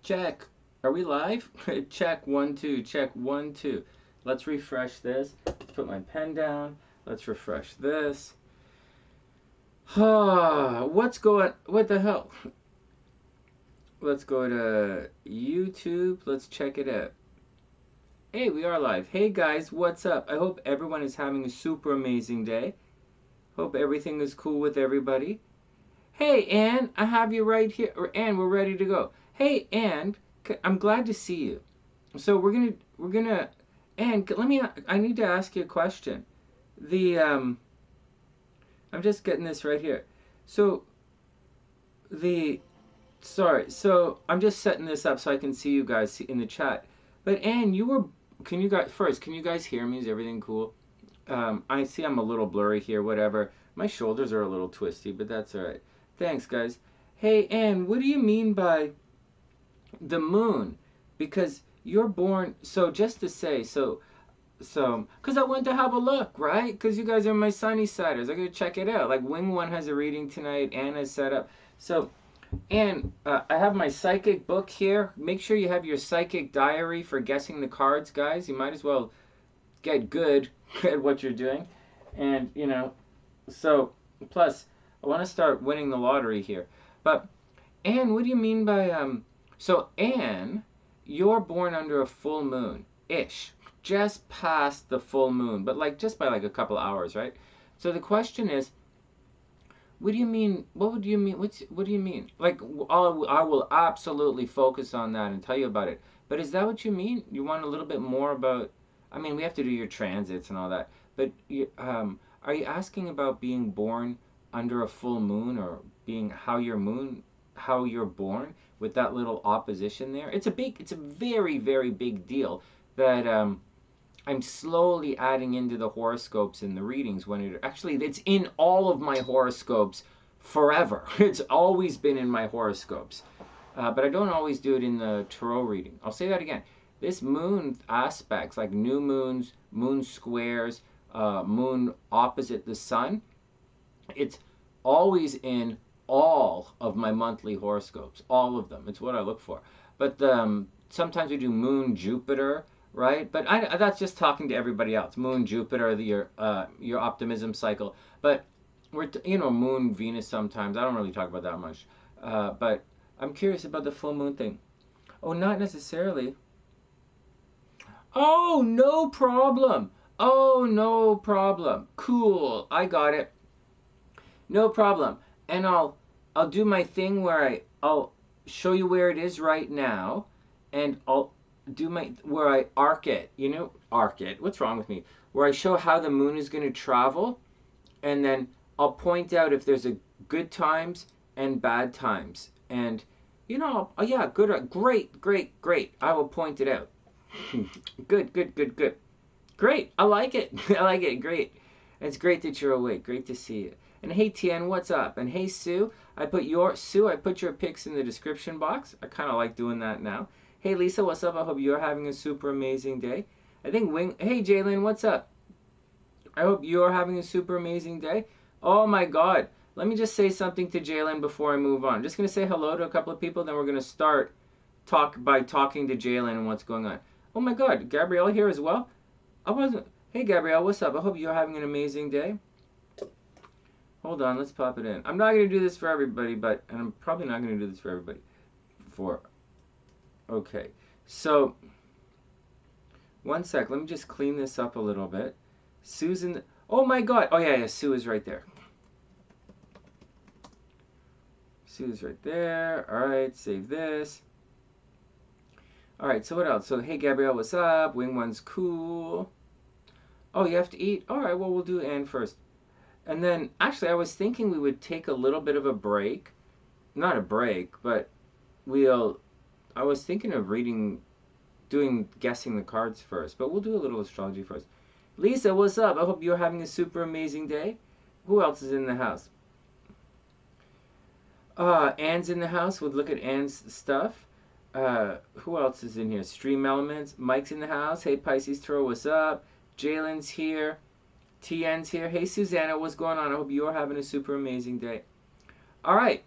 Check. Are we live? Check 1 2. Check 1 2. Let's refresh this. Let's put my pen down. Let's refresh this. What's going? What the hell? Let's go to YouTube. Let's check it out. Hey, we are live. Hey guys, what's up? I hope everyone is having a super amazing day. Hope everything is cool with everybody. Hey, Anne, I have you right here. Or Anne, we're ready to go. Hey, Anne, I'm glad to see you. So we're gonna, Anne, I need to ask you a question. I'm just getting this right here. So so I'm just setting this up so I can see you guys in the chat. But Anne, can you guys hear me? Is everything cool? I see I'm a little blurry here, whatever. My shoulders are a little twisty, but that's all right. Thanks, guys. Hey, Anne, what do you mean by the moon? Because you're born, so just to say, because I went to have a look, right? Because you guys are my SunnysIders. I'm going to check it out. Like, Wing One has a reading tonight. Anna's set up. So, Anne, I have my psychic book here. Make sure you have your psychic diary for guessing the cards, guys. You might as well get good at what you're doing. And, so, plus, I want to start winning the lottery here. But, Anne, what do you mean by, so, Anne, you're born under a full moon-ish. Just past the full moon, but just by a couple hours, right? So the question is, what do you mean? What do you mean? What do you mean? I will absolutely focus on that and tell you about it. But is that what you mean? You want a little bit more about? I mean, we have to do your transits and all that. But are you asking about being born under a full moon, or being how you're born with that little opposition there? It's a very, very big deal that I'm slowly adding into the horoscopes and the readings it's in all of my horoscopes forever. It's always been in my horoscopes. But I don't always do it in the tarot reading. I'll say that again. This moon aspects, like new moons, moon squares, moon opposite the sun, it's always in all of my monthly horoscopes. All of them. It's what I look for. But sometimes we do moon Jupiter, right? But that's just talking to everybody else. Moon, Jupiter, your optimism cycle. But we're Moon, Venus sometimes. I don't really talk about that much. But I'm curious about the full moon thing. Oh, not necessarily. Oh, no problem. Oh, no problem. Cool. I got it. No problem. And I'll do my thing where I'll show you where it is right now, and I'll do where I arc it, arc it. What's wrong with me? Where I show how the moon is going to travel, and then I'll point out if there's a good times and bad times. And, yeah, good, great. I will point it out. Good. Great. I like it. I like it. Great. It's great that you're awake. Great to see you. And hey, Tien, what's up? And hey, Sue, I put your pics in the description box. I kind of like doing that now. Hey Lisa, what's up? I hope you're having a super amazing day. I think Hey Jalen, what's up? I hope you're having a super amazing day. Oh my God. Let me just say something to Jalen before I move on. I'm just going to say hello to a couple of people, then we're going to start by talking to Jalen and what's going on. Oh my God, Gabrielle here as well? Hey Gabrielle, what's up? I hope you're having an amazing day. Hold on, let's pop it in. I'm not going to do this for everybody, and I'm probably not going to do this for everybody. Okay, so, one sec, let me just clean this up a little bit. Susan, oh my God, oh yeah, Sue is right there. Sue is right there, alright, save this. Alright, so what else? So, hey Gabrielle, what's up? Wing One's cool. Oh, you have to eat? Alright, well, we'll do Anne first. And then, actually, I was thinking we would take a little bit of a break. Not a break, but I was thinking of guessing the cards first, but we'll do a little astrology first. Lisa, what's up? I hope you're having a super amazing day. Who else is in the house? Anne's in the house. We'll look at Anne's stuff. Who else is in here? Stream Elements. Mike's in the house. Hey, Pisces Tarot, what's up? Jalen's here. Tien's here. Hey, Susanna, what's going on? I hope you're having a super amazing day. All right.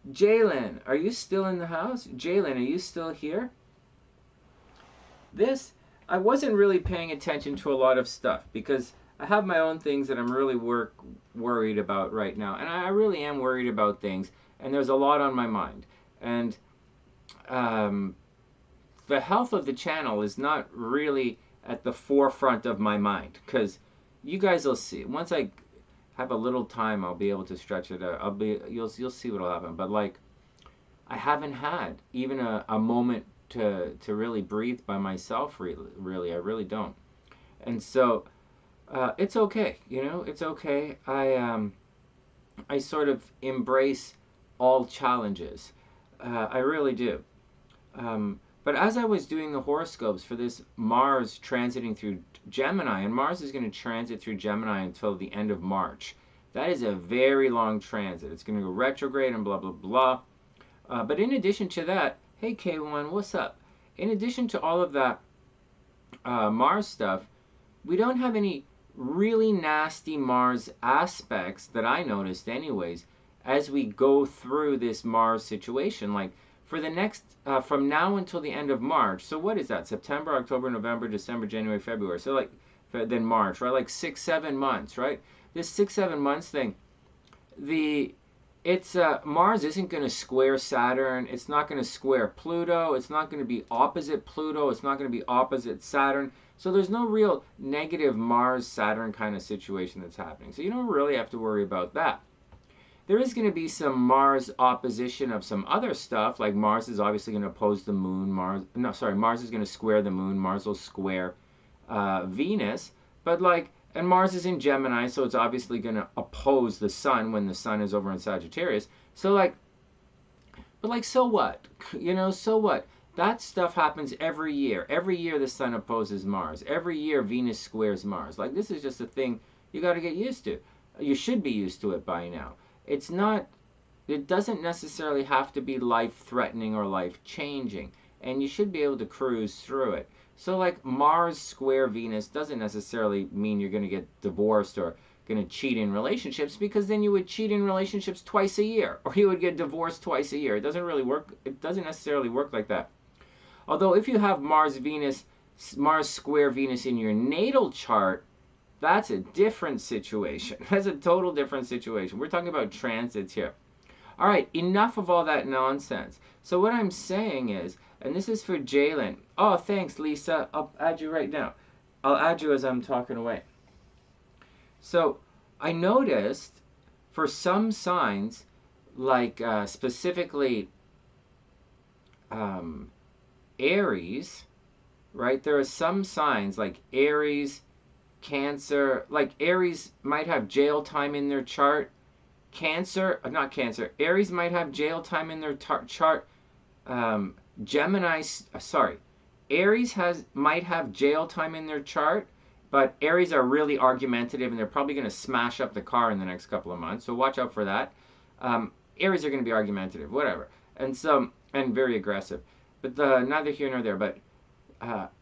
Jalen, are you still in the house? Jalen, are you still here? This, I wasn't really paying attention to a lot of stuff because I have my own things that I'm really worried about right now. And I really am worried about things. And there's a lot on my mind. And um, the health of the channel is not really at the forefront of my mind because you guys will see. Once I have a little time, I'll be able to stretch it out. You'll see what'll happen. But like, I haven't had even a moment to really breathe by myself. Really, I really don't. And so it's okay. You know, it's okay. I sort of embrace all challenges. I really do. But as I was doing the horoscopes for this Mars transiting through Gemini, and Mars is going to transit through Gemini until the end of March. That is a very long transit. It's going to go retrograde and blah, blah, blah. But in addition to that, hey K1, what's up? In addition to all of that Mars stuff, we don't have any really nasty Mars aspects that I noticed anyways as we go through this Mars situation. Like for the next, from now until the end of March, so what is that? September, October, November, December, January, February. So like, then March, right? Like 6-7 months, right? This 6-7 months thing, it's Mars isn't going to square Saturn. It's not going to square Pluto. It's not going to be opposite Pluto. It's not going to be opposite Saturn. So there's no real negative Mars-Saturn kind of situation that's happening. So you don't really have to worry about that. There is going to be some Mars opposition of some other stuff, like Mars is obviously going to oppose the Moon. Mars is going to square the Moon. Mars will square Venus. But like, and Mars is in Gemini, so it's obviously going to oppose the Sun when the Sun is over in Sagittarius. So like, but like, so what? You know, so what? That stuff happens every year. Every year the Sun opposes Mars. Every year Venus squares Mars. Like, this is just a thing you got to get used to. You should be used to it by now. It's not, it doesn't necessarily have to be life-threatening or life-changing. And you should be able to cruise through it. So like Mars square Venus doesn't necessarily mean you're going to get divorced or going to cheat in relationships, because then you would cheat in relationships twice a year, or you would get divorced twice a year. It doesn't really work. It doesn't necessarily work like that. Although if you have Mars square Venus in your natal chart, that's a different situation. That's a total different situation. We're talking about transits here. All right, enough of all that nonsense. So what I'm saying is, and this is for Jalen. Oh, thanks, Lisa. I'll add you right now. I'll add you as I'm talking away. So I noticed for some signs, like specifically Aries, right? There are some signs like Aries, Cancer. Like Aries might have jail time in their chart. Not Cancer. Aries might have jail time in their chart. Aries might have jail time in their chart, but Aries are really argumentative and they're probably going to smash up the car in the next couple of months. So watch out for that. Aries are going to be argumentative, whatever, and very aggressive. But neither here nor there. But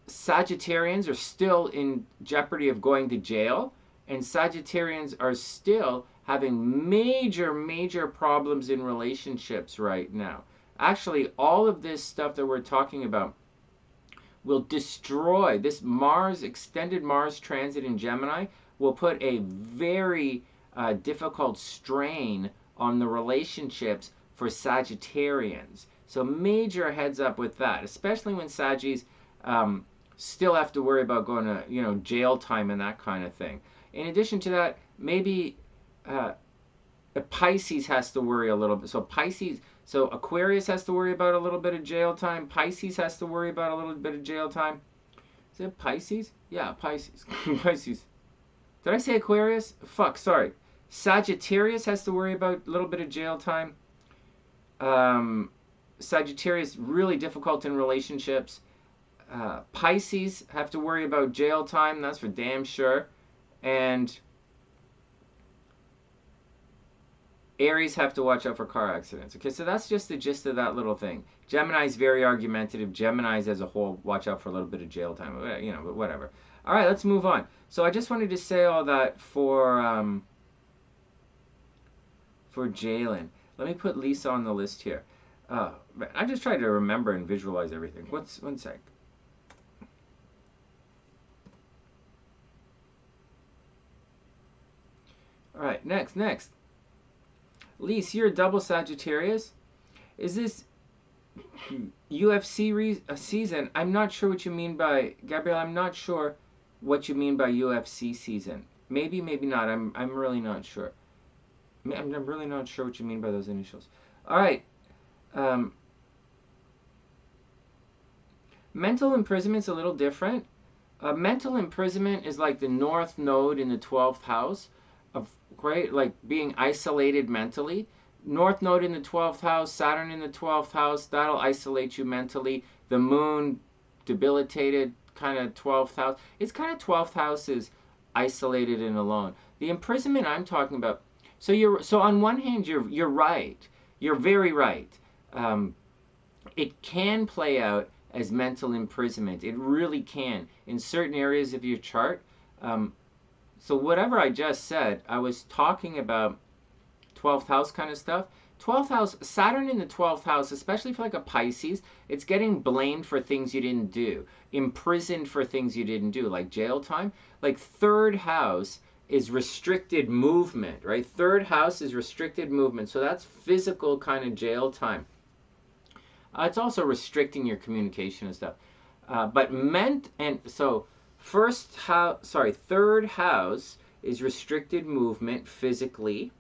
Sagittarians are still in jeopardy of going to jail, and Sagittarians are still having major problems in relationships right now. Actually, all of this stuff that we're talking about will destroy this extended Mars transit in Gemini will put a very difficult strain on the relationships for Sagittarians. So major heads up with that, especially when Saggis still have to worry about going to jail time and that kind of thing. In addition to that, maybe Pisces has to worry a little bit. So Aquarius has to worry about a little bit of jail time. Pisces has to worry about a little bit of jail time. Is it Pisces? Yeah, Pisces. Pisces. Did I say Aquarius? Fuck, sorry. Sagittarius has to worry about a little bit of jail time. Sagittarius, really difficult in relationships. Pisces have to worry about jail time. That's for damn sure. And Aries have to watch out for car accidents. Okay, so that's just the gist of that little thing. Gemini's very argumentative. Gemini's as a whole, watch out for a little bit of jail time. But whatever. All right, let's move on. So I just wanted to say all that for Jalen. Let me put Lisa on the list here. I just try to remember and visualize everything. One sec. All right, next. Lisa, you're a double Sagittarius. Is this UFC season? I'm not sure what you mean by, Gabrielle, I'm not sure what you mean by UFC season. Maybe, maybe not. I'm really not sure. I'm really not sure what you mean by those initials. All right. Mental imprisonment's a little different. Mental imprisonment is like the North Node in the 12th house of, right, like being isolated mentally. North Node in the 12th house, Saturn in the 12th house, that'll isolate you mentally. The Moon, debilitated, kind of 12th house. It's kind of 12th house is isolated and alone. The imprisonment I'm talking about, so on one hand you're right. You're very right. It can play out as mental imprisonment. It really can in certain areas of your chart. So whatever I just said, I was talking about 12th house kind of stuff. 12th house, Saturn in the 12th house, especially for like a Pisces, it's getting blamed for things you didn't do, imprisoned for things you didn't do, like jail time. Like third house is restricted movement, right? Third house is restricted movement. So that's physical kind of jail time. It's also restricting your communication and stuff. Third house is restricted movement physically.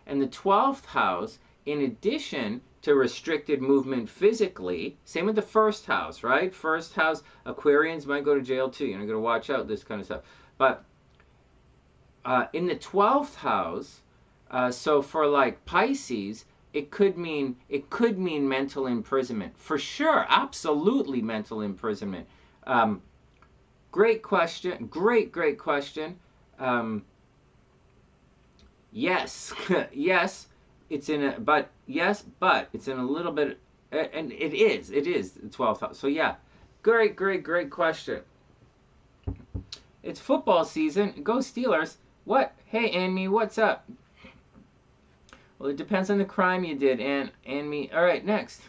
And the 12th house, in addition to restricted movement physically, same with the first house, right? First house, Aquarians might go to jail too. You're going to watch out, this kind of stuff. But in the 12th house, so for like Pisces, it could mean mental imprisonment. For sure, absolutely mental imprisonment. Great question. Great question. Yes, yes, it's in a, but it's in a little bit, and it is the 12th house. So yeah, great question. It's football season. Go Steelers. What? Hey, Anne, what's up? Well, it depends on the crime you did, Anne. All right, next.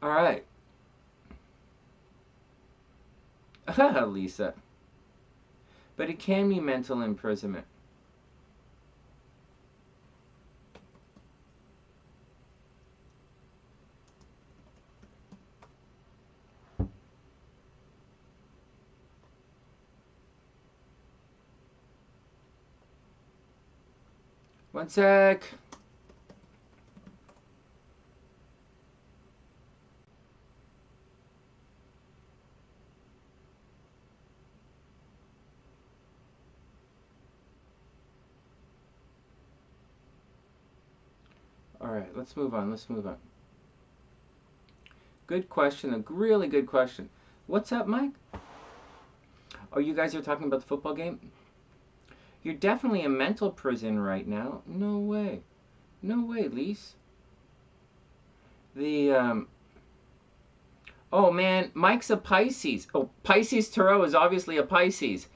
All right. Lisa. But it can be mental imprisonment. One sec. All right, let's move on. Good question. A really good question. What's up, Mike? Oh, you guys are talking about the football game? You're definitely in mental prison right now. No way, Lise. Oh man, Mike's a Pisces. Oh, Pisces Tarot is obviously a Pisces.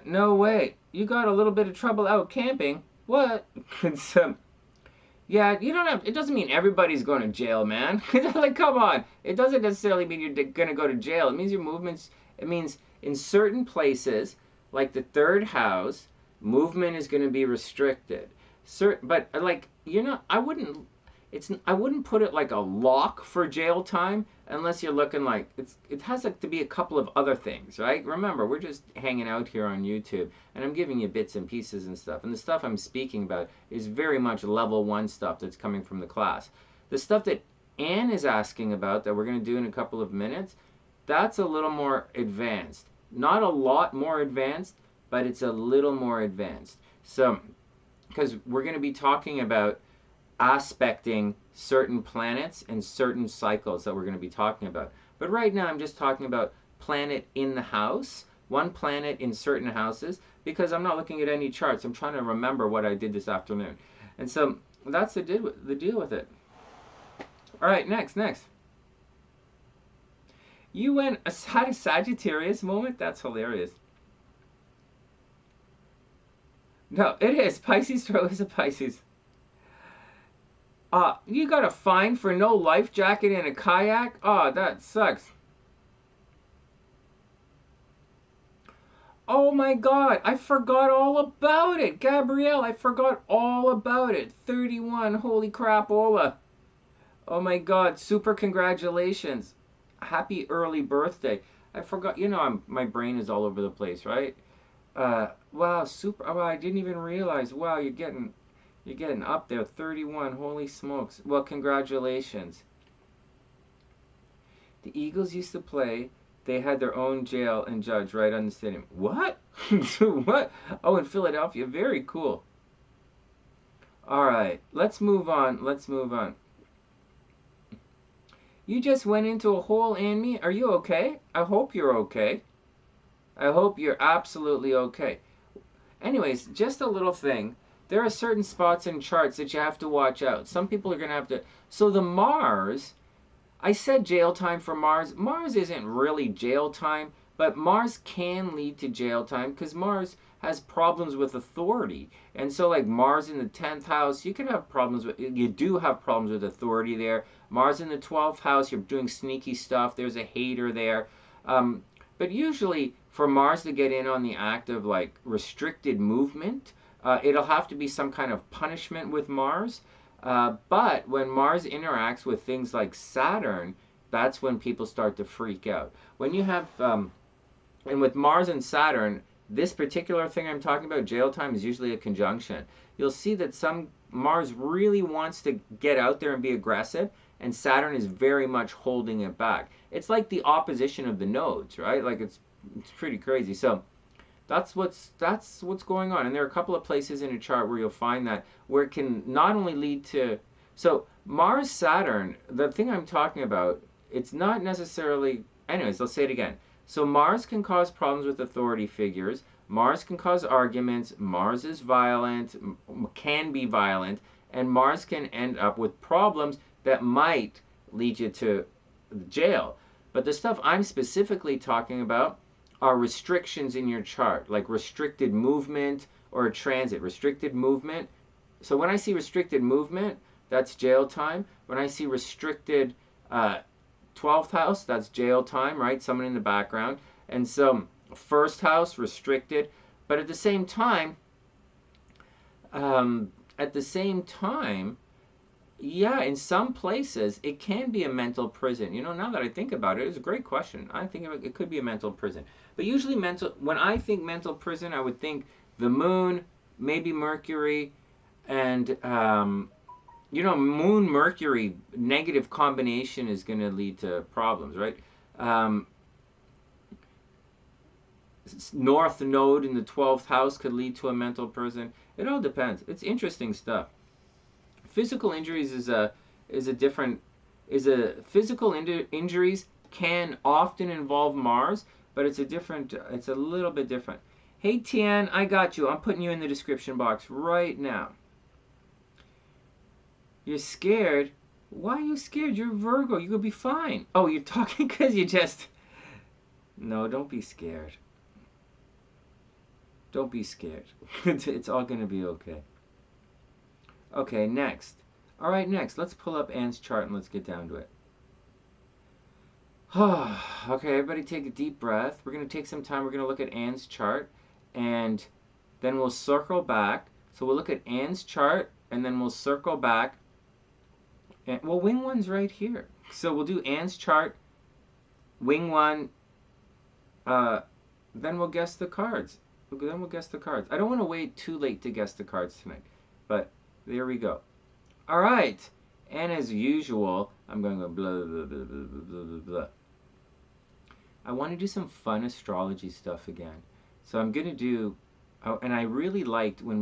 No way. You got a little bit of trouble out camping. What? Yeah, you don't have. It doesn't mean everybody's going to jail, man. Like, come on. It doesn't necessarily mean you're gonna go to jail. It means your movements. It means in certain places, like the third house, movement is going to be restricted. But like, I wouldn't put it like a lock for jail time unless you're looking like it has to be a couple of other things, right? Remember, we're just hanging out here on YouTube and I'm giving you bits and pieces and stuff. And the stuff I'm speaking about is very much level 1 stuff that's coming from the class. The stuff that Anne is asking about that we're going to do in a couple of minutes, that's a little more advanced. Not a lot more advanced, but it's a little more advanced. So, because we're going to be talking about aspecting certain planets and certain cycles that we're going to be talking about. But right now I'm just talking about planet in the house, one planet in certain houses, because I'm not looking at any charts. I'm trying to remember what I did this afternoon. And so that's the deal with it. All right, next. You had a Sagittarius moment? That's hilarious. No, it is. Pisces Tarot is a Pisces. You got a fine for no life jacket in a kayak? Oh, that sucks. Oh my god, I forgot all about it. Gabrielle, I forgot all about it. 31, holy crapola. Oh my god, super congratulations. Happy early birthday. I forgot, my brain is all over the place, right? Wow, super, oh, I didn't even realize. Wow, you're getting up there. 31, holy smokes. Well, congratulations. The Eagles used to play. They had their own jail and judge right on the stadium. What? What? Oh, in Philadelphia. Very cool. All right, let's move on. Let's move on. You just went into a hole, Anne. Are you okay? I hope you're okay. I hope you're absolutely okay. Anyways, just a little thing. There are certain spots in charts that you have to watch out. Some people are going to have to. So the Mars, I said jail time for Mars. Mars isn't really jail time, but Mars can lead to jail time because Mars has problems with authority. And so like Mars in the 10th house, you do have problems with authority there. Mars in the 12th house, you're doing sneaky stuff. There's a hater there. But usually for Mars to get in on the act of like restricted movement, it'll have to be some kind of punishment with Mars. But when Mars interacts with things like Saturn, that's when people start to freak out. When you have, and with Mars and Saturn, this particular thing I'm talking about, jail time, is usually a conjunction. You'll see that Mars really wants to get out there and be aggressive, and Saturn is very much holding it back. It's like the opposition of the nodes, right? Like it's pretty crazy. So that's what's going on. And there are a couple of places in a chart where you'll find that where it can not only lead to, so Mars Saturn, the thing I'm talking about, it's not necessarily, anyways, let's say it again. So Mars can cause problems with authority figures. Mars can cause arguments. Mars is violent, can be violent, and Mars can end up with problems that might lead you to jail. But the stuff I'm specifically talking about are restrictions in your chart, like restricted movement or a transit. Restricted movement. So when I see restricted movement, that's jail time. When I see restricted 12th house, that's jail time, right? Someone in the background. And so first house, restricted. But at the same time, yeah, in some places, it can be a mental prison. Now that I think about it, it's a great question. I think it could be a mental prison. But usually when I think mental prison, I would think the moon, maybe Mercury, and, moon, Mercury, negative combination is going to lead to problems, right? North node in the 12th house could lead to a mental prison. It all depends. It's interesting stuff. Physical injuries injuries can often involve Mars, but it's a little bit different. Hey Tian, I got you. I'm putting you in the description box right now. You're scared? Why are you scared? You're Virgo. You could be fine. Oh, you're talking because you just... No, don't be scared. Don't be scared. It's all going to be okay. Okay, next. All right, next. Let's pull up Anne's chart and let's get down to it. Okay, everybody take a deep breath. We're going to take some time. We're going to look at Anne's chart, and then we'll circle back. So we'll look at Anne's chart, and then we'll circle back. And, well, wing one's right here. So we'll do Anne's chart, wing one, then we'll guess the cards. Then we'll guess the cards. I don't want to wait too late to guess the cards tonight, but there we go. All right, and as usual, I'm going to go blah, blah, blah, blah, blah, blah, blah. I want to do some fun astrology stuff again. So I'm going to do, and I really liked when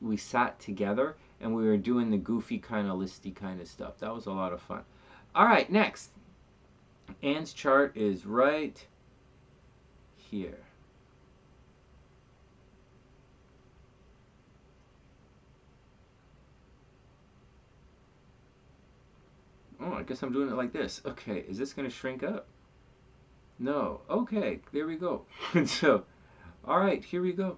we sat together and we were doing the goofy kind of listy kind of stuff. That was a lot of fun. All right, next. Anne's chart is right here. Oh, I guess I'm doing it like this. Okay, is this going to shrink up? No. Okay, there we go. So, all right, here we go.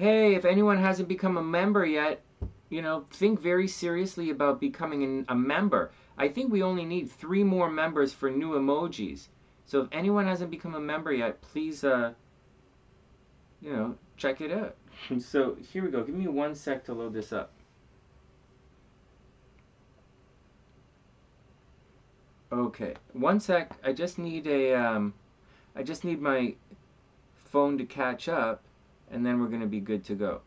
hey, if anyone hasn't become a member yet, you know, think very seriously about becoming a member. I think we only need 3 more members for new emojis. So if anyone hasn't become a member yet, please, you know, check it out. So here we go. Give me 1 sec to load this up. Okay, 1 sec. I just need I just need my phone to catch up, and then we're gonna be good to go.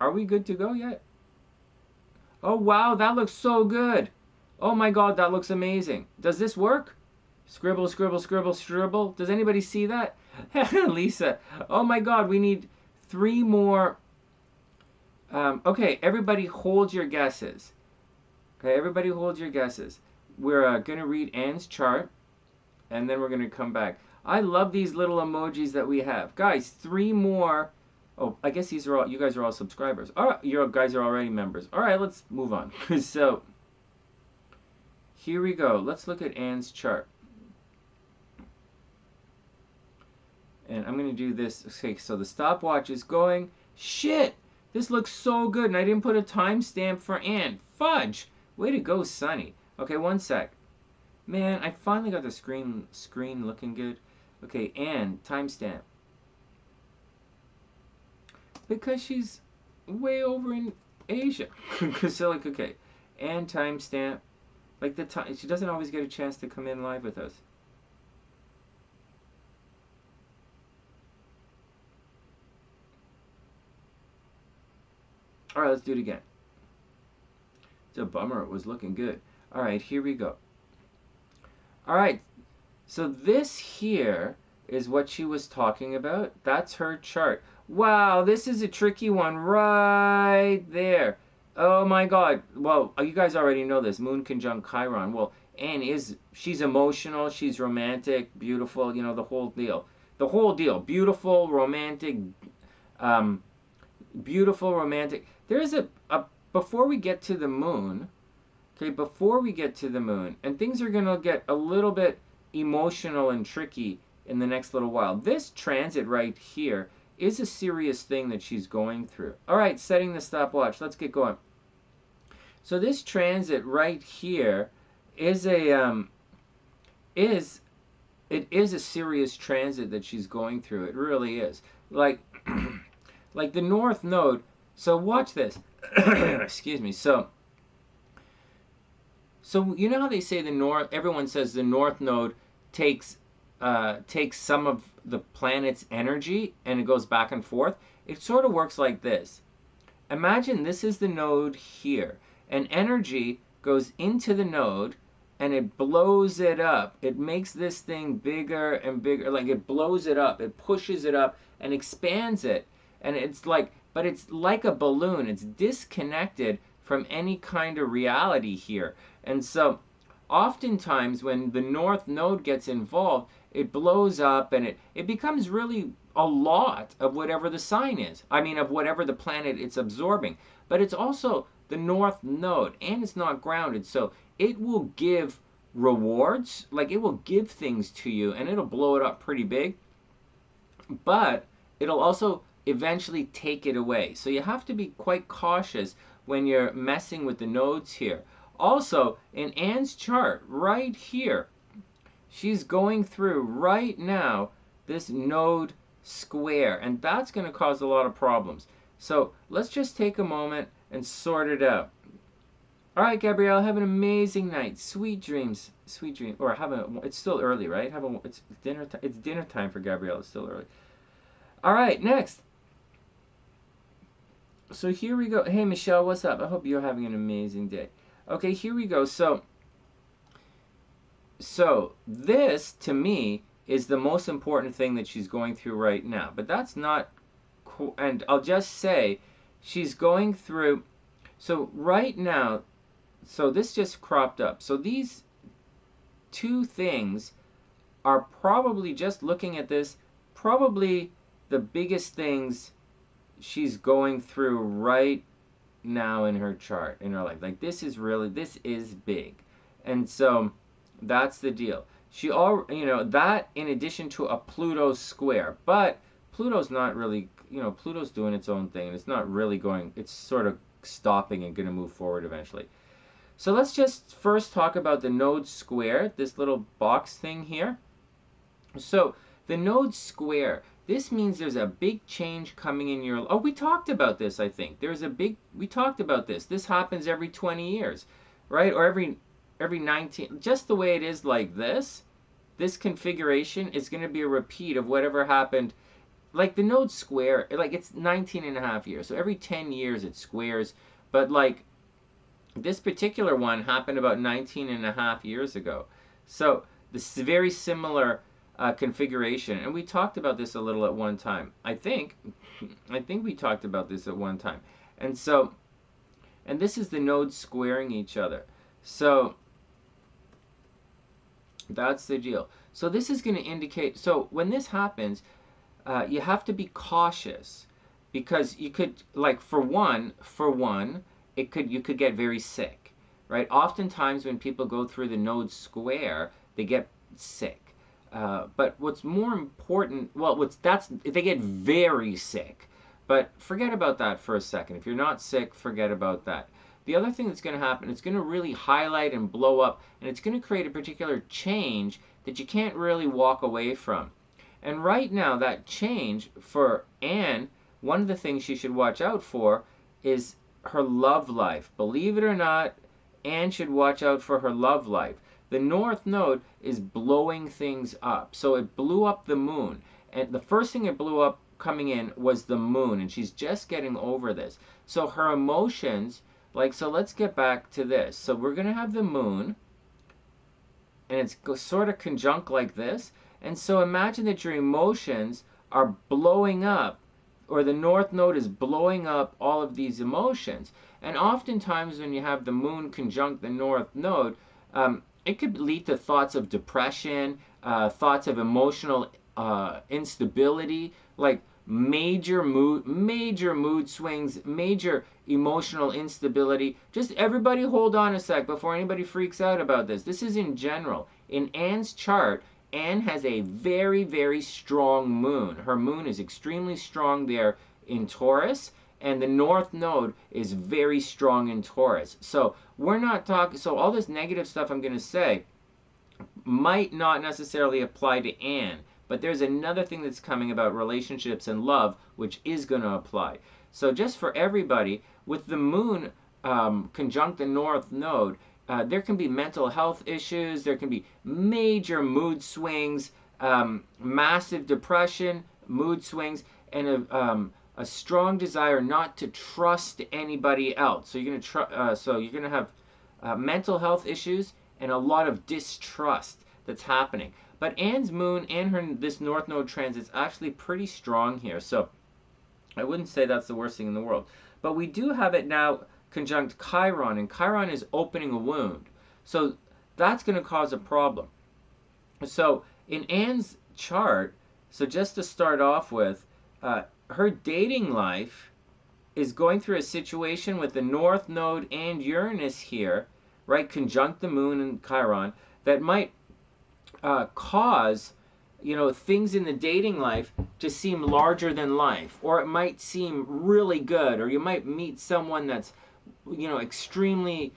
Are we good to go yet? Oh wow, that looks so good. Oh my god, that looks amazing. Does this work? Scribble, scribble, scribble, scribble. Does anybody see that? Lisa. Oh my god, we need 3 more. Okay, everybody hold your guesses. Okay, everybody hold your guesses. We're going to read Anne's chart, and then we're going to come back. I love these little emojis that we have. Guys, 3 more. Oh, I guess these are all, you guys are all subscribers. All right, you guys are already members. All right, let's move on. So, here we go. Let's look at Anne's chart. And I'm going to do this. Okay, so the stopwatch is going. Shit! This looks so good, and I didn't put a timestamp for Anne. Fudge! Way to go, Sonny. Okay, 1 sec. Man, I finally got the screen looking good. Okay, Anne, timestamp. Because she's way over in Asia. So, like, okay, Anne timestamp. Like, the time, she doesn't always get a chance to come in live with us. All right, let's do it again. It's a bummer. It was looking good. All right, here we go. All right, so this here is what she was talking about. That's her chart. Wow, this is a tricky one right there. Oh my God. Well, you guys already know this. Moon conjunct Chiron. Well, Anne she's emotional, she's romantic, beautiful, you know, the whole deal. The whole deal. Beautiful, romantic, beautiful, romantic. There's before we get to the moon, okay, before we get to the moon, and things are going to get a little bit emotional and tricky in the next little while. This transit right here is a serious thing that she's going through. All right, setting the stopwatch. Let's get going. So this transit right here is a it is a serious transit that she's going through. It really is. Like like the North Node. So watch this. Excuse me. So you know how they say the North, everyone says the North Node takes some of the planet's energy and it goes back and forth? It sort of works like this. Imagine this is the node here, and energy goes into the node and it blows it up. It makes this thing bigger and bigger, like it blows it up, it pushes it up and expands it. And it's like, but it's like a balloon. It's disconnected from any kind of reality here. And so oftentimes when the North Node gets involved, it blows up and it becomes really a lot of whatever the sign is. I mean, of whatever the planet it's absorbing. But it's also the North Node, and it's not grounded. So it will give rewards, like it will give things to you, and it'll blow it up pretty big. But it'll also eventually take it away. So you have to be quite cautious when you're messing with the nodes here. Also, in Anne's chart, right here, she's going through right now this node square, and that's going to cause a lot of problems. So let's just take a moment and sort it out. All right, Gabrielle, have an amazing night. Sweet dreams. Sweet dreams. Or it's still early, right? It's dinner time. It's dinner time for Gabrielle. It's still early. All right, next. So here we go. Hey, Michelle, what's up? I hope you're having an amazing day. Okay, here we go. So this, to me, is the most important thing that she's going through right now. But that's not cool. And I'll just say, she's going through, so right now, so this just cropped up. So these 2 things are probably, just looking at this, probably the biggest things she's going through right now in her chart, in her life. Like this is big. And so that's the deal. She all, you know, that in addition to a Pluto square. But Pluto's not really, Pluto's doing its own thing. It's not really going, it's sort of stopping and going to move forward eventually. So let's just first talk about the node square, this little box thing here. So the node square, this means there's a big change coming in your, oh, we talked about this, I think. We talked about this. This happens every 20 years, right? Or every 19, just the way it is like this. This configuration is going to be a repeat of whatever happened. Like the node square, like it's 19 and a half years. So every 10 years it squares. But like this particular one happened about 19 and a half years ago. So this is very similar configuration. And we talked about this a little at one time. I think we talked about this at one time. And so, and this is the nodes squaring each other. So that's the deal. So this is going to indicate, so when this happens, you have to be cautious because you could, like for one, you could get very sick, right? Oftentimes when people go through the node square, they get sick. But what's more important, well, they get very sick. But forget about that for a second. If you're not sick, forget about that. The other thing that's going to happen, it's going to really highlight and blow up, and it's going to create a particular change that you can't really walk away from. And right now, that change for Anne, one of the things she should watch out for is her love life. Believe it or not, Anne should watch out for her love life. The North Node is blowing things up. So it blew up the moon. And the first thing it blew up coming in was the moon. And she's just getting over this. So her emotions, like, so let's get back to this. So we're going to have the moon. And it's sort of conjunct like this. And so imagine that your emotions are blowing up, or the North Node is blowing up all of these emotions. And oftentimes when you have the moon conjunct the North Node, it could lead to thoughts of depression, thoughts of emotional instability, like major mood swings, major emotional instability. Just everybody hold on a sec before anybody freaks out about this. This is in general. In Anne's chart, Anne has a very, very strong moon. Her moon is extremely strong there in Taurus, and the North Node is very strong in Taurus. So we're not talking, so all this negative stuff I'm going to say might not necessarily apply to Anne, but there's another thing that's coming about relationships and love, which is going to apply. So just for everybody, with the moon conjunct the North Node, there can be mental health issues, there can be major mood swings, massive depression, mood swings, and a strong desire not to trust anybody else. So you're going to have mental health issues and a lot of distrust that's happening. But Anne's moon and this North Node transit is actually pretty strong here. So I wouldn't say that's the worst thing in the world. But we do have it now conjunct Chiron, and Chiron is opening a wound. So that's going to cause a problem. So in Anne's chart, so just to start off with, her dating life is going through a situation with the North Node and Uranus here, right, conjunct the moon and Chiron, that might cause, things in the dating life to seem larger than life, or it might seem really good, or you might meet someone that's extremely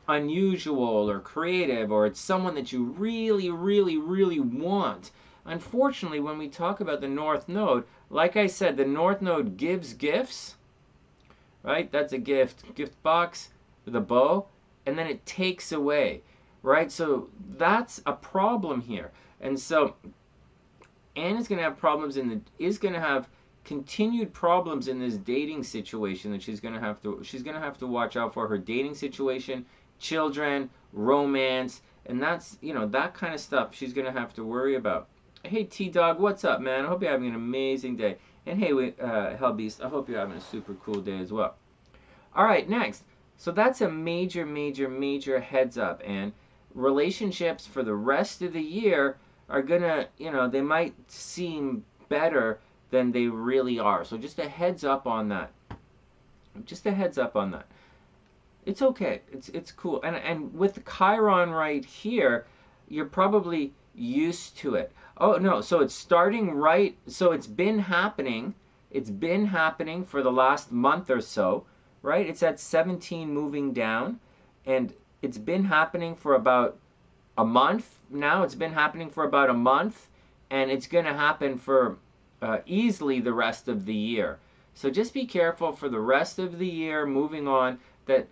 unusual or creative, or it's someone that you really, really, really want. Unfortunately, when we talk about the North Node, like I said, the North Node gives gifts, right? That's a gift box with a bow, and then it takes away, right? So that's a problem here. And so Anne is going to have problems is going to have continued problems in this dating situation that she's going to have to watch out for. Her dating situation, children, romance, and that's, that kind of stuff she's going to have to worry about. Hey T-Dog, what's up, man? I hope you're having an amazing day. And hey, Hellbeast, I hope you're having a super cool day as well. All right, next. So that's a major, major, major heads up. And relationships for the rest of the year are going to, they might seem better than they really are. So just a heads up on that. Just a heads up on that. It's okay. It's cool. And with Chiron right here, you're used to it. Oh no, so it's starting right, so it's been happening. It's been happening for the last month or so, right? It's at 17 moving down, and it's been happening for about a month now. It's been happening for about a month, and it's going to happen for easily the rest of the year. So just be careful for the rest of the year, moving on, that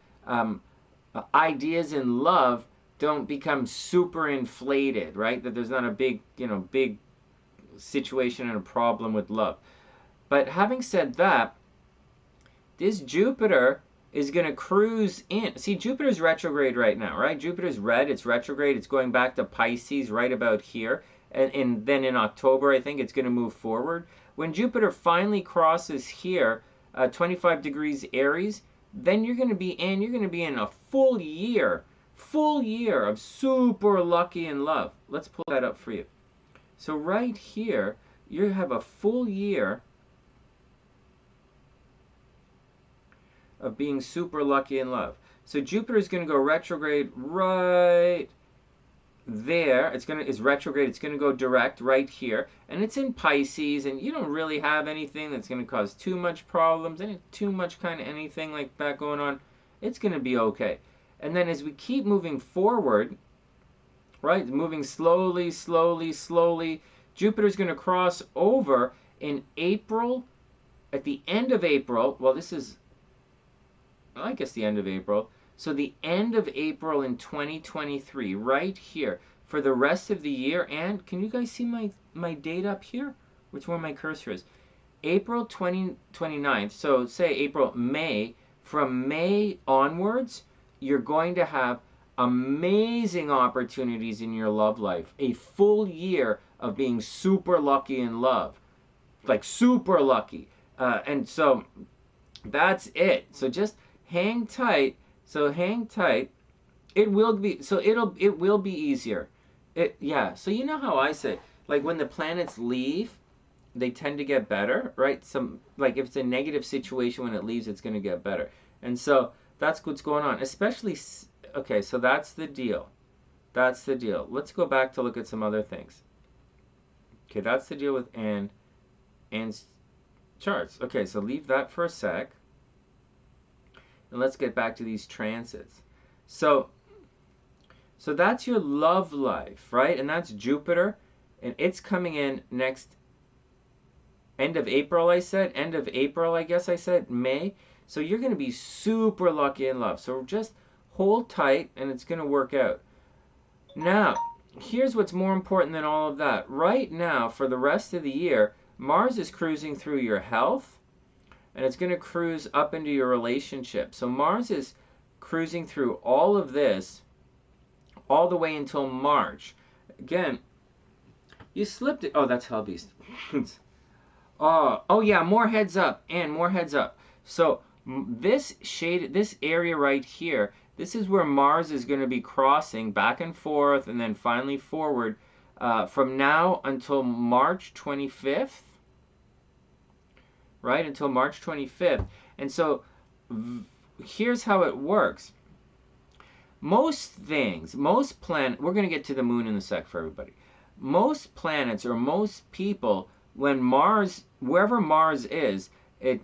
ideas in love don't become super inflated, right? That there's not a big, big situation and a problem with love. But having said that, this Jupiter is going to cruise in. See, Jupiter's retrograde right now, right? Jupiter's red, it's retrograde, it's going back to Pisces right about here. And then in October, I think it's going to move forward. When Jupiter finally crosses here, 25 degrees Aries, then you're going to be in a full year of super lucky in love. Let's pull that up for you. So right here, you have a full year of being super lucky in love. So Jupiter is going to go retrograde right there. It's retrograde. It's going to go direct right here, and it's in Pisces, and you don't really have anything that's going to cause too much problems, too much kind of anything like that going on. It's going to be okay. And then as we keep moving forward, right, moving slowly, Jupiter's going to cross over in April. At the end of April, well, this is, I guess, the end of April. So the end of April in 2023, right here, for the rest of the year. And can you guys see my date up here? Which one my cursor is? April 29th. So say April, May. From May onwards, you're going to have amazing opportunities in your love life. A full year of being super lucky in love. Like super lucky. And so that's it. So just hang tight. So hang tight. It will be, so it will be easier. Yeah. So you know how I say, like when the planets leave, they tend to get better, right? Like if it's a negative situation, when it leaves, it's going to get better. And so that's what's going on. Especially, okay, so that's the deal. That's the deal. Let's go back to look at some other things. Okay, that's the deal with Anne's charts. Okay, so leave that for a sec. And let's get back to these transits. So that's your love life, right? And that's Jupiter. And it's coming in next end of April, I said. End of April, I guess I said. May. So you're going to be super lucky in love. So just hold tight, and it's going to work out. Now, here's what's more important than all of that. Right now, for the rest of the year, Mars is cruising through your health, and it's going to cruise up into your relationship. So Mars is cruising through all of this all the way until March. Again, you slipped it. Oh, that's Hell Beast. Oh yeah, more heads up, and more heads up. So this area right here, this is where Mars is going to be crossing back and forth and then finally forward from now until March 25th. Right, until March 25th. And so here's how it works. Most things, most planets, we're going to get to the moon in a sec for everybody. Most planets or most people, when Mars, wherever Mars is, it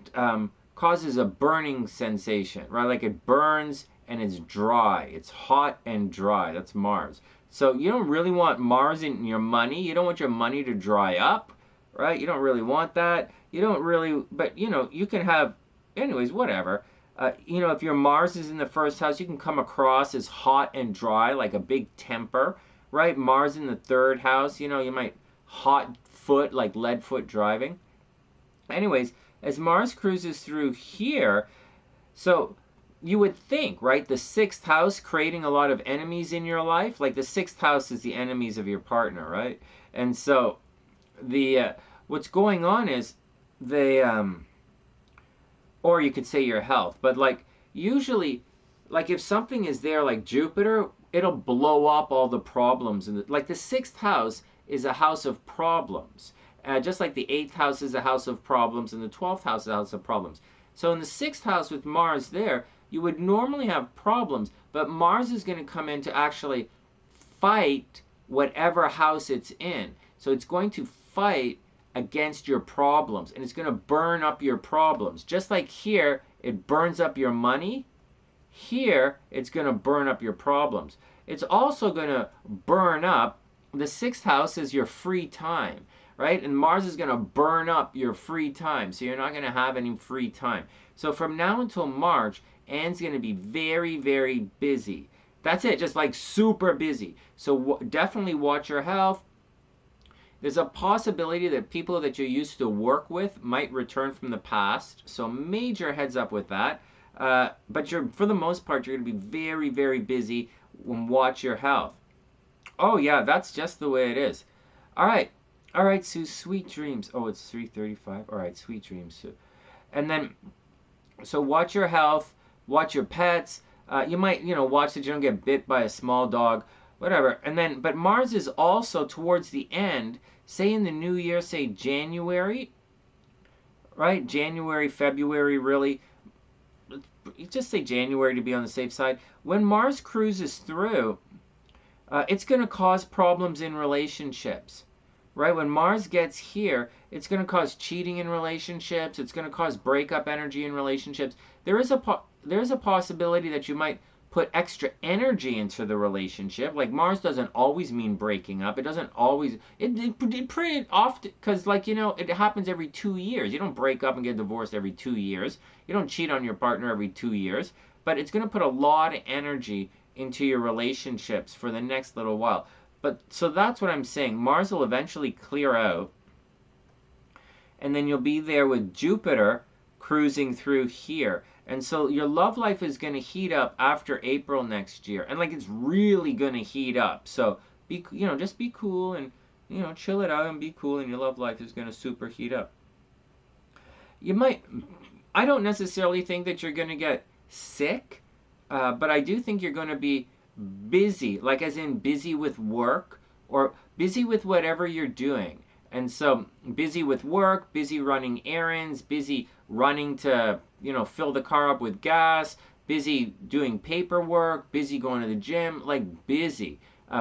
causes a burning sensation, right? Like it burns and it's dry. It's hot and dry. That's Mars. So you don't really want Mars in your money. You don't want your money to dry up, right? You don't really want that. You don't really, but you can have, anyways, whatever. If your Mars is in the first house, you can come across as hot and dry, like a big temper, right? Mars in the third house, you might hot foot, like lead foot driving. Anyways, as Mars cruises through here, so you would think, right, the sixth house creating a lot of enemies in your life, like the sixth house is the enemies of your partner, right? And so what's going on is or you could say your health, but like usually, like if something is there like Jupiter, it'll blow up all the problems. And like the sixth house is a house of problems. Just like the eighth house is a house of problems and the 12th house is a house of problems. So in the sixth house with Mars there, you would normally have problems, but Mars is going to come in to actually fight whatever house it's in. So it's going to fight against your problems, and it's going to burn up your problems. Just like here, it burns up your money, here, it's going to burn up your problems. It's also going to burn up, the sixth house is your free time, right? And Mars is going to burn up your free time, so you're not going to have any free time. So from now until March, Anne's going to be very, very busy. That's it, just like super busy. So definitely watch your health. There's a possibility that people that you used to work with might return from the past. So major heads up with that. But for the most part, you're going to be very, very busy and watch your health. Oh yeah, that's just the way it is. All right, Sue, sweet dreams. Oh, it's 3:35. All right, sweet dreams, Sue. And then, so watch your health, watch your pets. You might, watch that you don't get bit by a small dog, whatever. And then, but Mars is also towards the end, say in the new year, say January, right? January, February, really. You just say January to be on the safe side. When Mars cruises through, it's going to cause problems in relationships, right? When Mars gets here, it's going to cause cheating in relationships. It's going to cause breakup energy in relationships. There is a possibility that you might put extra energy into the relationship. Like Mars doesn't always mean breaking up. It doesn't always, it pretty often, because it happens every 2 years. You don't break up and get divorced every 2 years. You don't cheat on your partner every 2 years. But it's going to put a lot of energy into your relationships for the next little while. But so that's what I'm saying. Mars will eventually clear out. And then you'll be there with Jupiter cruising through here. And so your love life is going to heat up after April next year. And it's really going to heat up. So just be cool and, chill it out and be cool, and your love life is going to super heat up. I don't necessarily think that you're going to get sick, but I do think you're going to be busy, like as in busy with work or busy with whatever you're doing. And so busy with work, busy running errands, busy running to, fill the car up with gas, busy doing paperwork, busy going to the gym, busy.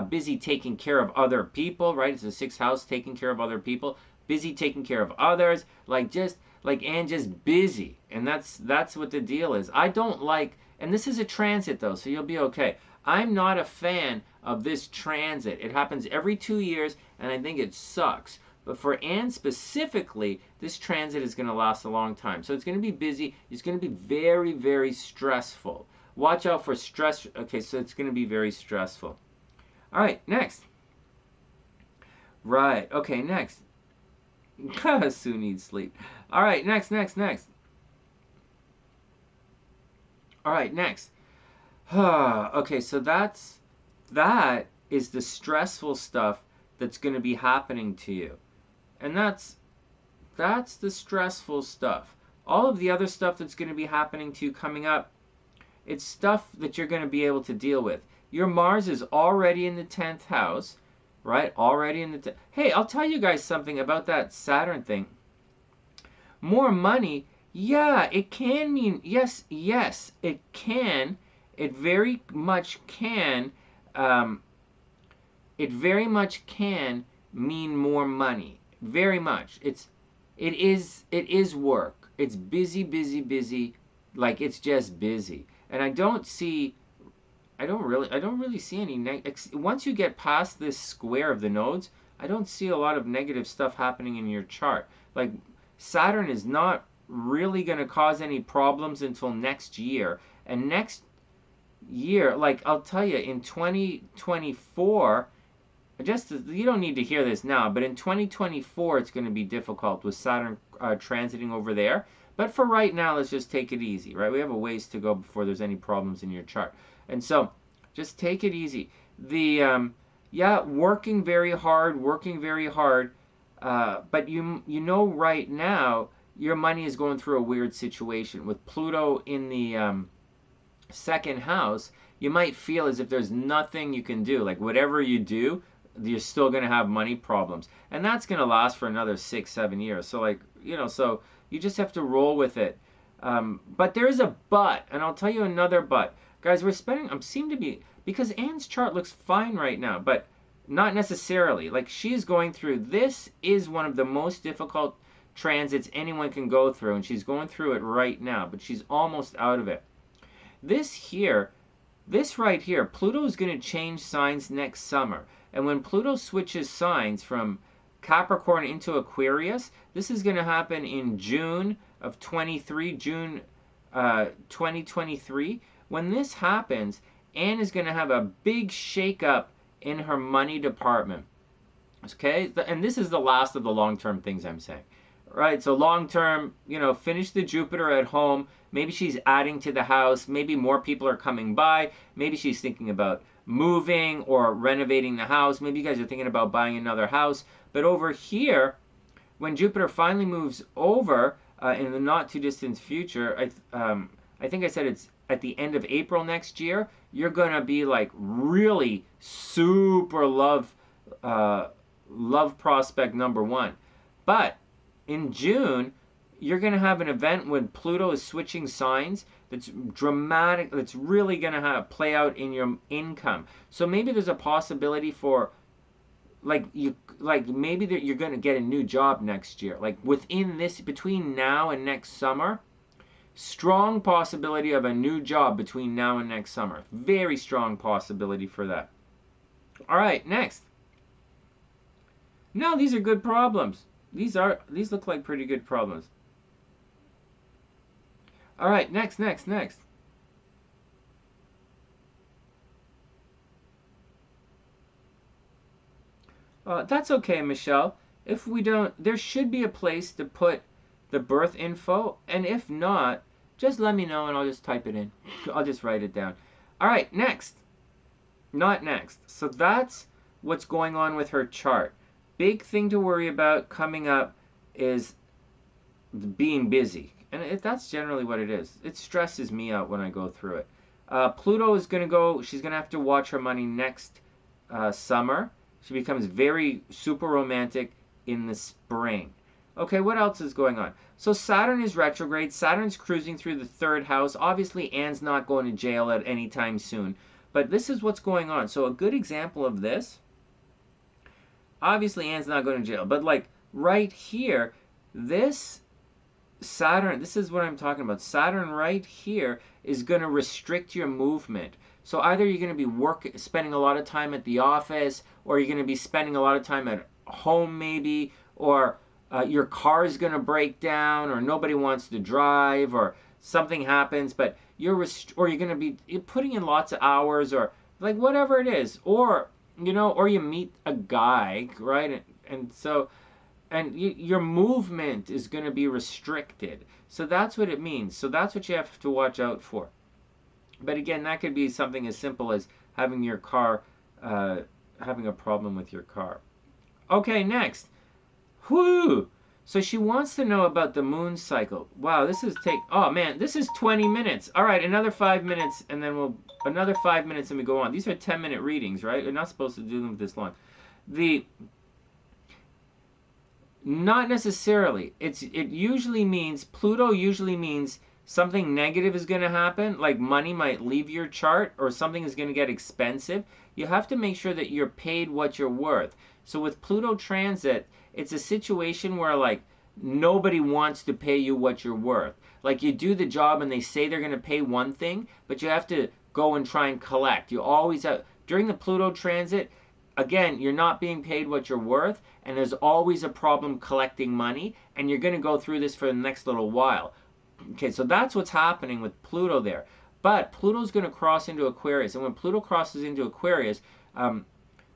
Busy taking care of other people, right? It's the sixth house, taking care of other people. Busy taking care of others, and just busy. And that's what the deal is. I don't like, and this is a transit though, so you'll be okay. I'm not a fan of this transit. It happens every 2 years, and I think it sucks. But for Anne specifically, this transit is going to last a long time. So it's going to be busy. It's going to be very, very stressful. Watch out for stress. Okay, so it's going to be very stressful. All right, next. Right, okay, next. Sue needs sleep. All right, next. All right, next. Okay, so that is the stressful stuff that's going to be happening to you. And that's the stressful stuff. All of the other stuff that's going to be happening to you coming up, it's stuff that you're going to be able to deal with. Your Mars is already in the 10th house, right? Already in the Hey, I'll tell you guys something about that Saturn thing. More money, yeah, it can mean, yes, it can. It very much can. It very much can mean more money. Very much. It is work. It's busy. It's just busy. And I don't really see any once you get past this square of the nodes, I don't see a lot of negative stuff happening in your chart. Like Saturn is not really going to cause any problems until next year. And next year, I'll tell you, in 2024, you don't need to hear this now, but in 2024 it's going to be difficult with Saturn transiting over there. But for right now, let's just take it easy, right? We have a ways to go before there's any problems in your chart. And so just take it easy. Working very hard, but right now your money is going through a weird situation. With Pluto in the second house, you might feel as if there's nothing you can do. Like whatever you do, you're still going to have money problems. And that's going to last for another 6-7 years. So so you just have to roll with it. But there is a but, and I'll tell you another but. Guys, because Anne's chart looks fine right now, but Not necessarily. Like, she's going through, this is one of the most difficult transits anyone can go through, and she's going through it right now, but she's almost out of it. This right here, Pluto is going to change signs next summer. And when Pluto switches signs from Capricorn into Aquarius, this is going to happen in June of 23, June 2023. When this happens, Anne is going to have a big shakeup in her money department. Okay? And this is the last of the long-term things I'm saying. Right? So long-term, finish the Jupiter at home. Maybe she's adding to the house. Maybe more people are coming by. Maybe she's thinking about moving or renovating the house. Maybe you guys are thinking about buying another house. But over here, when Jupiter finally moves over in the not too distant future, I think I said it's at the end of April next year, you're going to be like really super love prospect number one. But in June, you're going to have an event when Pluto is switching signs that's dramatic, that's really going to play out in your income. So maybe there's a possibility for maybe that you're going to get a new job next year. Like within this, between now and next summer, strong possibility of a new job between now and next summer. Very strong possibility for that. All right, next. Now these are good problems. These look like pretty good problems. All right, next. That's okay, Michelle. If we don't, there should be a place to put the birth info, and if not, just let me know and I'll just type it in. I'll just write it down. All right, next. Not next. So that's what's going on with her chart. Big thing to worry about coming up is being busy. And that's generally what it is. It stresses me out when I go through it. Pluto is going to go, she's going to have to watch her money next summer. She becomes very super romantic in the spring. Okay, what else is going on? So Saturn is retrograde. Saturn's cruising through the third house. Obviously, Anne's not going to jail at any time soon. But this is what's going on. So a good example of this, obviously Anne's not going to jail. But like right here, this Saturn, this is what I'm talking about. Saturn right here is going to restrict your movement. So either you're going to be spending a lot of time at the office, or you're going to be spending a lot of time at home maybe, or your car is going to break down, or nobody wants to drive, or something happens, but you're going to be putting in lots of hours, or like whatever it is, or or you meet a guy, right? And your movement is going to be restricted. So that's what it means. So that's what you have to watch out for. But again, that could be something as simple as having your car, having a problem with your car. Okay, next. Whoo! So she wants to know about the moon cycle. Wow, this is oh man, this is 20 minutes. All right, another 5 minutes, and then another 5 minutes and we go on. These are 10-minute readings, right? We're not supposed to do them this long. Not necessarily. It usually means, Pluto usually means something negative is going to happen, like money might leave your chart, or something is going to get expensive. You have to make sure that you're paid what you're worth. So with Pluto transit, it's a situation where like nobody wants to pay you what you're worth. Like you do the job and they say they're going to pay one thing, but you have to go and try and collect. You always have, during the Pluto transit, again, you're not being paid what you're worth, and there's always a problem collecting money, and you're going to go through this for the next little while. Okay, so that's what's happening with Pluto there. But Pluto's going to cross into Aquarius, and when Pluto crosses into Aquarius,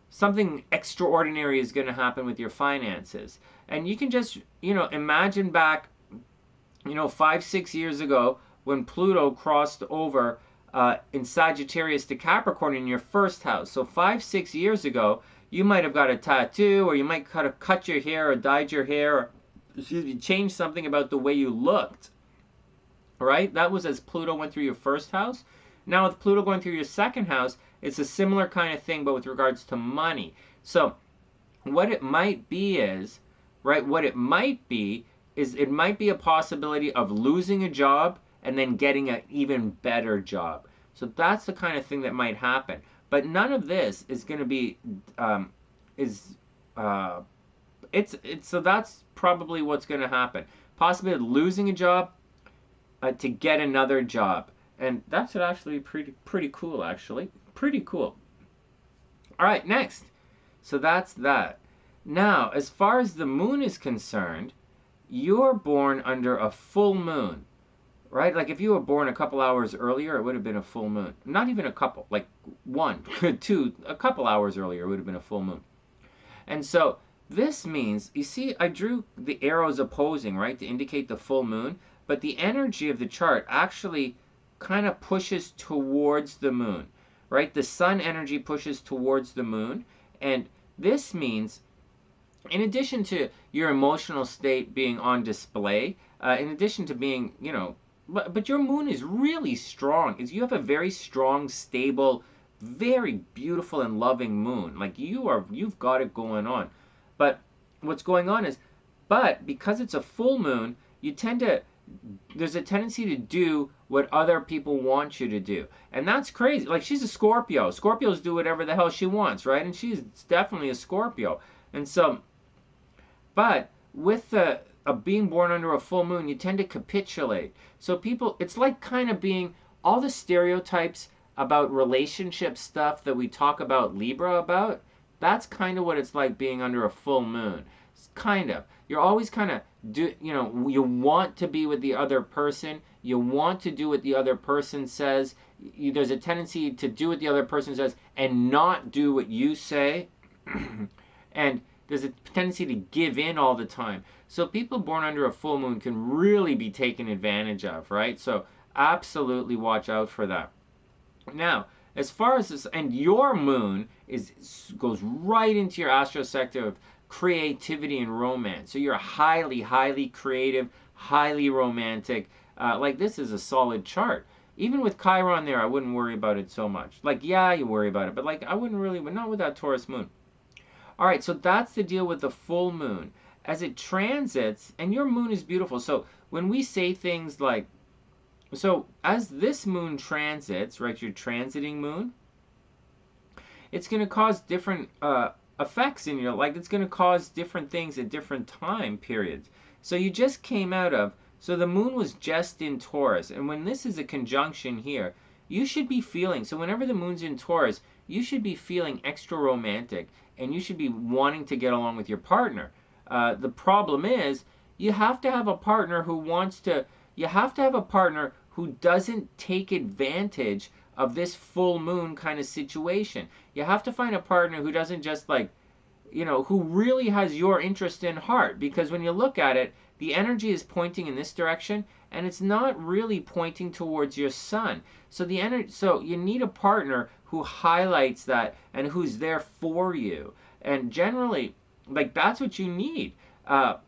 something extraordinary is going to happen with your finances. And you can just, imagine back, 5-6 years ago when Pluto crossed over in Sagittarius to Capricorn in your first house. So 5-6 years ago, you might have got a tattoo, or you might have cut your hair or dyed your hair, or changed something about the way you looked. Right? That was as Pluto went through your first house. Now with Pluto going through your second house, it's a similar kind of thing, but with regards to money. So what it might be is, right, it might be a possibility of losing a job and then getting an even better job. So that's the kind of thing that might happen. But none of this is going to be is so that's probably what's going to happen. Possibly losing a job to get another job, and that's actually pretty cool. Actually, pretty cool. All right, next. So that's that. Now, as far as the moon is concerned, you're born under a full moon, right? Like if you were born a couple hours earlier, it would have been a full moon. Not even a couple, like 1, 2, a couple hours earlier, it would have been a full moon. And so this means, you see, I drew the arrows opposing, right, to indicate the full moon, but the energy of the chart actually kind of pushes towards the moon, right? The sun energy pushes towards the moon, and this means, in addition to your emotional state being on display, in addition to being, but your moon is really strong. You have a very strong, stable, very beautiful and loving moon. Like you've got it going on. But what's going on is, but because it's a full moon, there's a tendency to do what other people want you to do. And that's crazy. Like she's a Scorpio. Scorpios do whatever the hell she wants, right? And she's definitely a Scorpio. And so, but with being born under a full moon, you tend to capitulate. So people, it's like kind of being all the stereotypes about relationship stuff that we talk about Libra about. That's kind of what it's like being under a full moon. It's kind of. You're always kind of you want to be with the other person. You want to do what the other person says. There's a tendency to do what the other person says and not do what you say. And there's a tendency to give in all the time. So people born under a full moon can really be taken advantage of, right? So absolutely watch out for that. Now, as far as this, and your moon goes right into your astro sector of creativity and romance. So you're highly, highly creative, highly romantic. Like this is a solid chart. Even with Chiron there, I wouldn't worry about it so much. Like, yeah, you worry about it, but like I wouldn't really, but not with that Taurus moon. All right, so that's the deal with the full moon. As it transits, and your moon is beautiful. So when we say things like, so as this moon transits, right, your transiting moon, it's going to cause different effects in your life. It's going to cause different things at different time periods. So you just came out of, so the moon was just in Taurus. And when this is a conjunction here, you should be feeling, so whenever the moon's in Taurus, you should be feeling extra romantic and you should be wanting to get along with your partner. The problem is you have to have a partner who doesn't take advantage of this full moon kind of situation. You have to find a partner who doesn't just like, who really has your interest in heart. Because when you look at it, the energy is pointing in this direction and it's not really pointing towards your sun. So so you need a partner who highlights that and who's there for you. And generally, like that's what you need. Or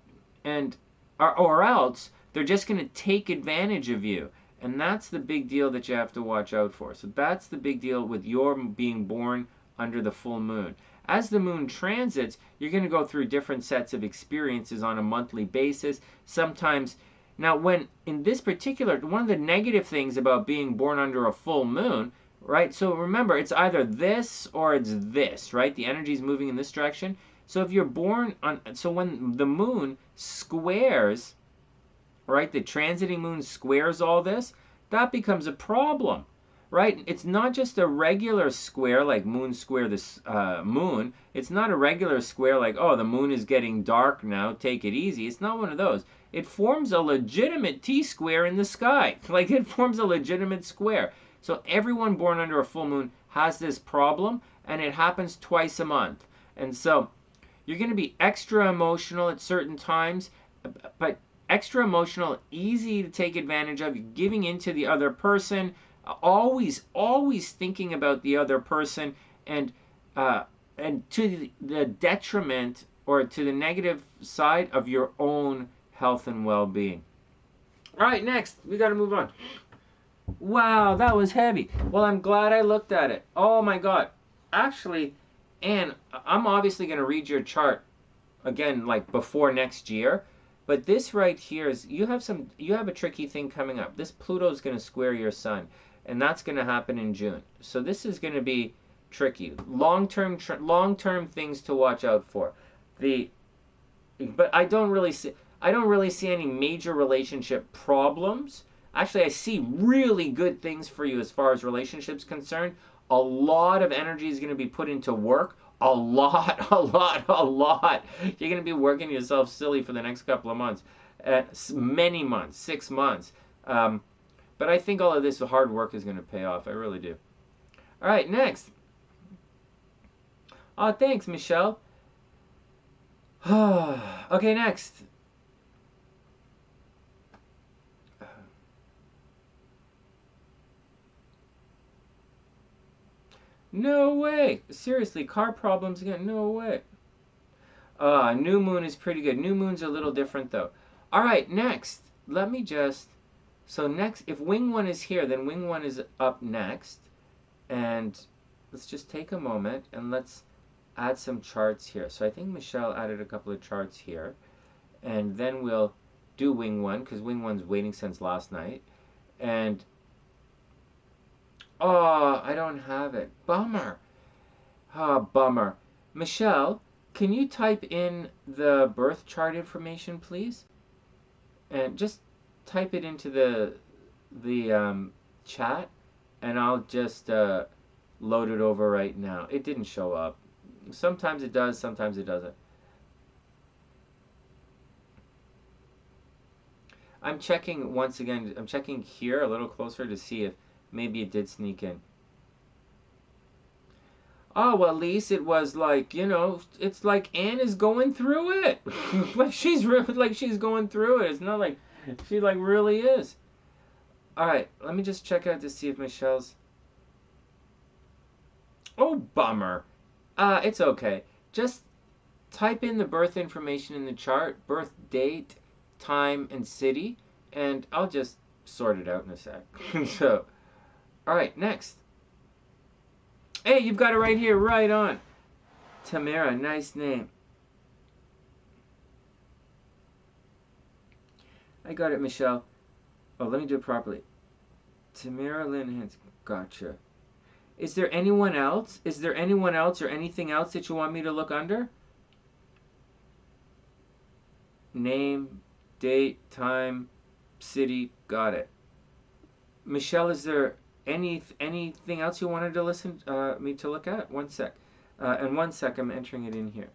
else they're just going to take advantage of you. And that's the big deal that you have to watch out for. So that's the big deal with your being born under the full moon. As the moon transits, you're going to go through different sets of experiences on a monthly basis. Sometimes, now when in this particular, one of the negative things about being born under a full moon, right? So remember, it's either this or it's this, right? The energy is moving in this direction. So if you're born on, so when the moon squares, right, the transiting moon squares all this, that becomes a problem, right? It's not just a regular square like moon square this moon. It's not a regular square like, oh, the moon is getting dark now, take it easy. It's not one of those. It forms a legitimate T-square in the sky. Like it forms a legitimate square. So everyone born under a full moon has this problem, and it happens twice a month. And so you're going to be extra emotional at certain times, but extra emotional, easy to take advantage of. You're giving into the other person, always thinking about the other person, and to the detriment or to the negative side of your own health and well-being. All right, next, we got to move on. Wow, that was heavy. Well, I'm glad I looked at it. Oh my God. Actually, Anne, I'm obviously going to read your chart again, like before next year. But this right here is, you have a tricky thing coming up. This Pluto is going to square your sun, and that's going to happen in June. So this is going to be tricky. Long-term things to watch out for. But I don't really see any major relationship problems. Actually, I see really good things for you as far as relationships concerned. A lot of energy is going to be put into work. A lot, a lot, a lot. You're going to be working yourself silly for the next couple of months. Many months, 6 months. But I think all of this hard work is going to pay off. I really do. All right, next. Oh, thanks, Michelle. Okay, next. No way. Seriously, car problems again. No way. New moon is pretty good. New moon's a little different though. All right, next. Let me just. So next, if wing one is here, then wing one is up next. And let's just take a moment and let's add some charts here. So I think Michelle added a couple of charts here. And then we'll do wing one, because wing one's waiting since last night. And oh, I don't have it. Bummer. Bummer. Michelle, can you type in the birth chart information, please? And just type it into the chat, and I'll just load it over right now. It didn't show up. Sometimes it does, sometimes it doesn't. I'm checking once again. I'm checking here a little closer to see if maybe it did sneak in. Oh, well, at least it was like, it's like Anne is going through it. Like she's going through it. It's not like she like really is. All right, let me just check out to see if Michelle's. Oh, bummer. It's okay. Just type in the birth information in the chart, birth date, time, and city, and I'll just sort it out in a sec. So, all right, next. Hey, you've got it right here, right on. Tamera, nice name. I got it, Michelle. Oh, let me do it properly. Tamera, Lynn, Hansen. Gotcha. Is there anyone else? Is there anyone else or anything else that you want me to look under? Name, date, time, city. Got it. Michelle, is there anything else you wanted to me to look at? One sec. And 1 sec, I'm entering it in here.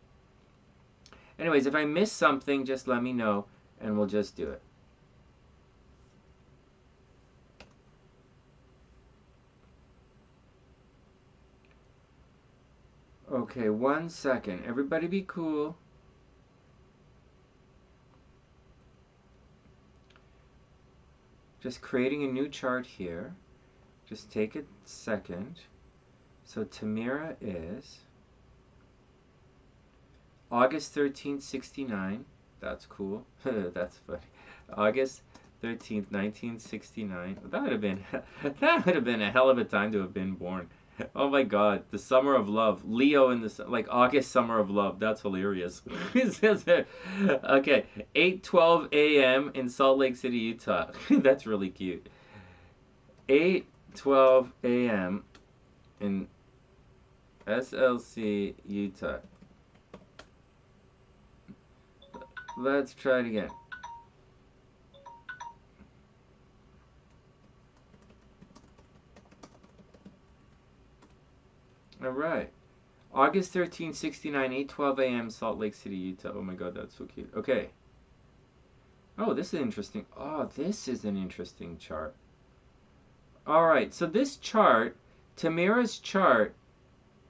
Anyways, if I miss something, just let me know, and we'll just do it. Okay, 1 second. Everybody be cool. Just creating a new chart here. Just take a second. So Tamera is August 13th, 69. That's cool. That's funny. August 13th, 1969. That would have been a hell of a time to have been born. Oh my God, the summer of love. Leo in the like August summer of love. That's hilarious. Okay, 8:12 a.m. in Salt Lake City, Utah. That's really cute. 8:12 a.m. in SLC, Utah. Let's try it again. All right. August 13, 69, 8:12 a.m., Salt Lake City, Utah. Oh my God, that's so cute. Okay. Oh, this is interesting. Oh, this is an interesting chart. All right, so this chart, Tamera's chart,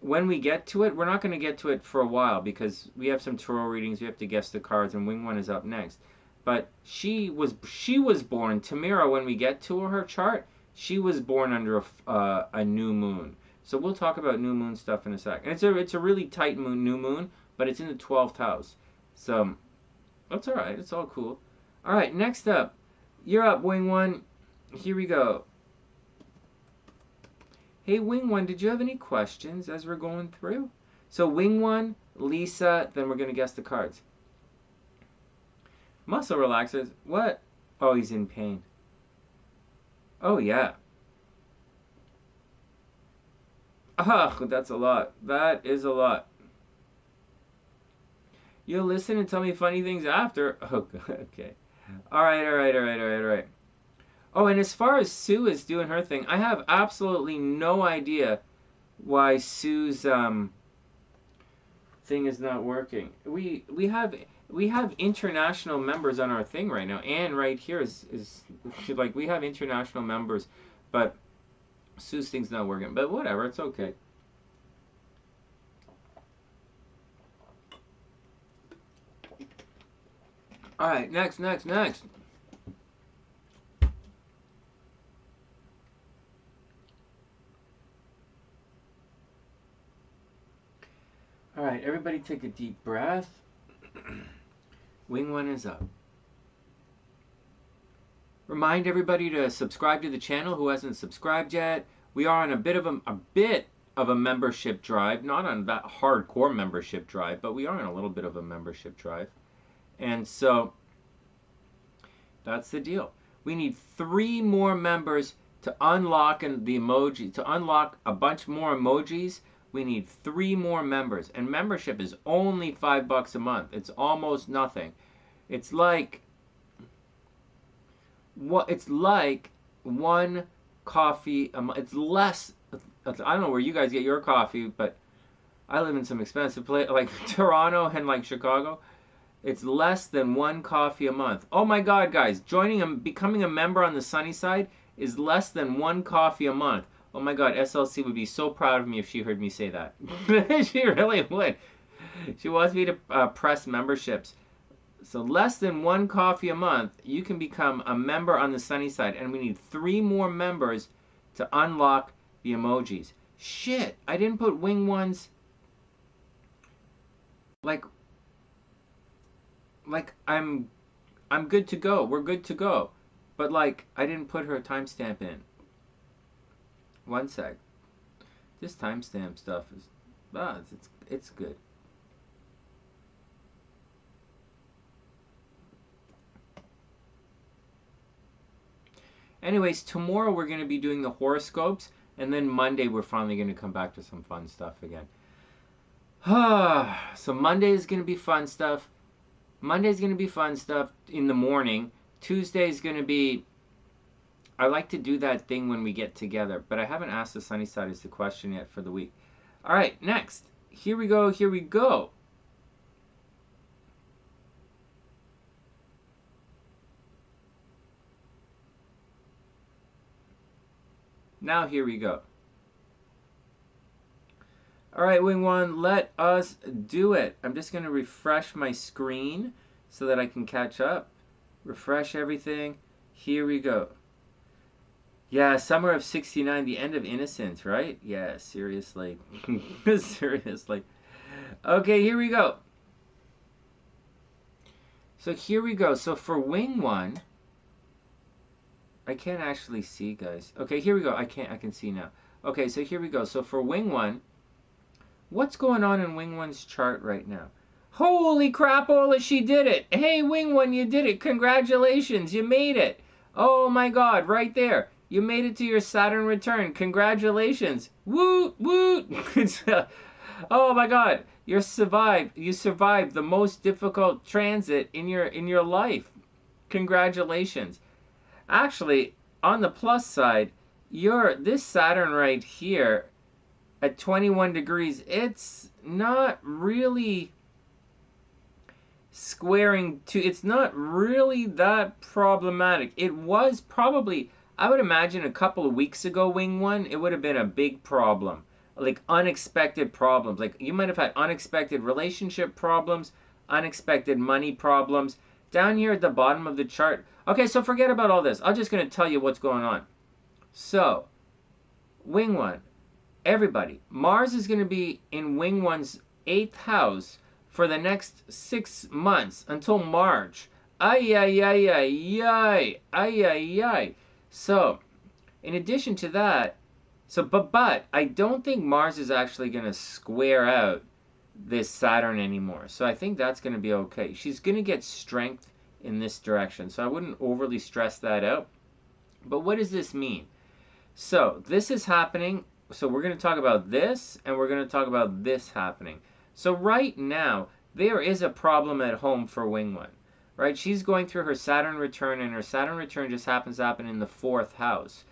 when we get to it, we're not going to get to it for a while because we have some tarot readings, we have to guess the cards, and wing one is up next. But she was born, Tamera, when we get to her chart, she was born under a new moon. So we'll talk about new moon stuff in a sec. And it's a really tight new moon, but it's in the 12th house. So that's all right. It's all cool. All right, next up. You're up, wing one. Here we go. Hey, wing one, did you have any questions as we're going through? So wing one, Lisa, then we're going to guess the cards. Muscle relaxers. What? Oh, he's in pain. Oh, yeah. Ugh, that's a lot. That is a lot. You'll listen and tell me funny things after. Oh, okay. All right, all right, all right, all right, all right. Oh, and as far as Sue is doing her thing, I have absolutely no idea why Sue's thing is not working. We have international members on our thing right now. Anne right here is like we have international members, but Sue's thing's not working. But whatever, it's okay. All right, next, next, next. All right, everybody take a deep breath. Wing one is up. Remind everybody to subscribe to the channel who hasn't subscribed yet. We are on a bit of a membership drive, not on that hardcore membership drive, but we are on a little bit of a membership drive. And so that's the deal. We need 3 more members to unlock the emoji, to unlock a bunch more emojis. We need 3 more members, and membership is only $5 a month. It's almost nothing. It's like it's like 1 coffee a month. It's less. I don't know where you guys get your coffee, but I live in some expensive place like Toronto and like Chicago. It's less than 1 coffee a month. Oh my God, guys! Becoming a member on the SunnysIde is less than 1 coffee a month. Oh my God, SLC would be so proud of me if she heard me say that. She really would. She wants me to press memberships. So less than 1 coffee a month, you can become a member on the SunnysIde, and we need 3 more members to unlock the emojis. Shit, I didn't put wing ones. Like I'm good to go. We're good to go. But like I didn't put her timestamp in. One sec. This timestamp stuff is it's good. Anyways, tomorrow we're going to be doing the horoscopes, and then Monday we're finally going to come back to some fun stuff again. So Monday is going to be fun stuff. Monday's going to be fun stuff in the morning. Tuesday's going to be... I like to do that thing when we get together, but I haven't asked the SunnysIde as the question yet for the week. All right, next. Here we go, here we go. Now here we go. All right, Wing One, let us do it. I'm just going to refresh my screen so that I can catch up. Refresh everything. Here we go. Yeah, summer of 69, the end of innocence, right? Yeah, seriously. Seriously. Okay, here we go. So here we go. So for Wing One, I can't actually see, guys. Okay, here we go. I can see now. Okay, so here we go. So for Wing One, what's going on in Wing One's chart right now? Holy crapola, she did it. Hey, Wing One, you did it. Congratulations, you made it. Oh my God, right there. You made it to your Saturn return. Congratulations. Woot, woot. Oh my God, you survived the most difficult transit in your life. Congratulations. Actually, on the plus side, this Saturn right here at 21 degrees, it's not really squaring to, it's not really that problematic. It was probably, I would imagine a couple of weeks ago, Wing One, it would have been a big problem. Like unexpected problems. Like you might have had unexpected relationship problems, unexpected money problems. Down here at the bottom of the chart. Okay, so forget about all this. I'm just going to tell you what's going on. So, Wing One, everybody, Mars is going to be in Wing One's 8th house for the next 6 months until March. Ay, ay, ay, ay, ay, ay, ay, ay. So, in addition to that, but I don't think Mars is actually going to square out this Saturn anymore. So I think that's going to be okay. She's going to get strength in this direction. So I wouldn't overly stress that out. But what does this mean? So this is happening. So we're going to talk about this, and we're going to talk about this happening. So right now, there is a problem at home for Wing One, right? She's going through her Saturn return, and her Saturn return just happens to happen in the 4th house.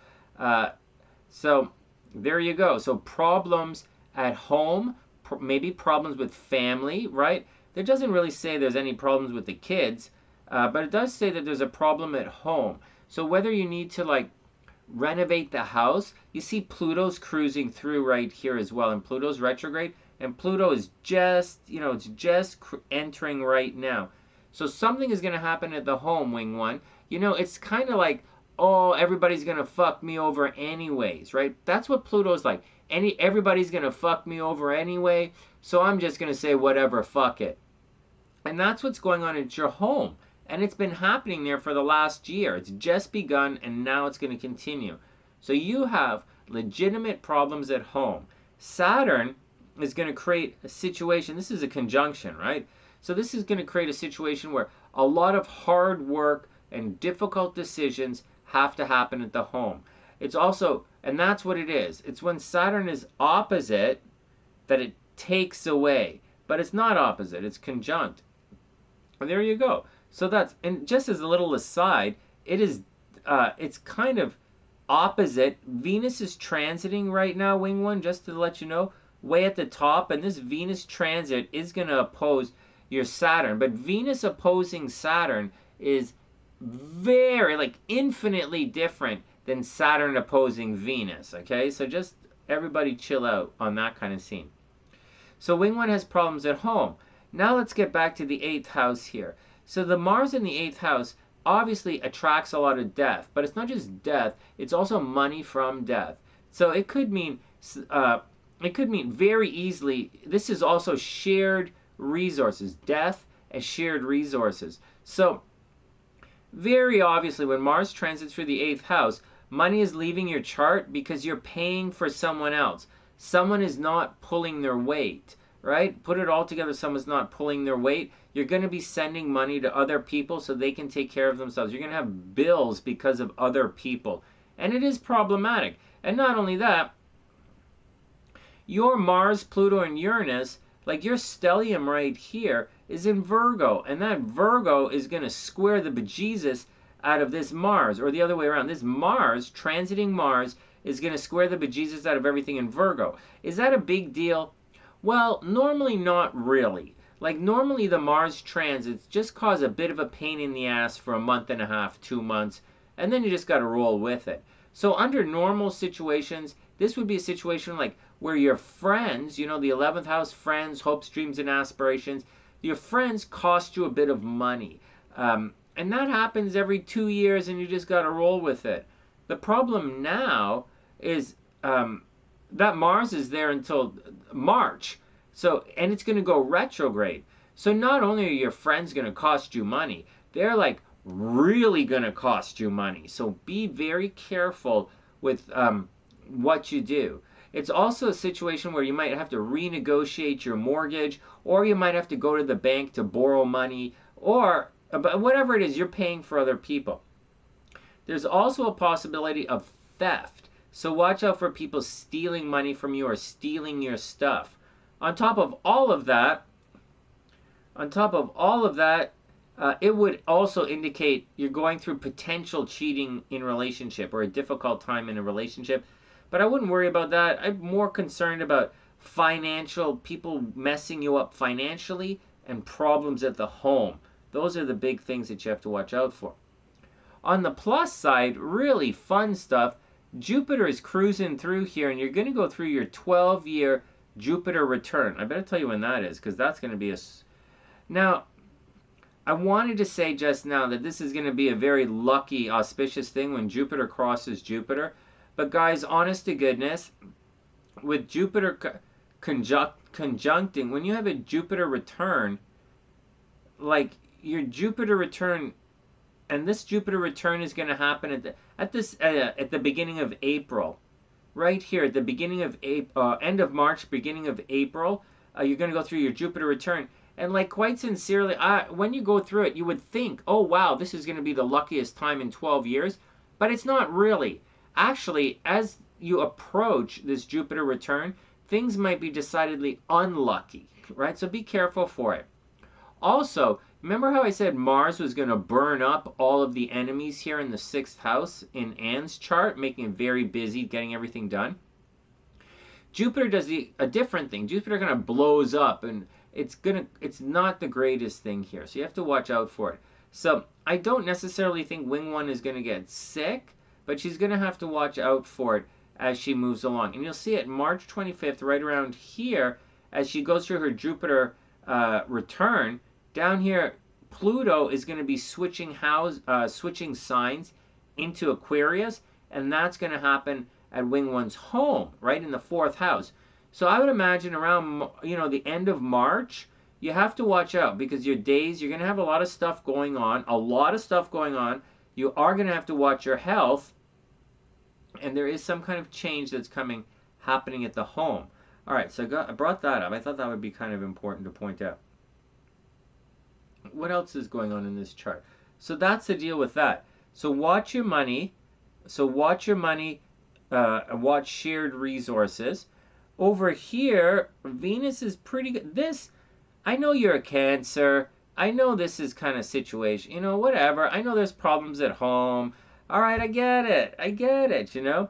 So there you go. So problems at home, maybe problems with family, right? That doesn't really say there's any problems with the kids, but it does say that there's a problem at home. So whether you need to like renovate the house, you see Pluto's cruising through right here as well, and Pluto's retrograde, and Pluto is just, it's just entering right now. So something is going to happen at the home, Wing One. It's kind of like, oh, everybody's going to fuck me over anyways, right? That's what Pluto's like. Everybody's going to fuck me over anyway, so I'm just going to say whatever, fuck it. And that's what's going on at your home. And it's been happening there for the last year. It's just begun, and now it's going to continue. So you have legitimate problems at home. Saturn is going to create a situation. This is a conjunction, right? So this is going to create a situation where a lot of hard work and difficult decisions have to happen at the home. It's also, and that's what it is. It's when Saturn is opposite that it takes away. But it's not opposite. It's conjunct. And there you go. So that's, and just as a little aside, it's kind of opposite. Venus is transiting right now, Wing One, just to let you know, way at the top. And this Venus transit is going to oppose your Saturn. But Venus opposing Saturn is very, like, infinitely different than Saturn opposing Venus. Okay, so just everybody chill out on that kind of scene. So Wing One has problems at home. Now let's get back to the 8th house here. So the Mars in the 8th house obviously attracts a lot of death, but it's not just death, it's also money from death. So it could mean very easily, this is also shared resources, death as shared resources. So very obviously when Mars transits through the 8th house, money is leaving your chart because you're paying for someone else. Someone is not pulling their weight, right? Put it all together, someone's not pulling their weight. You're going to be sending money to other people so they can take care of themselves. You're going to have bills because of other people. And it is problematic. And not only that, your Mars, Pluto, and Uranus, like your stellium right here, is in Virgo. And that Virgo is going to square the bejesus out of this Mars. Or the other way around. This Mars, transiting Mars, is going to square the bejesus out of everything in Virgo. Is that a big deal? Well, normally not really. Like normally the Mars transits just cause a bit of a pain in the ass for a month and a half, 2 months, and then you just got to roll with it. So under normal situations, this would be a situation like where your friends, the 11th house friends, hopes, dreams, and aspirations, your friends cost you a bit of money. And that happens every 2 years and you just got to roll with it. The problem now is that Mars is there until March. So, and it's going to go retrograde. So not only are your friends going to cost you money, they're like really going to cost you money. So be very careful with what you do. It's also a situation where you might have to renegotiate your mortgage, or you might have to go to the bank to borrow money, or whatever it is, you're paying for other people. There's also a possibility of theft. So watch out for people stealing money from you or stealing your stuff. On top of all of that, it would also indicate you're going through potential cheating in relationship or a difficult time in a relationship. But I wouldn't worry about that. I'm more concerned about financial, people messing you up financially and problems at the home. Those are the big things that you have to watch out for. On the plus side, really fun stuff. Jupiter is cruising through here, and you're going to go through your 12-year Jupiter return. I better tell you when that is, because that's going to be a... Now, I wanted to say just now that this is going to be a very lucky, auspicious thing when Jupiter crosses Jupiter. But guys, honest to goodness, with Jupiter conjuncting, when you have a Jupiter return, like your Jupiter return, and this Jupiter return is going to happen at the beginning of April. Right here at the beginning of end of March, beginning of April, you're going to go through your Jupiter return. And like quite sincerely, when you go through it, you would think, oh wow, this is going to be the luckiest time in 12 years. But it's not really. Actually, as you approach this Jupiter return, things might be decidedly unlucky, right? So be careful for it. Also, remember how I said Mars was going to burn up all of the enemies here in the 6th house in Anne's chart, making it very busy getting everything done? Jupiter does a different thing. Jupiter kind of blows up, and it's not the greatest thing here. So you have to watch out for it. So I don't necessarily think Wing 1 is going to get sick, but she's going to have to watch out for it as she moves along. And you'll see it March 25th, right around here, as she goes through her Jupiter return. Down here, Pluto is going to be switching signs into Aquarius, and that's going to happen at Wing 1's home, right in the 4th house. So I would imagine around, the end of March, you have to watch out, because your days, you're going to have a lot of stuff going on, You are going to have to watch your health, and there is some kind of change that's happening at the home. All right, so I brought that up. I thought that would be kind of important to point out. What else is going on in this chart? So that's the deal with that. So watch your money. Watch shared resources. Over here, Venus is pretty good. I know you're a Cancer. I know this is kind of situation, whatever. I know there's problems at home. All right, I get it,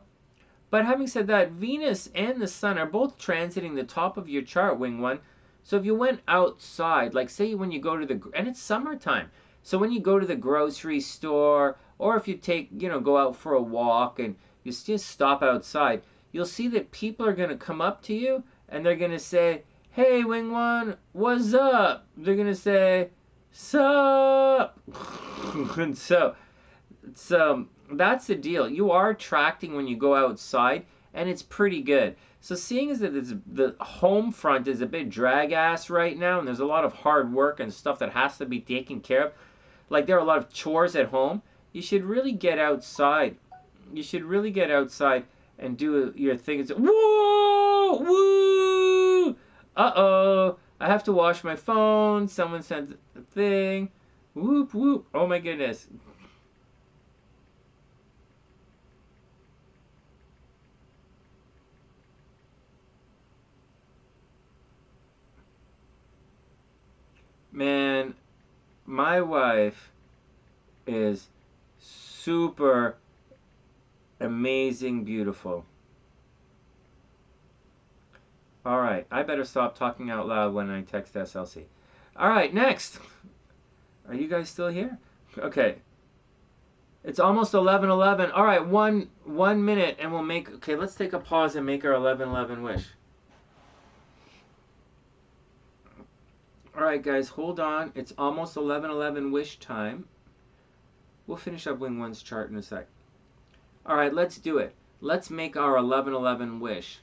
But having said that, Venus and the Sun are both transiting the top of your chart, Wing 1. So if you went outside, like say when you go to and it's summertime. So when you go to the grocery store, or if you go out for a walk and you just stop outside, you'll see that people are going to come up to you and they're going to say, "Hey, Wing 1, what's up?" They're going to say, "Sup?" And so that's the deal. You are attracting when you go outside, and it's pretty good. So seeing as that the home front is a bit drag-ass right now, and there's a lot of hard work and stuff that has to be taken care of, like there are a lot of chores at home, you should really get outside. And do your thing. It's, whoa! Woo! Uh-oh! I have to wash my phone. Someone sent a thing. Whoop, whoop. Oh my goodness. Man, my wife is super amazing beautiful. All right, I better stop talking out loud when I text SLC. All right, next. Are you guys still here? Okay. It's almost 11:11. All right, one minute, and we'll make. Okay, let's take a pause and make our 11:11 wish. All right, guys, hold on. It's almost 11:11 wish time. We'll finish up Wing 1's chart in a sec. All right, let's do it. Let's make our 11:11 wish.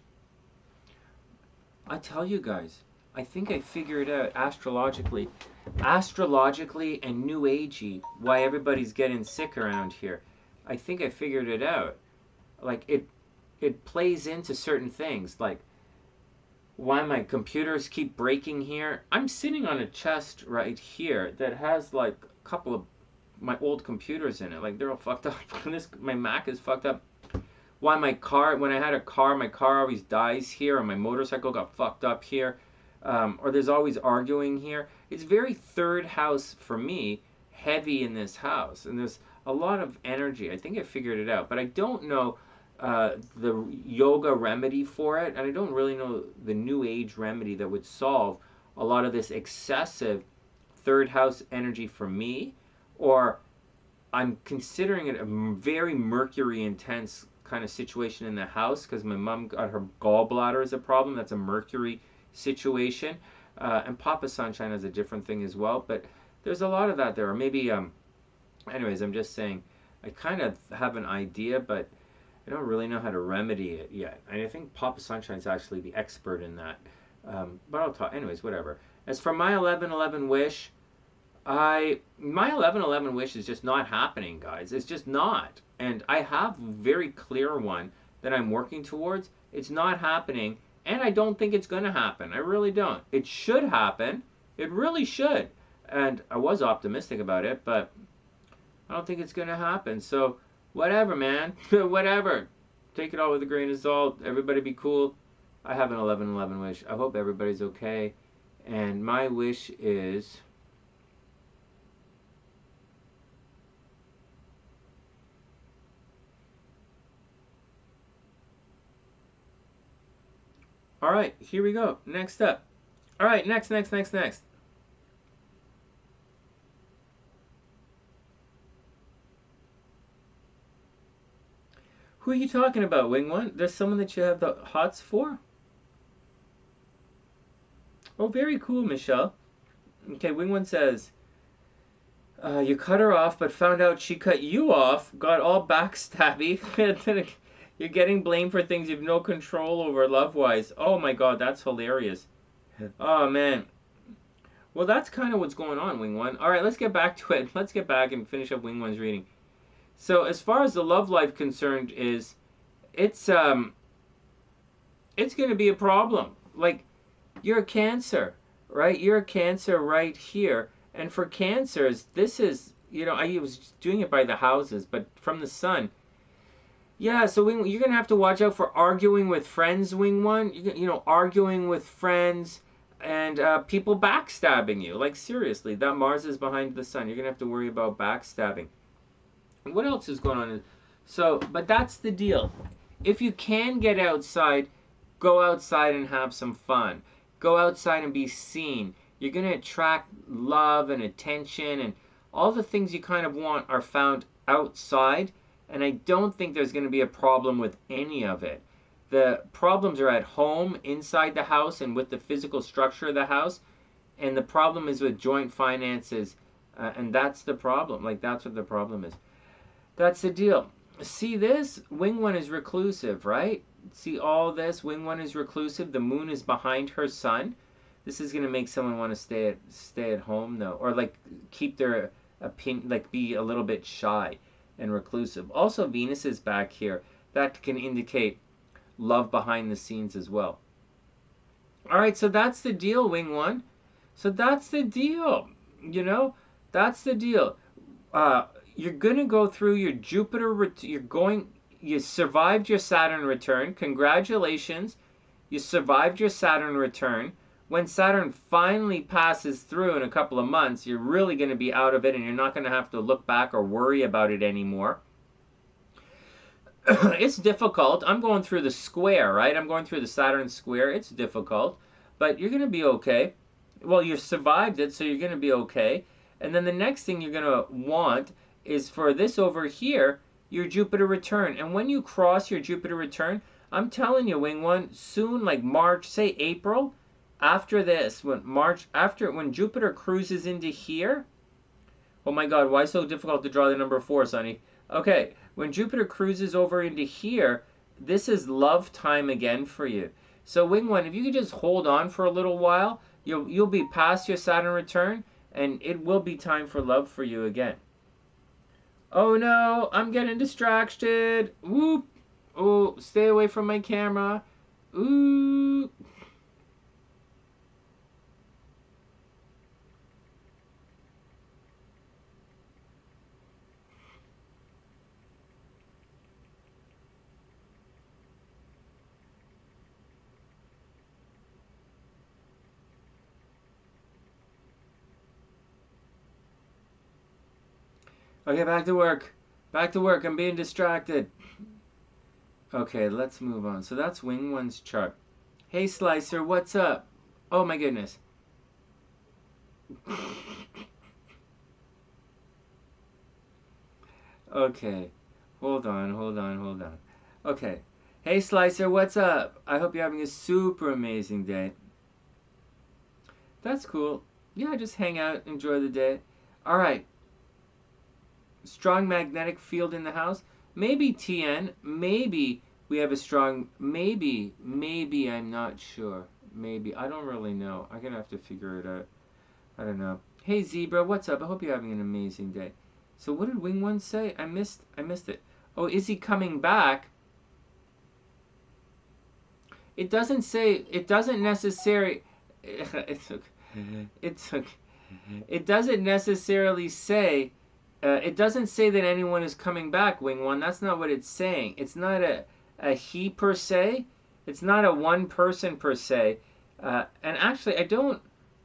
I tell you guys, I think I figured out astrologically and new agey why everybody's getting sick around here. I think I figured it out. Like it plays into certain things, like why my computers keep breaking here. I'm sitting on a chest right here that has like a couple of my old computers in it. Like they're all fucked up. My Mac is fucked up. Why my car, when I had a car, my car always dies here, or my motorcycle got fucked up here, or there's always arguing here. It's very 3rd house for me, heavy in this house, and there's a lot of energy. I think I figured it out, but I don't know the yoga remedy for it, and I don't really know the new age remedy that would solve a lot of this excessive 3rd house energy for me, or I'm considering it a very Mercury intense kind of situation in the house because my mom got her gallbladder as a problem. That's a Mercury situation. And Papa Sunshine is a different thing as well. But there's a lot of that there. Or maybe, anyways, I'm just saying, I kind of have an idea, but I don't really know how to remedy it yet. And I think Papa Sunshine's actually the expert in that. But I'll talk, anyways, whatever. As for my 11:11 wish, my 11:11 wish is just not happening, guys. It's just not. And I have a very clear one that I'm working towards. It's not happening, and I don't think it's going to happen. I really don't. It should happen. It really should. And I was optimistic about it, but I don't think it's going to happen. So, whatever, man. Whatever. take it all with a grain of salt. Everybody be cool. I have an 11/11 wish. I hope everybody's okay. And my wish is... All right, here we go. Next up. All right, next. Who are you talking about, Wing One? There's someone that you have the hots for? Oh, very cool, Michelle. Okay, Wing One says, you cut her off, but found out she cut you off, got all backstabby. You're getting blamed for things you've no control over love-wise. Oh my god, that's hilarious. Oh man. Well, that's kind of what's going on, Wing One. Alright, let's get back to it. Let's get back and finish up Wing One's reading. So, as far as the love life concerned is, it's going to be a problem. Like, you're a Cancer, right? You're a Cancer right here. And for Cancers, this is, I was doing it by the houses, but from the Sun. Yeah, so you're going to have to watch out for arguing with friends, Wing One. Arguing with friends and people backstabbing you. Like, seriously, that Mars is behind the Sun. You're going to have to worry about backstabbing. And what else is going on? So, but that's the deal. If you can get outside, go outside and have some fun. Go outside and be seen. You're going to attract love and attention, and all the things you kind of want are found outside. And I don't think there's going to be a problem with any of it. The problems are at home, inside the house, and with the physical structure of the house. And the problem is with joint finances. And that's the problem. Like, that's what the problem is. That's the deal. See this? Wing One is reclusive, right? See all this? Wing One is reclusive. The moon is behind her Sun. This is going to make someone want to stay at home, though. Or, like, keep their opinion, like, be a little bit shy and reclusive. Also, Venus is back here. That can indicate love behind the scenes as well. Alright, so that's the deal, Wing One. So that's the deal. That's the deal. You're going to go through your Jupiter, you survived your Saturn return. Congratulations. You survived your Saturn return. When Saturn finally passes through in a couple of months, you're really going to be out of it, and you're not going to have to look back or worry about it anymore. It's difficult. I'm going through the square, right? I'm going through the Saturn square. It's difficult, but you're going to be okay. Well, you survived it, so you're going to be okay. And then the next thing you're going to want is for this over here, your Jupiter return. And when you cross your Jupiter return, I'm telling you, Wing One, soon, like March, say April, after this, when Jupiter cruises into here, oh my god, why so difficult to draw the number 4, Sonny? Okay, when Jupiter cruises over into here, this is love time again for you. So Wing One, if you could just hold on for a little while, you'll be past your Saturn return, and it will be time for love for you again. Oh no, I'm getting distracted. Whoop. Oh, stay away from my camera. Ooh. Okay, back to work. Back to work. I'm being distracted. Okay, let's move on. So that's Wing One's chart. Hey, Slicer, what's up? Oh, my goodness. Okay. Hold on. Okay. Hey, Slicer, what's up? I hope you're having a super amazing day. That's cool. Yeah, just hang out, enjoy the day. All right. Strong magnetic field in the house. Maybe TN. Maybe we have a strong... Maybe. I'm not sure. Maybe. I don't really know. I'm going to have to figure it out. I don't know. Hey, Zebra. What's up? I hope you're having an amazing day. So what did Wing One say? I missed it. Oh, is he coming back? It doesn't say... It doesn't necessarily... It's okay. It's okay. It doesn't necessarily say... it doesn't say that anyone is coming back, Wing One. That's not what it's saying. It's not a he per se. It's not a one person per se. And actually, I don't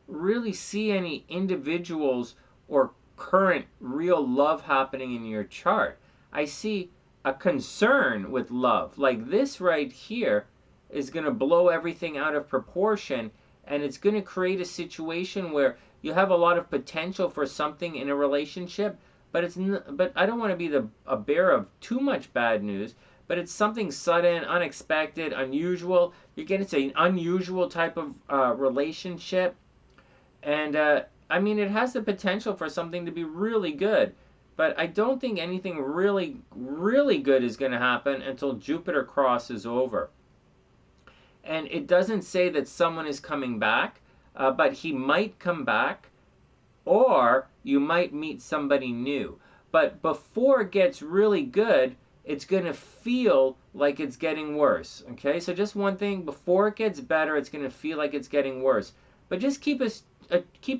really see any individuals or current real love happening in your chart. I see a concern with love. Like this right here is going to blow everything out of proportion, and it's going to create a situation where you have a lot of potential for something in a relationship, but but I don't want to be a bearer of too much bad news, but it's something sudden, unexpected, unusual. You're getting to an unusual type of relationship, and I mean, it has the potential for something to be really good, but I don't think anything really, really good is going to happen until Jupiter crosses over. And it doesn't say that someone is coming back, but he might come back, or you might meet somebody new. But before it gets really good, it's going to feel like it's getting worse. Okay, so just one thing, before it gets better, it's going to feel like it's getting worse. But just keep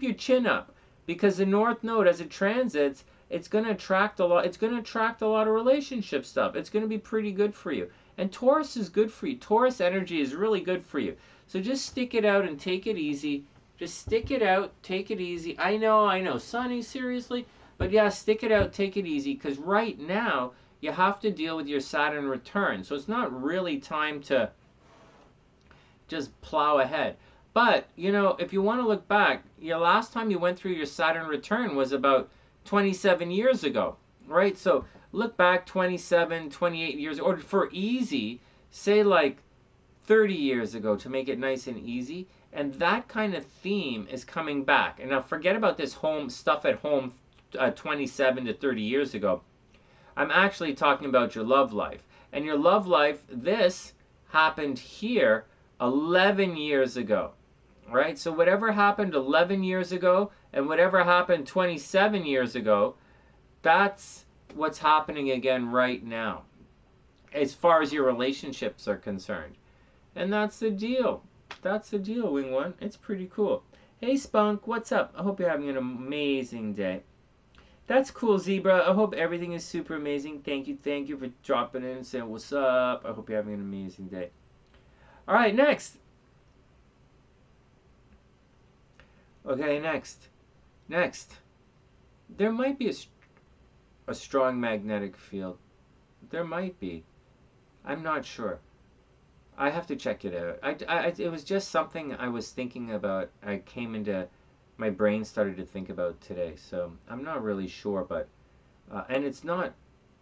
your chin up, because the North Node, as it transits, it's going to attract a lot. It's going to attract a lot of relationship stuff. It's going to be pretty good for you. And Taurus is good for you. Taurus energy is really good for you. So just stick it out and take it easy. Just stick it out, take it easy. I know, Sonny, seriously? But yeah, stick it out, take it easy, because right now you have to deal with your Saturn return. So it's not really time to just plow ahead. But, you know, if you want to look back, your last time you went through your Saturn return was about 27 years ago, right? So look back 27, 28 years, or for easy, say like 30 years ago to make it nice and easy. And that kind of theme is coming back. And now forget about this home stuff at home 27 to 30 years ago. I'm actually talking about your love life. And your love life, this happened here 11 years ago, right? So whatever happened 11 years ago and whatever happened 27 years ago, that's what's happening again right now, as far as your relationships are concerned. And that's the deal. That's the deal, Wing One. It's pretty cool. Hey, Spunk, what's up? I hope you're having an amazing day. That's cool, Zebra. I hope everything is super amazing. Thank you for dropping in and saying what's up. I hope you're having an amazing day. All right, next. Okay, next. There might be a strong magnetic field. There might be. I'm not sure. I have to check it out. It was just something I was thinking about. My brain started to think about today. So I'm not really sure, but, and it's not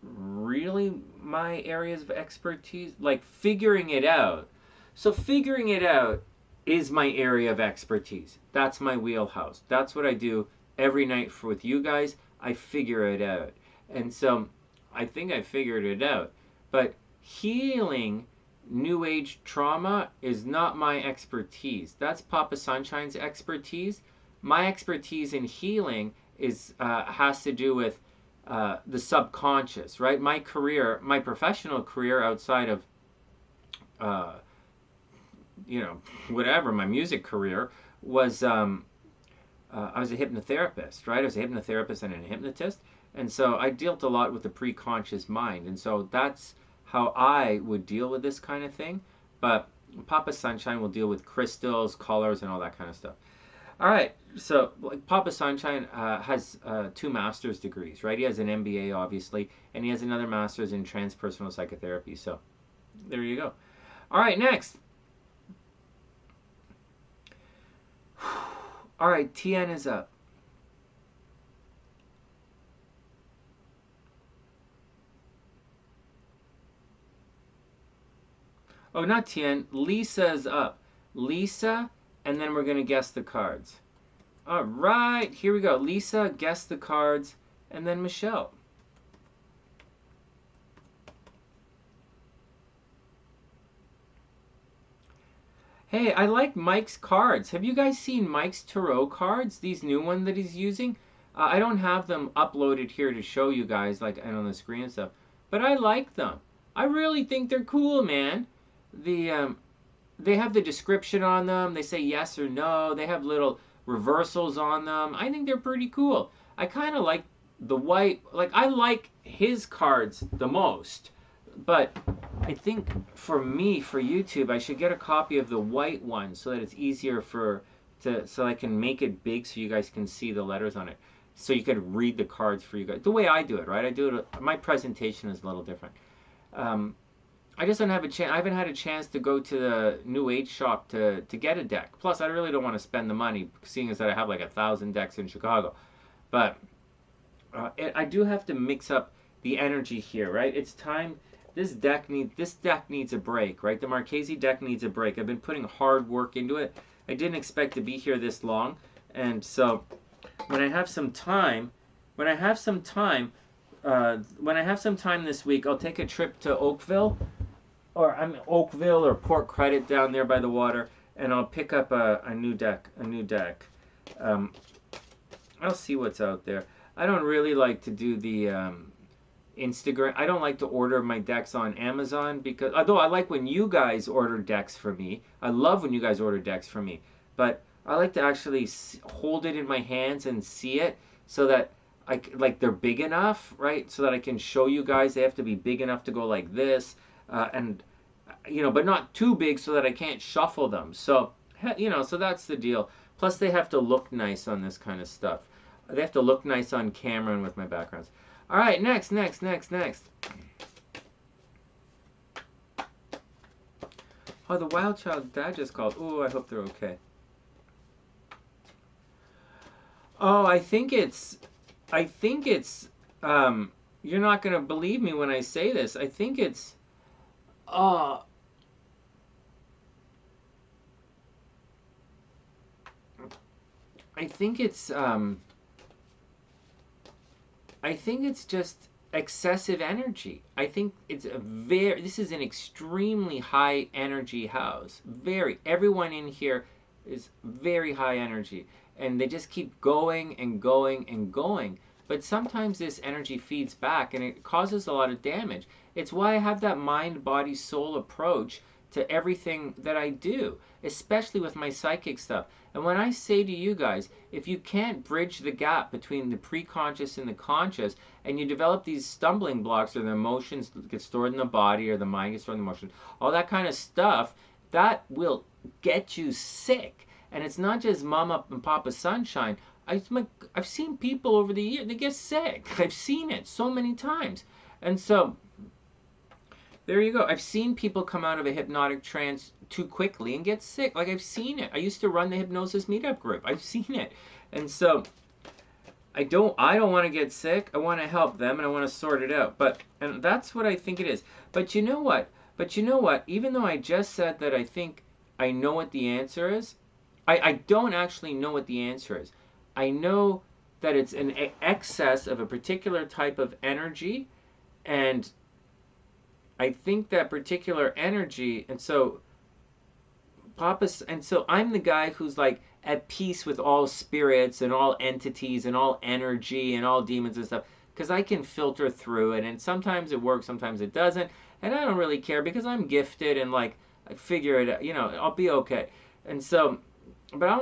really my areas of expertise, like figuring it out. So figuring it out is my area of expertise. That's my wheelhouse. That's what I do every night with you guys. I figure it out. And so I think I figured it out. But healing New Age trauma is not my expertise. That's Papa Sunshine's expertise. My expertise in healing has to do with the subconscious, right? My career, my professional career outside of, whatever, my music career was, I was a hypnotherapist, right? I was a hypnotherapist and a hypnotist. And so I dealt a lot with the preconscious mind. And so that's how I would deal with this kind of thing. But Papa Sunshine will deal with crystals, colors, and all that kind of stuff. All right, so like Papa Sunshine has 2 master's degrees, right? He has an MBA, obviously, and he has another master's in transpersonal psychotherapy. So there you go. All right, next. All right, TN is up. Oh, not Tien. Lisa's up. Lisa, and then we're going to guess the cards. All right, here we go. Lisa, guess the cards, and then Michelle. Hey, I like Mike's cards. Have you guys seen Mike's tarot cards? These new ones that he's using? I don't have them uploaded here to show you guys, like, and on the screen and stuff. But I like them. I really think they're cool, man. They have the description on them. They say yes or no. They have little reversals on them. I think they're pretty cool. I kind of like the white. Like, I like his cards the most. But I think for me, for YouTube, I should get a copy of the white one so that it's easier so I can make it big so you guys can see the letters on it. So you can read the cards for you guys. The way I do it, right? I do it, my presentation is a little different. I just don't have a chance. I haven't had a chance to go to the New Age shop to get a deck. Plus, I really don't want to spend the money, seeing as that I have like 1,000 decks in Chicago. But I do have to mix up the energy here, right? It's time. This deck needs a break, right? The Marchese deck needs a break. I've been putting hard work into it. I didn't expect to be here this long, and so when I have some time, when I have some time this week, I'll take a trip to Oakville, or Port Credit down there by the water, and I'll pick up a new deck. I'll see what's out there. I don't really like to do the Instagram. I don't like to order my decks on Amazon, because although I like when you guys order decks for me, I love when you guys order decks for me, but I like to actually hold it in my hands and see it, so that they're big enough, right? So that I can show you guys. They have to be big enough to go like this, and but not too big so that I can't shuffle them. So so that's the deal. Plus, they have to look nice on this kind of stuff. They have to look nice on camera and with my backgrounds. All right, next. Oh, the wild child's dad just called. Oh, I hope they're okay. Oh, I think it's, you're not going to believe me when I say this. I think it's, I think it's just excessive energy. I think this is an extremely high energy house. Everyone in here is very high energy, and they just keep going and going and going. But sometimes this energy feeds back and it causes a lot of damage. It's why I have that mind, body, soul approach to everything that I do, especially with my psychic stuff. And when I say to you guys, if you can't bridge the gap between the pre-conscious and the conscious, and you develop these stumbling blocks, or the emotions get stored in the body, or the mind gets stored in the emotions, all that kind of stuff, that will get you sick. And it's not just Mama and Papa Sunshine. I've seen people over the years, they get sick. I've seen it so many times. And so there you go. I've seen people come out of a hypnotic trance too quickly and get sick. Like, I've seen it. I used to run the hypnosis meetup group. I've seen it. And so I don't want to get sick. I want to help them, and I want to sort it out. And that's what I think it is. But you know what? Even though I just said that I think I know what the answer is, I don't actually know what the answer is. I know that it's an excess of a particular type of energy, and I think that particular energy, and so I'm the guy who's like at peace with all spirits and all entities and all energy and all demons and stuff, because I can filter through it, and sometimes it works, sometimes it doesn't, and I don't really care, because I'm gifted, and like, I figure it out, I'll be okay. And so, but I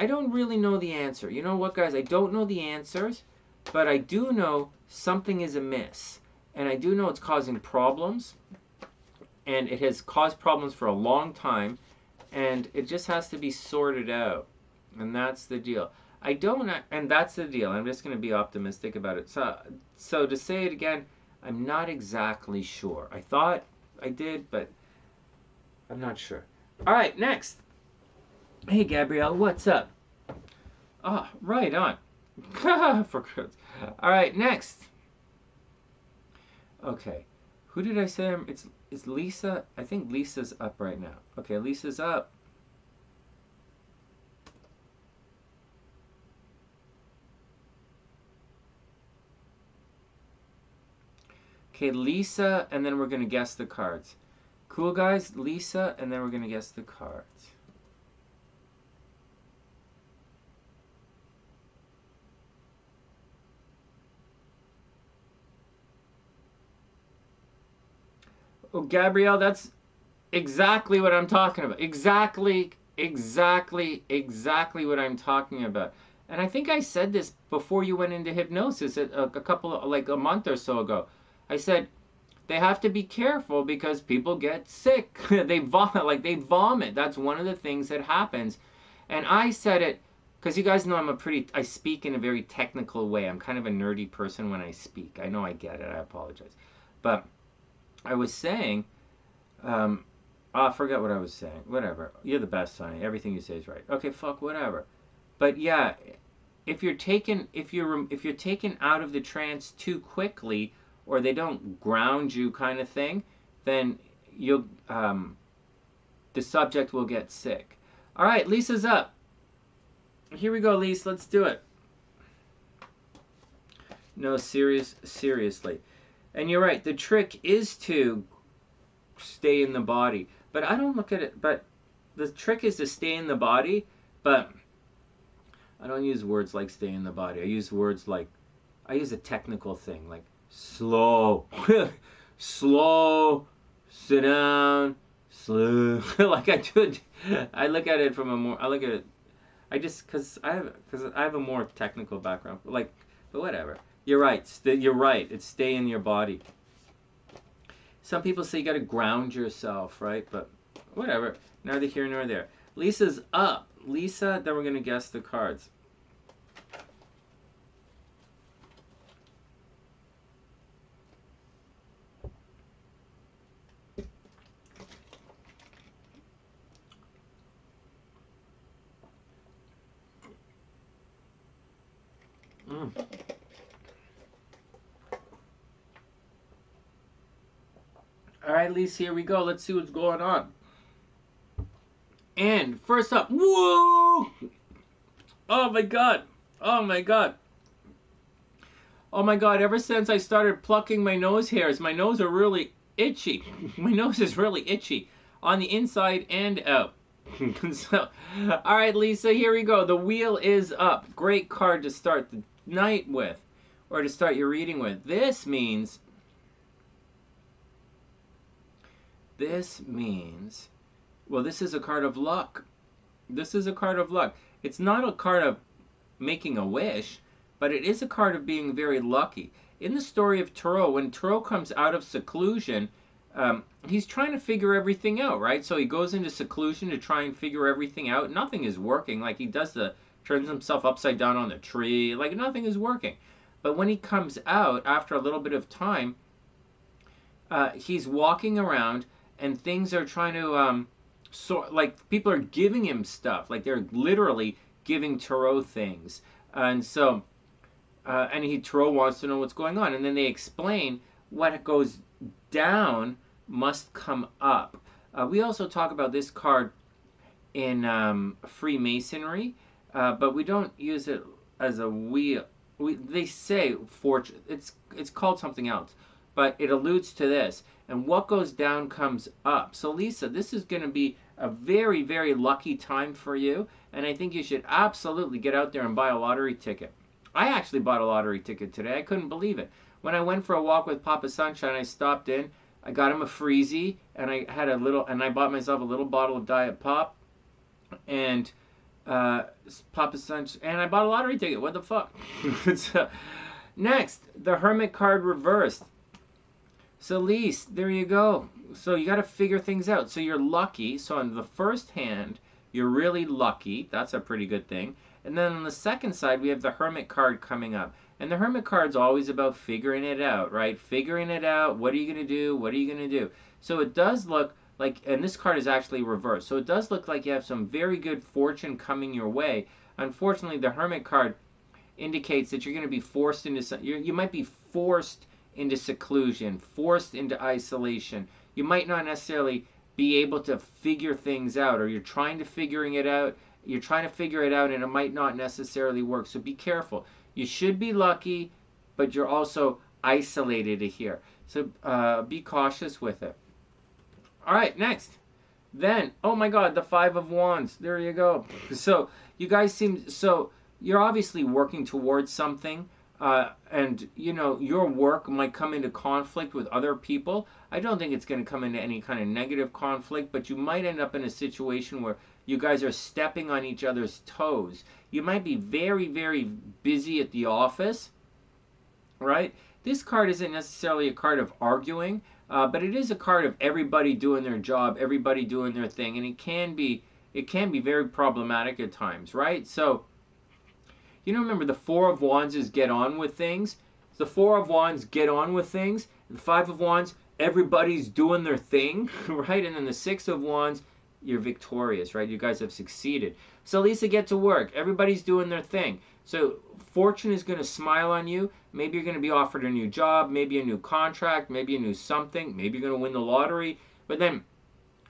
don't really know the answer. You know what, guys? I don't know the answers, but I do know something is amiss. And I do know it's causing problems, and it has caused problems for a long time, and it just has to be sorted out. And that's the deal. And that's the deal. I'm just going to be optimistic about it. So to say it again, I'm not exactly sure. I thought I did, but I'm not sure. All right, next. Hey, Gabrielle, what's up? Ah, right on. For good. All right, next. Okay, who did I say? It's Lisa. I think Lisa's up right now. Okay, Lisa's up. Okay, Lisa, and then we're going to guess the cards. Cool, guys? Lisa, and then we're going to guess the cards. Oh, Gabrielle, that's exactly what I'm talking about. Exactly what I'm talking about. And I think I said this before you went into hypnosis a couple of, like a month or so ago. I said, they have to be careful because people get sick. They vomit, like they vomit. That's one of the things that happens. And I said it because you guys know I speak in a very technical way. I'm kind of a nerdy person when I speak. I know I get it. I apologize. But I was saying, I forgot what I was saying. Whatever. You're the best, Sonny. Everything you say is right. Okay, fuck, whatever. But yeah, if you're taken out of the trance too quickly, or they don't ground you, kind of thing, then you'll the subject will get sick. All right, Lisa's up. Here we go, Lisa. Let's do it. No, seriously. And you're right. The trick is to stay in the body. But I don't look at it. But the trick is to stay in the body. But I don't use words like stay in the body. I use words like, I use a technical thing like slow, slow, sit down, slow. Like I do. I look at it from a more. I look at it. Because I have a more technical background. Like, but whatever. You're right. You're right. It's stay in your body. Some people say you got to ground yourself, right? But whatever. Neither here nor there. Lisa's up. Lisa, then we're going to guess the cards. All right, Lisa, here we go. Let's see what's going on. And first up, whoa! Oh my god! Oh my god! Oh my god! Ever since I started plucking my nose hairs, my nose are really itchy. My nose is really itchy on the inside and out. So, all right, Lisa, here we go. The wheel is up. Great card to start the night with, or to start your reading with. This means, well, this is a card of luck. This is a card of luck. It's not a card of making a wish, but it is a card of being very lucky. In the story of Tarot, when Tarot comes out of seclusion, he's trying to figure everything out, right? So he goes into seclusion to try and figure everything out. Nothing is working. Like he turns himself upside down on the tree. Like nothing is working. But when he comes out, after a little bit of time, he's walking around and things are trying to, like people are giving him stuff. Like they're literally giving Tarot things. And so, Tarot wants to know what's going on. And then they explain what goes down must come up. We also talk about this card in Freemasonry, but we don't use it as a wheel. They say fortune. It's called something else, but it alludes to this. And what goes down comes up. So Lisa, this is going to be a very, very lucky time for you, and I think you should absolutely get out there and buy a lottery ticket. I actually bought a lottery ticket today. I couldn't believe it. When I went for a walk with Papa Sunshine, I stopped in. I got him a freezy, and I bought myself a little bottle of Diet Pop, and Papa Sunshine, and I bought a lottery ticket. What the fuck? So, next, the Hermit card reversed. So, Lise, there you go. So you got to figure things out. So you're lucky. So on the first hand, you're really lucky. That's a pretty good thing. And then on the second side, we have the Hermit card coming up. And the Hermit card's always about figuring it out, right? Figuring it out. What are you going to do? What are you going to do? So it does look like, and this card is actually reversed. So it does look like you have some very good fortune coming your way. Unfortunately, the Hermit card indicates that you're going to be forced into, you might be forced into seclusion, forced into isolation. You might not necessarily be able to figure things out, or you're trying to figure it out and it might not necessarily work. So be careful. You should be lucky, but you're also isolated here. So be cautious with it. All right, next. Then, oh my God, the Five of Wands. There you go. So you guys you're obviously working towards something. And, you know, your work might come into conflict with other people. I don't think it's going to come into any kind of negative conflict, but you might end up in a situation where you guys are stepping on each other's toes. You might be very, very busy at the office, right? This card isn't necessarily a card of arguing, but it is a card of everybody doing their job, everybody doing their thing, and it can be very problematic at times, right? So, remember the Four of Wands is get on with things. The Four of Wands get on with things. The Five of Wands, everybody's doing their thing, right? And then the Six of Wands, you're victorious, right? You guys have succeeded. So Lisa, get to work. Everybody's doing their thing. So fortune is going to smile on you. Maybe you're going to be offered a new job, maybe a new contract, maybe a new something. Maybe you're going to win the lottery. But then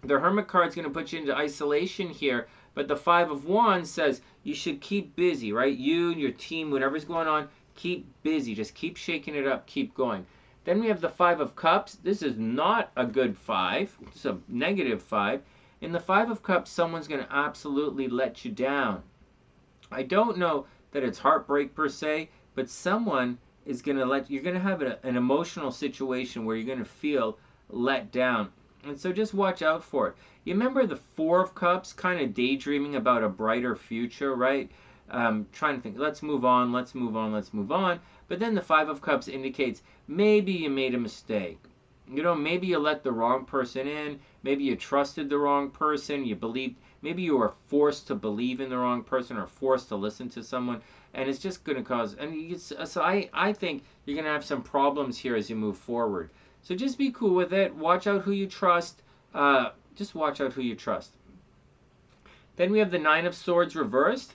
the Hermit card is going to put you into isolation here. But the Five of Wands says you should keep busy, right? You and your team, whatever's going on, keep busy. Just keep shaking it up. Keep going. Then we have the Five of Cups. This is not a good five. It's a negative five. In the Five of Cups, someone's going to absolutely let you down. I don't know that it's heartbreak per se, but someone is going to you're going to have an emotional situation where you're going to feel let down. And so just watch out for it. You remember the Four of Cups, kind of daydreaming about a brighter future, right? Trying to think, let's move on, let's move on, let's move on. But then the Five of Cups indicates maybe you made a mistake. Maybe you let the wrong person in. Maybe you trusted the wrong person. You believed, maybe you were forced to believe in the wrong person or forced to listen to someone. And it's just going to cause, so I think you're going to have some problems here as you move forward. So just be cool with it. Watch out who you trust. Just watch out who you trust. Then we have the Nine of Swords reversed.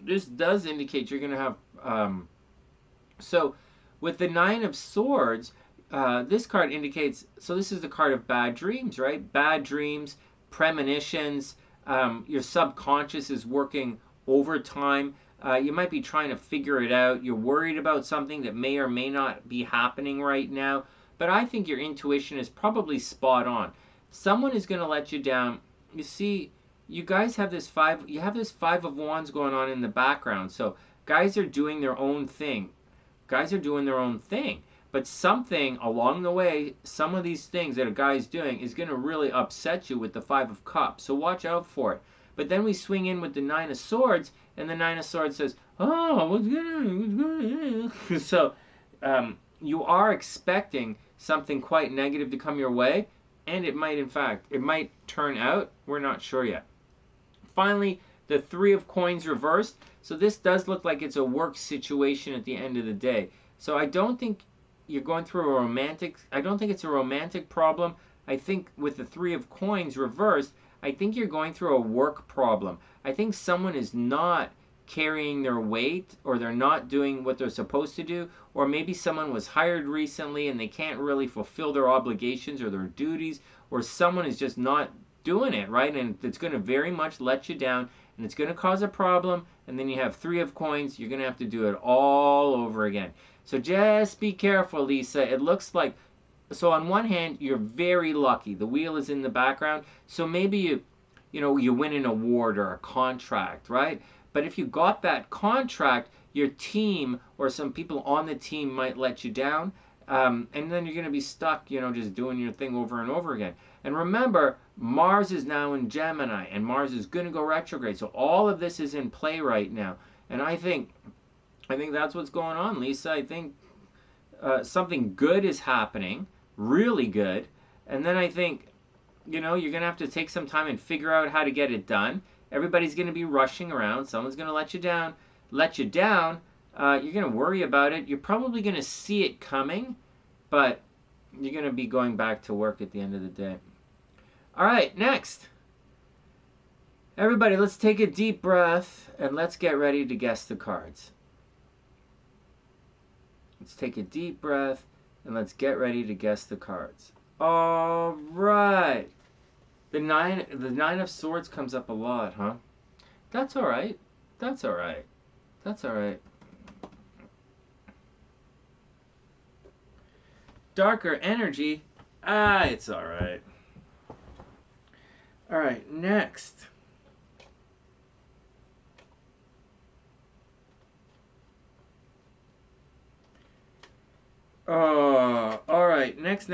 This does indicate you're going to have, so with the Nine of Swords, this card indicates, so this is the card of bad dreams, right? Bad dreams, premonitions, your subconscious is working overtime. You might be trying to figure it out. You're worried about something that may or may not be happening right now. But I think your intuition is probably spot on. Someone is going to let you down. You see, you guys have this Five of Wands going on in the background. So guys are doing their own thing. Guys are doing their own thing. But something along the way, some of these things that a guy's doing is going to really upset you with the Five of Cups. So watch out for it. But then we swing in with the Nine of Swords, and the Nine of Swords says, oh, what's going on? So you are expecting something quite negative to come your way, and it might turn out. We're not sure yet. Finally, the Three of Coins reversed. So this does look like it's a work situation at the end of the day. So I don't think you're going through I don't think it's a romantic problem. I think with the Three of Coins reversed, I think you're going through a work problem. I think someone is not carrying their weight, or they're not doing what they're supposed to do, or maybe someone was hired recently and they can't really fulfill their obligations or their duties, or someone is just not doing it, right? And it's going to very much let you down, and it's going to cause a problem, and then you have Three of Coins. You're going to have to do it all over again. So just be careful, Lisa. It looks like, so on one hand, you're very lucky. The wheel is in the background, so maybe you win an award or a contract, right? But if you got that contract, your team or some people on the team might let you down, and then you're going to be stuck, just doing your thing over and over again. And remember, Mars is now in Gemini, and Mars is going to go retrograde. So all of this is in play right now, and I think that's what's going on, Lisa. I think something good is happening, really good, and then I think you're going to have to take some time and figure out how to get it done. Everybody's going to be rushing around. Someone's going to let you down. You're going to worry about it. You're probably going to see it coming, but you're going to be going back to work at the end of the day. All right, next. Everybody, let's take a deep breath and let's get ready to guess the cards. Let's take a deep breath and let's get ready to guess the cards. All right. The nine of Swords comes up a lot, huh? That's all right. That's all right. That's all right. Darker energy. It's all right. All right, next. Oh, all right. Next.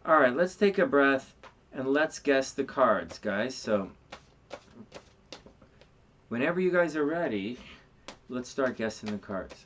All right, let's take a breath and let's guess the cards, guys. So, whenever you guys are ready, let's start guessing the cards.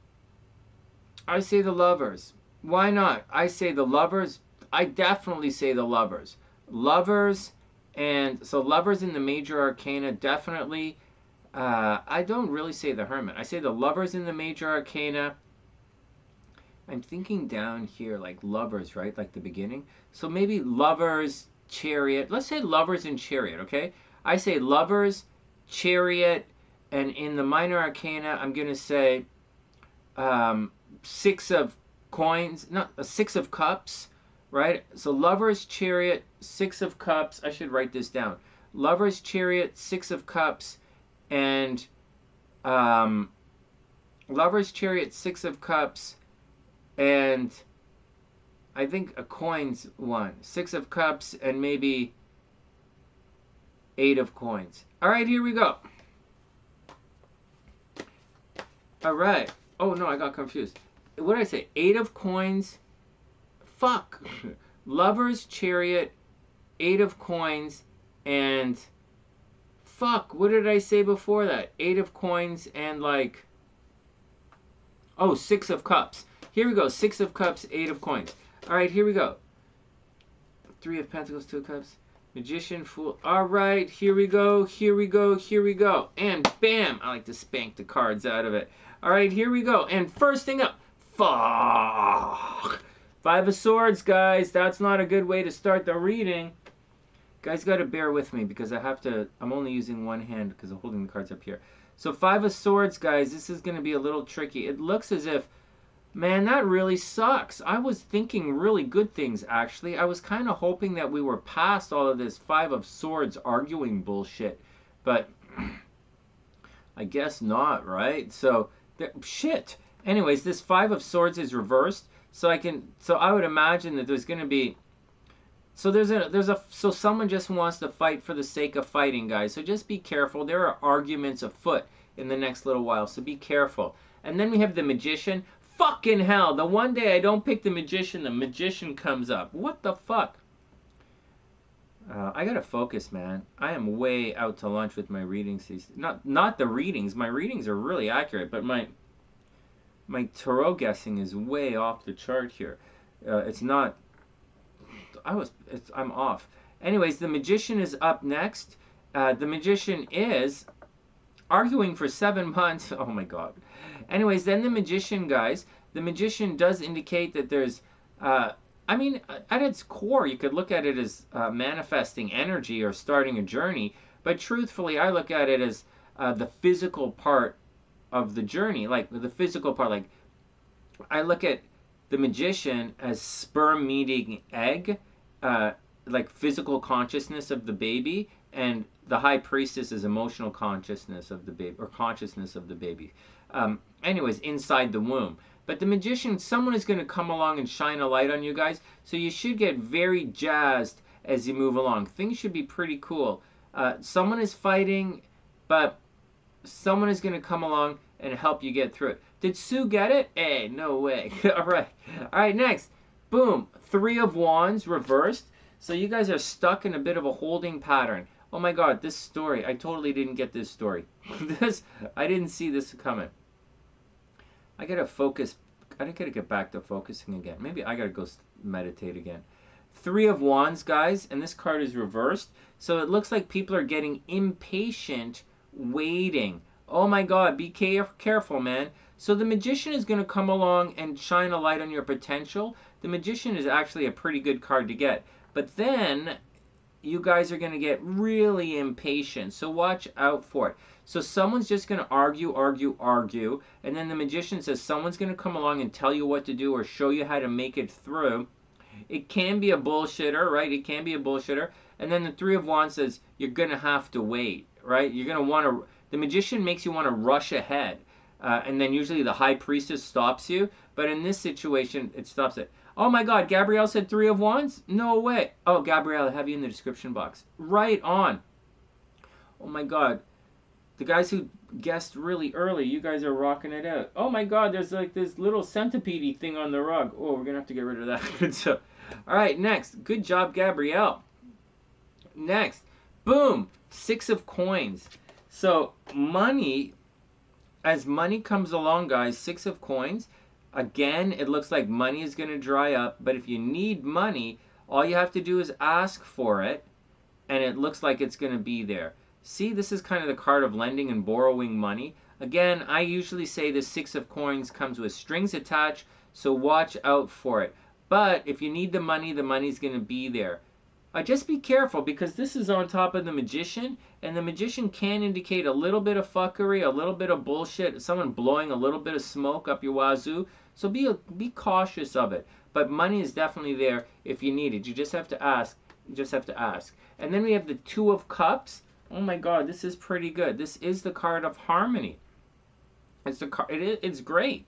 I say the Lovers. Why not? I say the Lovers. I definitely say the Lovers. Lovers, and so Lovers in the major arcana, definitely. I don't really say the Hermit. I say the Lovers in the major arcana. I'm thinking down here like Lovers, right? Like the beginning. So maybe Lovers, Chariot. Let's say Lovers and Chariot, okay? I say Lovers, Chariot, and in the minor arcana, I'm going to say Six of Coins, not a Six of Cups, right? So Lovers, Chariot, Six of Cups. I should write this down. Lovers, Chariot, Six of Cups, and Lovers, Chariot, Six of Cups, and I think a coins one. Six of Cups and maybe Eight of Coins. All right, here we go. All right. Oh, no, I got confused. What did I say? Eight of Coins. Fuck. Lovers, Chariot, Eight of Coins, and fuck, what did I say before that? Eight of Coins and like, oh, Six of Cups. Here we go. Six of Cups, Eight of Coins. All right, here we go. Three of Pentacles, Two of Cups, Magician, Fool. All right, here we go. Here we go. Here we go. And bam! I like to spank the cards out of it. All right, here we go. And first thing up, fuck. Five of Swords, guys. That's not a good way to start the reading. Guys, got to bear with me because I'm only using one hand because I'm holding the cards up here. So Five of Swords, guys, this is going to be a little tricky. It looks as if, man, that really sucks. I was thinking really good things, actually. I was kind of hoping that we were past all of this Five of Swords arguing bullshit. But I guess not, right? So, shit. Anyways, this Five of Swords is reversed. So I would imagine that there's going to be, so someone just wants to fight for the sake of fighting, guys. So just be careful. There are arguments afoot in the next little while, so be careful. And then we have the Magician. Fucking hell, the one day I don't pick the Magician comes up. What the fuck? I gotta focus, man. I am way out to lunch with my readings. Not the readings. My readings are really accurate, but my tarot guessing is way off the chart here. It's not. I'm off. Anyways, the Magician is up next. The Magician is arguing for 7 months. Oh my god. Anyways, then the Magician, guys. The Magician does indicate that there's, I mean, at its core, you could look at it as manifesting energy or starting a journey. But truthfully, I look at it as the physical part of the journey. Like, the physical part. Like, I look at the Magician as sperm meeting egg. Like physical consciousness of the baby, and the High Priestess is emotional consciousness of the baby, or consciousness of the baby. Anyways, inside the womb. But the Magician, someone is going to come along and shine a light on you guys, so you should get very jazzed as you move along. Things should be pretty cool. Someone is fighting, but someone is going to come along and help you get through it. Did Sue get it? Hey, no way. All right, next. Boom, Three of Wands reversed. So you guys are stuck in a bit of a holding pattern. Oh my god, this story, I totally didn't get this story. I didn't see this coming. I gotta focus. I gotta get back to focusing again. Maybe I gotta go meditate again. Three of Wands, guys, and this card is reversed. So it looks like people are getting impatient, waiting. Oh my god, be careful, man. So the Magician is going to come along and shine a light on your potential. The Magician is actually a pretty good card to get. But then you guys are going to get really impatient. So watch out for it. So someone's just going to argue. And then the Magician says someone's going to come along and tell you what to do or show you how to make it through. It can be a bullshitter, right? It can be a bullshitter. And then the Three of Wands says you're going to have to wait, right? You're going to want to... The Magician makes you want to rush ahead. And then usually the High Priestess stops you. But in this situation, it stops it. Oh my god, Gabrielle said Three of Wands? No way. Oh, Gabrielle, I have you in the description box. Right on. Oh my god. The guys who guessed really early, you guys are rocking it out. Oh my god, there's like this little centipede thing on the rug. Oh, we're going to have to get rid of that. Good stuff. All right, next. Good job, Gabrielle. Next. Boom. Six of Coins. So, money... As money comes along, guys, Six of Coins, Again, it looks like money is going to dry up, but if you need money, all you have to do is ask for it, and it looks like it's going to be there. See, this is kind of the card of lending and borrowing money. Again, I usually say the Six of Coins comes with strings attached, so watch out for it. But if you need the money's going to be there. Just be careful, because this is on top of the Magician, and the Magician can indicate a little bit of fuckery, a little bit of bullshit, someone blowing a little bit of smoke up your wazoo. So be cautious of it. But money is definitely there if you need it. You just have to ask. You just have to ask. And then we have the Two of Cups. Oh my God, this is pretty good. This is the card of harmony. It's great.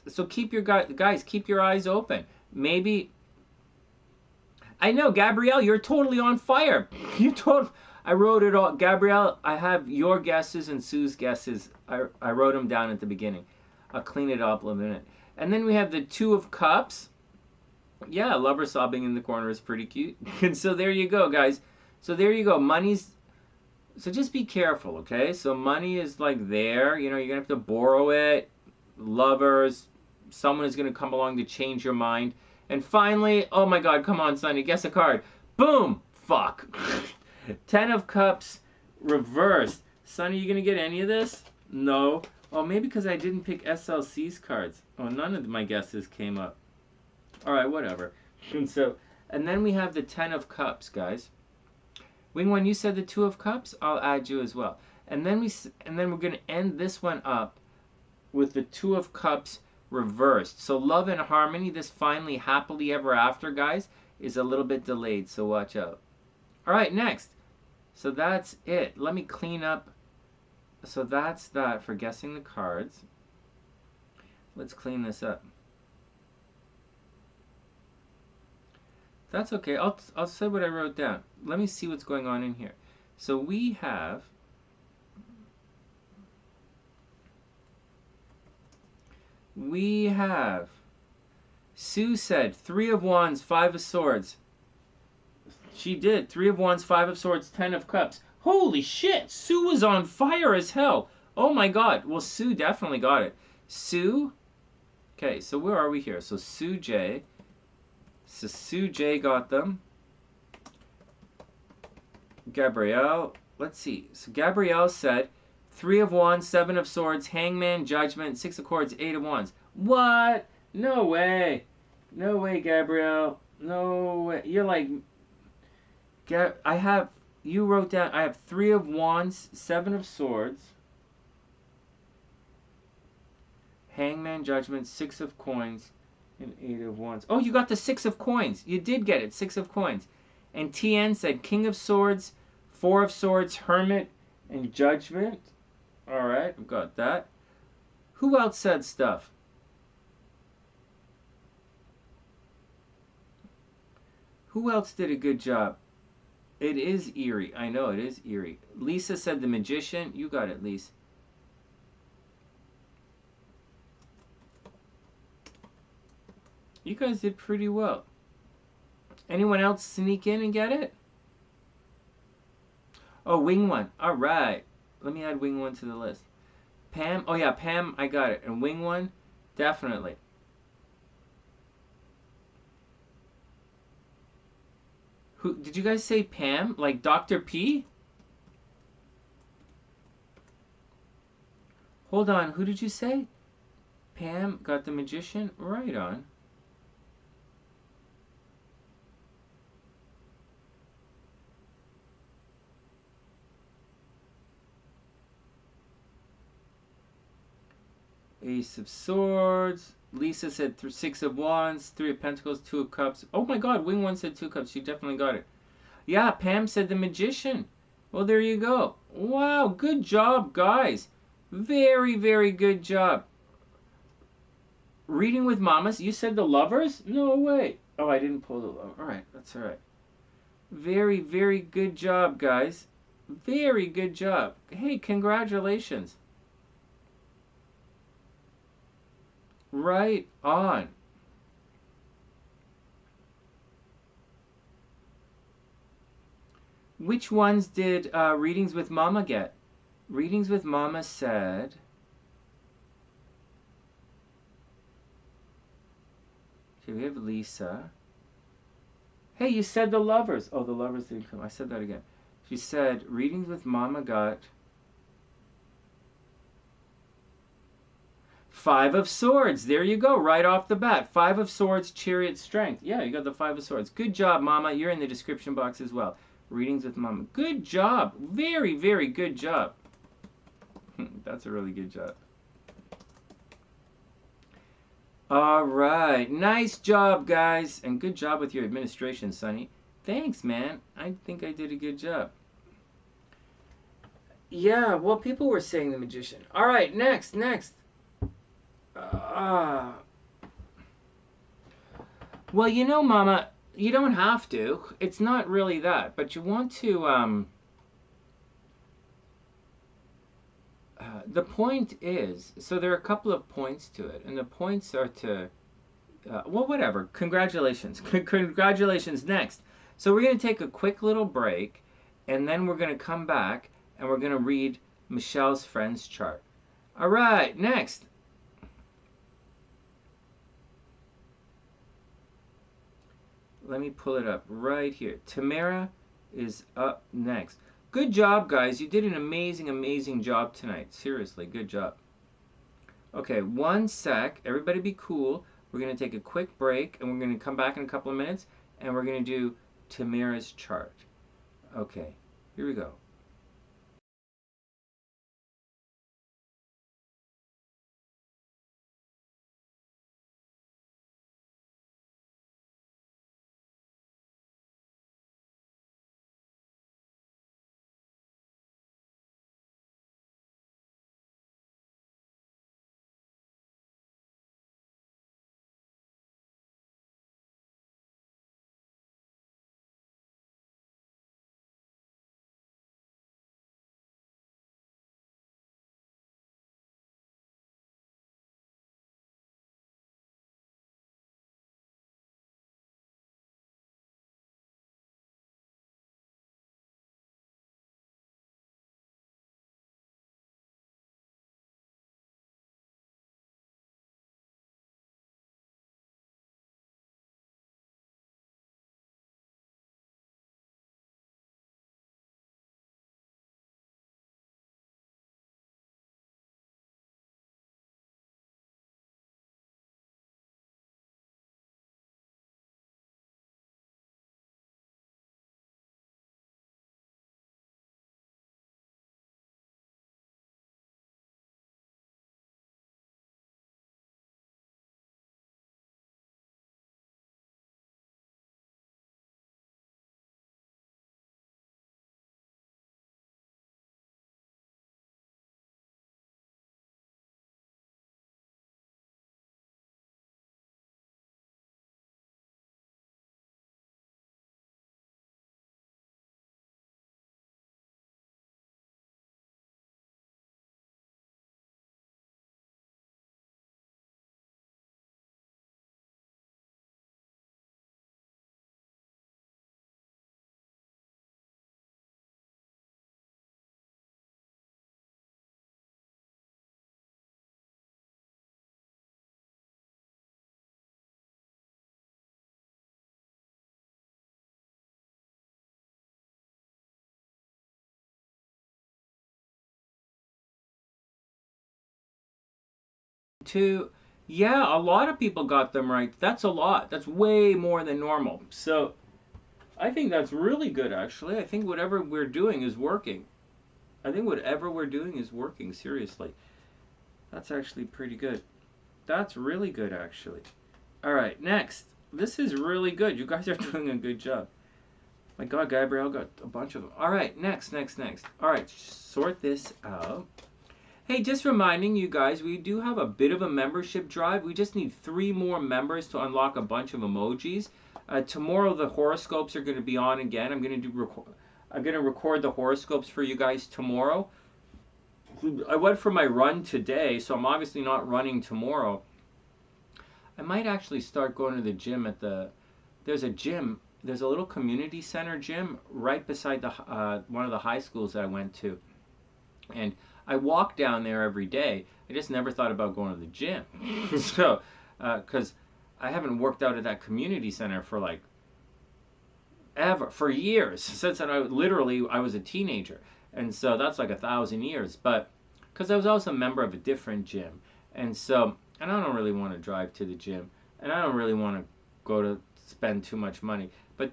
So keep your guys, keep your eyes open. Maybe. I know, Gabrielle, you're totally on fire. I wrote it all. Gabrielle, I have your guesses and Sue's guesses. I wrote them down at the beginning. I'll clean it up in a minute. And then we have the Two of Cups. Yeah, lover sobbing in the corner is pretty cute. And so there you go, guys. So there you go. So just be careful, okay? So money is like there. You know, you're going to have to borrow it. Lovers. Someone is going to come along to change your mind. And finally, oh my God, come on, Sonny, guess a card. Boom! Fuck. 10 of Cups reversed. Sonny, you going to get any of this? No. Oh, maybe because I didn't pick SLC's cards. Oh, none of my guesses came up. All right, whatever. And then we have the 10 of Cups, guys. Wing One, you said the 2 of Cups. I'll add you as well. And then we're going to end this one up with the 2 of Cups reversed. So love and harmony, this finally happily ever after, guys, is a little bit delayed. So watch out. All right, next. So that's it. Let me clean up. So that's that for guessing the cards. Let's clean this up. That's okay. I'll say what I wrote down. Let me see what's going on in here. So we have Sue said 3 of Wands, 5 of Swords. She did. 3 of Wands, 5 of Swords, 10 of Cups. Holy shit! Sue was on fire as hell. Oh my God. Well, Sue definitely got it. Sue. Okay, so where are we here? So SueJ. So SueJ got them. Gabrielle. Let's see. So Gabrielle said 3 of Wands, 7 of Swords, Hangman, Judgment, 6 of Swords, 8 of Wands. What? No way. No way, Gabrielle. No way. You're like... You wrote down... I have 3 of Wands, 7 of Swords, Hangman, Judgment, 6 of Coins, and 8 of Wands. Oh, you got the 6 of Coins. You did get it. 6 of Coins. And TN said King of Swords, 4 of Swords, Hermit, and Judgment. Alright, I've got that. Who else said stuff? Who else did a good job? It is eerie. I know, it is eerie. Lisa said the Magician. You got it, Lisa. You guys did pretty well. Anyone else sneak in and get it? Oh, Wing One. Alright. Let me add Wing One to the list. Pam. Oh yeah, Pam, I got it. And Wing One, definitely. Who did you guys say Pam? Like Dr. P? Hold on, who did you say? Pam got the Magician? Right on. Ace of Swords. Lisa said 6 of Wands, 3 of Pentacles, 2 of Cups. Oh my God, Wing One said 2 of Cups. She definitely got it. Yeah, Pam said the Magician. Well, there you go. Wow, good job, guys. Very, very good job. Reading with Mamas. You said the Lovers? No way. Oh, I didn't pull the Lover. All right, that's all right. Very, very good job, guys. Very good job. Hey, congratulations. Right on. Which ones did Readings with Mama get? Readings with Mama said... Okay, we have Lisa. Hey, you said the lovers. Oh, the lovers didn't come. I said that again. She said, readings with Momma got 5 of Swords. There you go, right off the bat. 5 of Swords, Chariot, Strength. Yeah, you got the 5 of Swords. Good job, Momma. You're in the description box as well. Readings with Momma. Good job. Very, very good job. That's a really good job. All right. Nice job, guys. And good job with your administration, Sonny. Thanks, man. I think I did a good job. Yeah, well, people were saying the Magician. All right, next. Well, you know, Momma, you don't have to. It's not really that. But you want to, the point is, so there are a couple of points to it. And the points are to, well, whatever. Congratulations. Congratulations. Next. So we're going to take a quick little break. And then we're going to come back. And we're going to read Michelle's friend's chart. All right. Next. Let me pull it up right here. Tamera is up next. Good job, guys. You did an amazing, amazing job tonight. Seriously, good job. Okay, one sec. Everybody be cool. We're going to take a quick break, and we're going to come back in a couple of minutes, and we're going to do Tamera's chart. Okay, here we go. Yeah, a lot of people got them right. That's a lot. That's way more than normal. So I think that's really good, actually. I think whatever we're doing is working. I think whatever we're doing is working, seriously. That's actually pretty good. That's really good, actually. All right, next. This is really good. You guys are doing a good job. My God, Gabrielle got a bunch of them. All right, next. All right, sort this out. Hey, just reminding you guys, we do have a bit of a membership drive. We just need 3 more members to unlock a bunch of emojis. Tomorrow the horoscopes are going to be on again. I'm going to record the horoscopes for you guys tomorrow. I went for my run today, so I'm obviously not running tomorrow. I might actually start going to the gym at there's a gym. There's a little community center gym right beside the one of the high schools that I went to. And I walk down there every day. I just never thought about going to the gym. So, because I haven't worked out at that community center for like ever, for years, since I was a teenager. And so that's like 1,000 years. But because I was also a member of a different gym. And so, and I don't really want to drive to the gym. And I don't really want to go to spend too much money.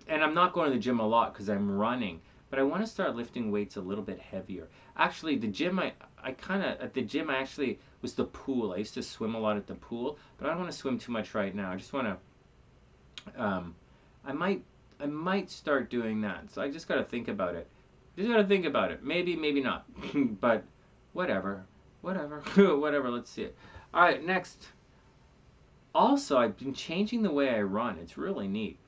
And I'm not going to the gym a lot because I'm running. But I want to start lifting weights a little bit heavier. Actually, the gym, at the gym, I actually was the pool. I used to swim a lot at the pool. But I don't want to swim too much right now. I just want to, I might start doing that. So I just got to think about it. Just got to think about it. Maybe, maybe not. But whatever. Whatever. Whatever. Let's see it. All right, next. Also, I've been changing the way I run. It's really neat.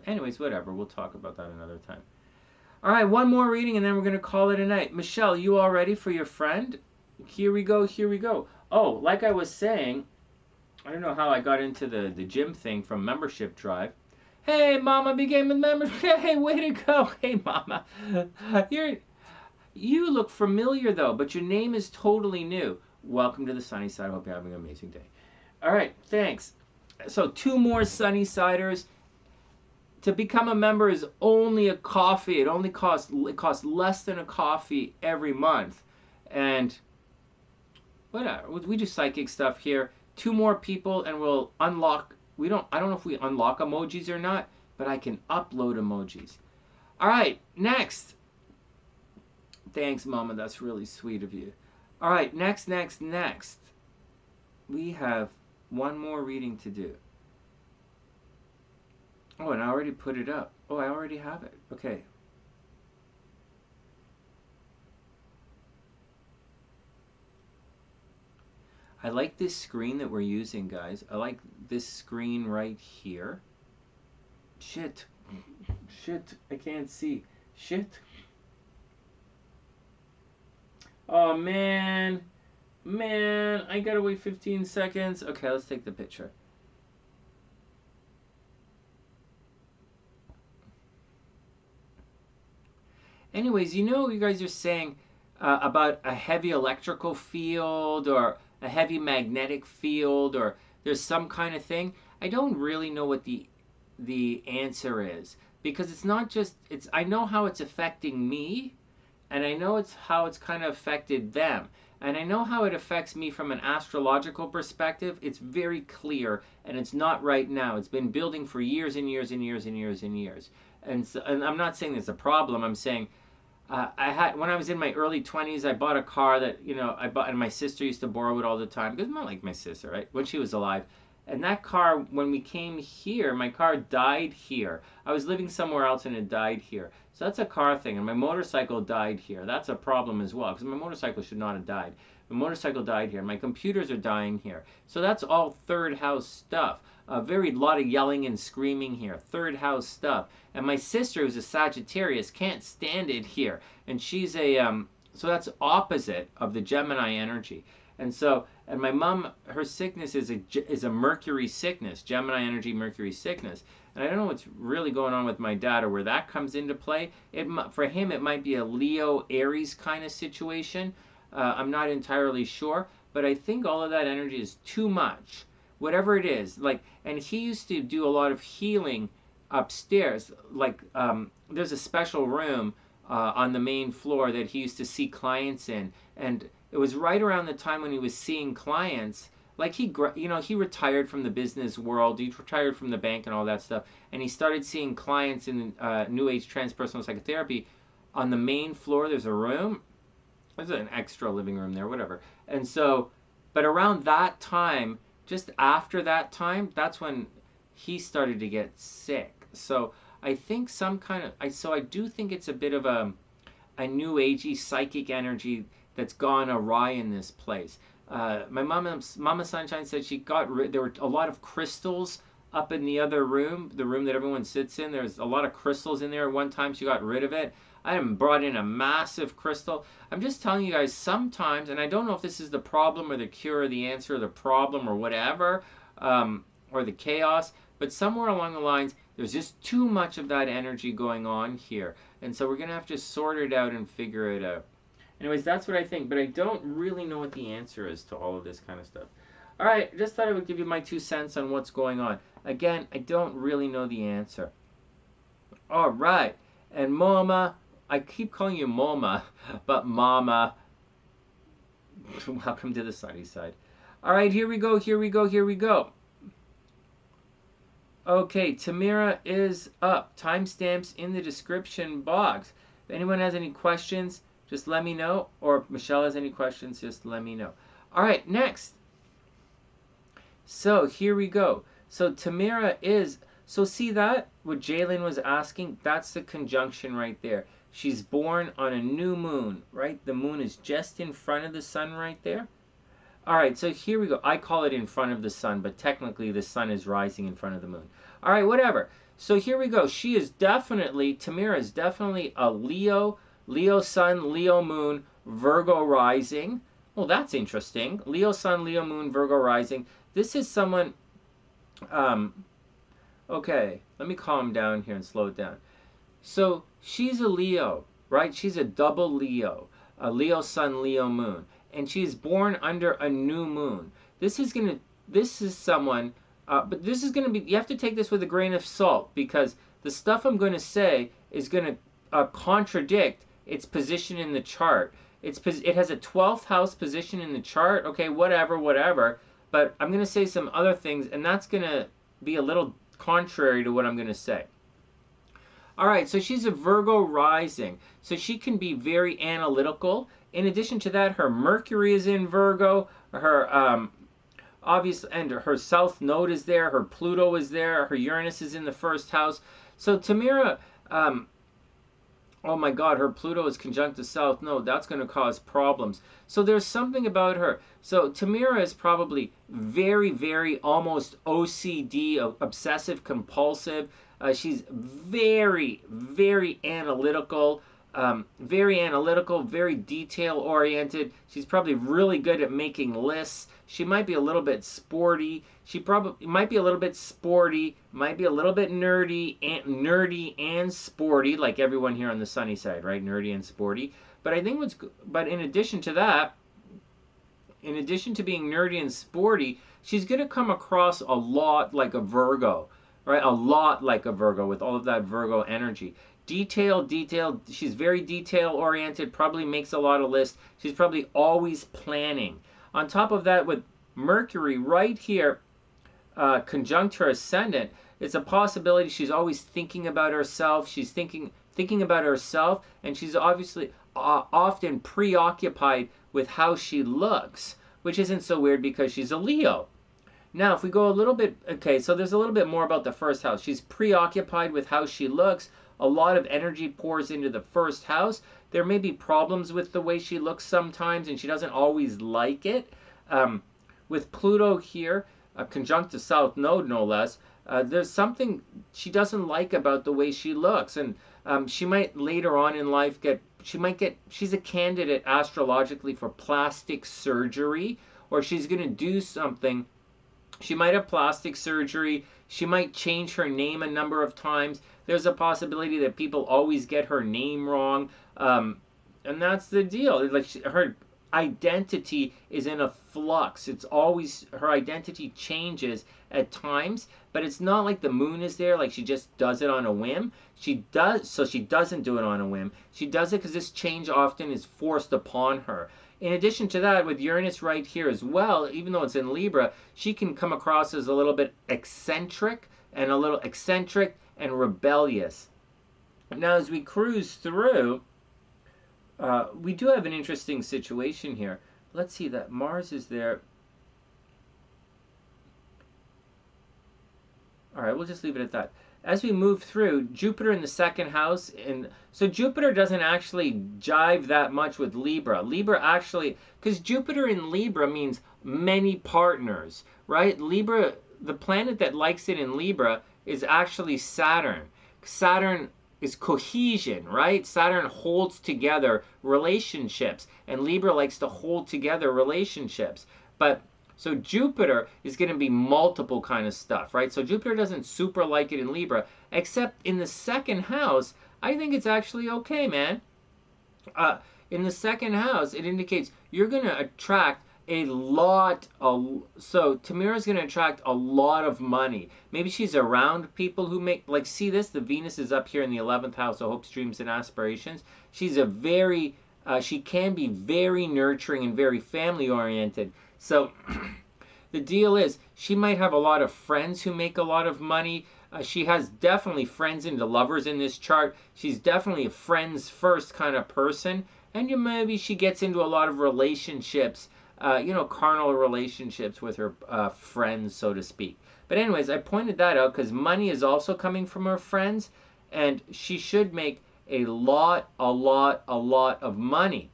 Anyways, whatever. We'll talk about that another time. All right, one more reading and then we're going to call it a night. Michelle, you all ready for your friend? Here we go. Here we go. Oh, like I was saying, I don't know how I got into the gym thing from Membership Drive. Hey, Momma became a member. Hey, way to go. Hey, Momma. You look familiar, though, but your name is totally new. Welcome to the Sunny Side. Hope you're having an amazing day. All right, thanks. So 2 more Sunny Siders. To become a member is only a coffee. It costs less than a coffee every month. And whatever. We do psychic stuff here. 2 more people and we'll unlock. I don't know if we unlock emojis or not, but I can upload emojis. All right, next. Thanks, Mama. That's really sweet of you. All right, next. We have one more reading to do. Oh, and I already put it up. Oh, I already have it. Okay. I like this screen that we're using, guys. I like this screen right here. Shit, I can't see. Shit. Oh, man, I gotta wait 15 seconds. Okay, let's take the picture. Anyways, you guys are saying about a heavy electrical field or a heavy magnetic field or there's some kind of thing. I don't really know what the answer is because it's not just I know how it's affecting me and I know how it's kind of affected them. And I know how it affects me from an astrological perspective. It's very clear and it's not right now. It's been building for years and years and years and years and years. And I'm not saying there's a problem. I'm saying when I was in my early 20s, I bought a car that I bought, and my sister used to borrow it all the time because I'm not like my sister, right? When she was alive, and that car, when we came here, my car died here. I was living somewhere else and it died here. So that's a car thing, and my motorcycle died here. That's a problem as well because my motorcycle should not have died. My motorcycle died here. My computers are dying here. So that's all third house stuff. A lot of yelling and screaming here. Third house stuff. And my sister, who's a Sagittarius, can't stand it here. And she's so that's opposite of the Gemini energy. And my mom, her sickness is a Mercury sickness, Gemini energy, Mercury sickness. And I don't know what's really going on with my dad or where that comes into play. For him, it might be a Leo Aries kind of situation. I'm not entirely sure, but I think all of that energy is too much. Whatever it is, and he used to do a lot of healing upstairs. There's a special room on the main floor that he used to see clients in, and it was right around the time when he was seeing clients. He retired from the business world, he retired from the bank and all that stuff, and he started seeing clients in New Age transpersonal psychotherapy. On the main floor, there's a room. There's an extra living room there, whatever. And so, but around that time, just after that time, that's when he started to get sick. So I think I do think it's a bit of a new agey psychic energy that's gone awry in this place. My Mama Sunshine said there were a lot of crystals up in the other room, the room that everyone sits in. There's a lot of crystals in there. One time she got rid of it. I brought in a massive crystal. I'm just telling you guys sometimes, and I don't know if this is the problem or the cure or the answer or the problem or whatever, or the chaos, but somewhere along the lines, there's just too much of that energy going on here. And so we're going to have to sort it out and figure it out. Anyways, that's what I think, but I don't really know what the answer is to all of this kind of stuff. All right, just thought I would give you my 2 cents on what's going on. Again, I don't really know the answer. All right, and Momma, I keep calling you Momma, but Momma, welcome to the sunny side. All right, here we go, here we go, here we go. Okay, Tamera is up. Timestamps in the description box. If anyone has any questions, just let me know. Or if Michelle has any questions, just let me know. All right, next. So here we go. So Tamera is, so see that? What Jalen was asking? That's the conjunction right there. She's born on a new moon, right? The moon is just in front of the sun right there. All right, so here we go. I call it in front of the sun, but technically the sun is rising in front of the moon. All right, whatever. So here we go. She is definitely, Tamera is definitely a Leo, Leo sun, Leo moon, Virgo rising. Well, that's interesting. Leo sun, Leo moon, Virgo rising. This is someone, okay, let me calm down here and slow it down. So she's a Leo, right? She's a double Leo, a Leo sun, Leo moon. And she's born under a new moon. This is someone, but this is gonna be, you have to take this with a grain of salt, because the stuff I'm gonna say is gonna contradict its position in the chart. It has a 12th house position in the chart, okay, whatever, but I'm gonna say some other things, and that's gonna be a little contrary to what I'm gonna say. All right, so she's a Virgo rising, so she can be very analytical. In addition to that, her Mercury is in Virgo, her and her South Node is there, her Pluto is there, her Uranus is in the first house. So Tamera, oh my God, her Pluto is conjunct the South Node. That's going to cause problems. So there's something about her. So Tamera is probably very almost OCD, obsessive compulsive. She's very analytical. Very detail oriented. She's probably really good at making lists. She might be a little bit sporty. She probably might be a little bit sporty, might be a little bit nerdy and sporty, like everyone here on the sunny side, right? Nerdy and sporty. But I think but in addition to that, in addition to being nerdy and sporty, she's going to come across a lot like a Virgo, right? A lot like a Virgo with all of that Virgo energy. Detailed. She's very detail oriented, probably makes a lot of lists. She's probably always planning. On top of that, with Mercury right here, conjunct her ascendant, it's a possibility she's always thinking about herself. She's thinking about herself, and she's obviously often preoccupied with how she looks, which isn't so weird because she's a Leo. Now, if we go a little bit, okay, so there's a little bit more about the first house. She's preoccupied with how she looks. A lot of energy pours into the first house. There may be problems with the way she looks sometimes, and she doesn't always like it. With Pluto here, conjunct the South Node, no less, there's something she doesn't like about the way she looks. And she might later on in life she's a candidate astrologically for plastic surgery, or she's going to do something. She might have plastic surgery. She might change her name a number of times. There's a possibility that people always get her name wrong. And that's the deal. Like her identity is in a flux. It's always, her identity changes at times, but it's not like the moon is there, like she just does it on a whim. She doesn't do it on a whim. She does it because this change often is forced upon her. In addition to that, with Uranus right here as well, even though it's in Libra, she can come across as a little bit eccentric and rebellious. Now, as we cruise through, we do have an interesting situation here. Let's see that Mars is there. All right, we'll just leave it at that. As we move through, Jupiter in the second house, and so Jupiter doesn't actually jive that much with Libra. Libra actually, because Jupiter in Libra means many partners, right? Libra, the planet that likes it in Libra is actually Saturn. Saturn is cohesion, right? Saturn holds together relationships, and Libra likes to hold together relationships. But so Jupiter is going to be multiple kind of stuff, right? So Jupiter doesn't super like it in Libra, except in the second house, I think it's actually okay, man. In the second house, it indicates you're going to attract a lot of, so Tamera's going to attract a lot of money. Maybe she's around people who make, like, see this, the Venus is up here in the 11th house of hopes, dreams, and aspirations. She's a very, she can be very nurturing and very family oriented. So the deal is she might have a lot of friends who make a lot of money. She has definitely friends and lovers in this chart. She's definitely a friends first kind of person. And maybe she gets into a lot of relationships, carnal relationships with her friends, so to speak. But anyways, I pointed that out because money is also coming from her friends, and she should make a lot of money.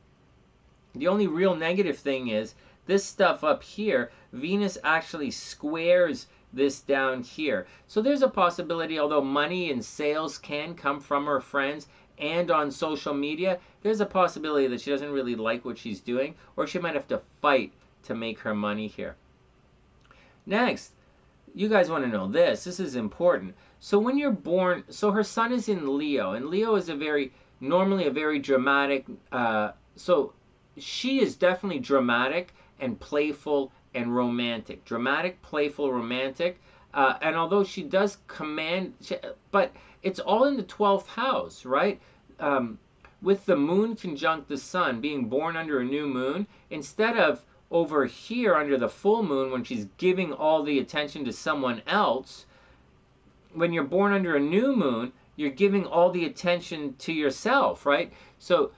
The only real negative thing is this stuff up here, Venus actually squares this down here. So there's a possibility, although money and sales can come from her friends and on social media, there's a possibility that she doesn't really like what she's doing, or she might have to fight to make her money here. Next, you guys want to know this. This is important. So when you're born, so her sun is in Leo, and Leo is normally a very dramatic, so she is definitely dramatic and playful and romantic. Dramatic, playful, romantic. And although she does command, but it's all in the 12th house, right? With the moon conjunct the sun, being born under a new moon, instead of over here under the full moon when she's giving all the attention to someone else, when you're born under a new moon, you're giving all the attention to yourself, right? So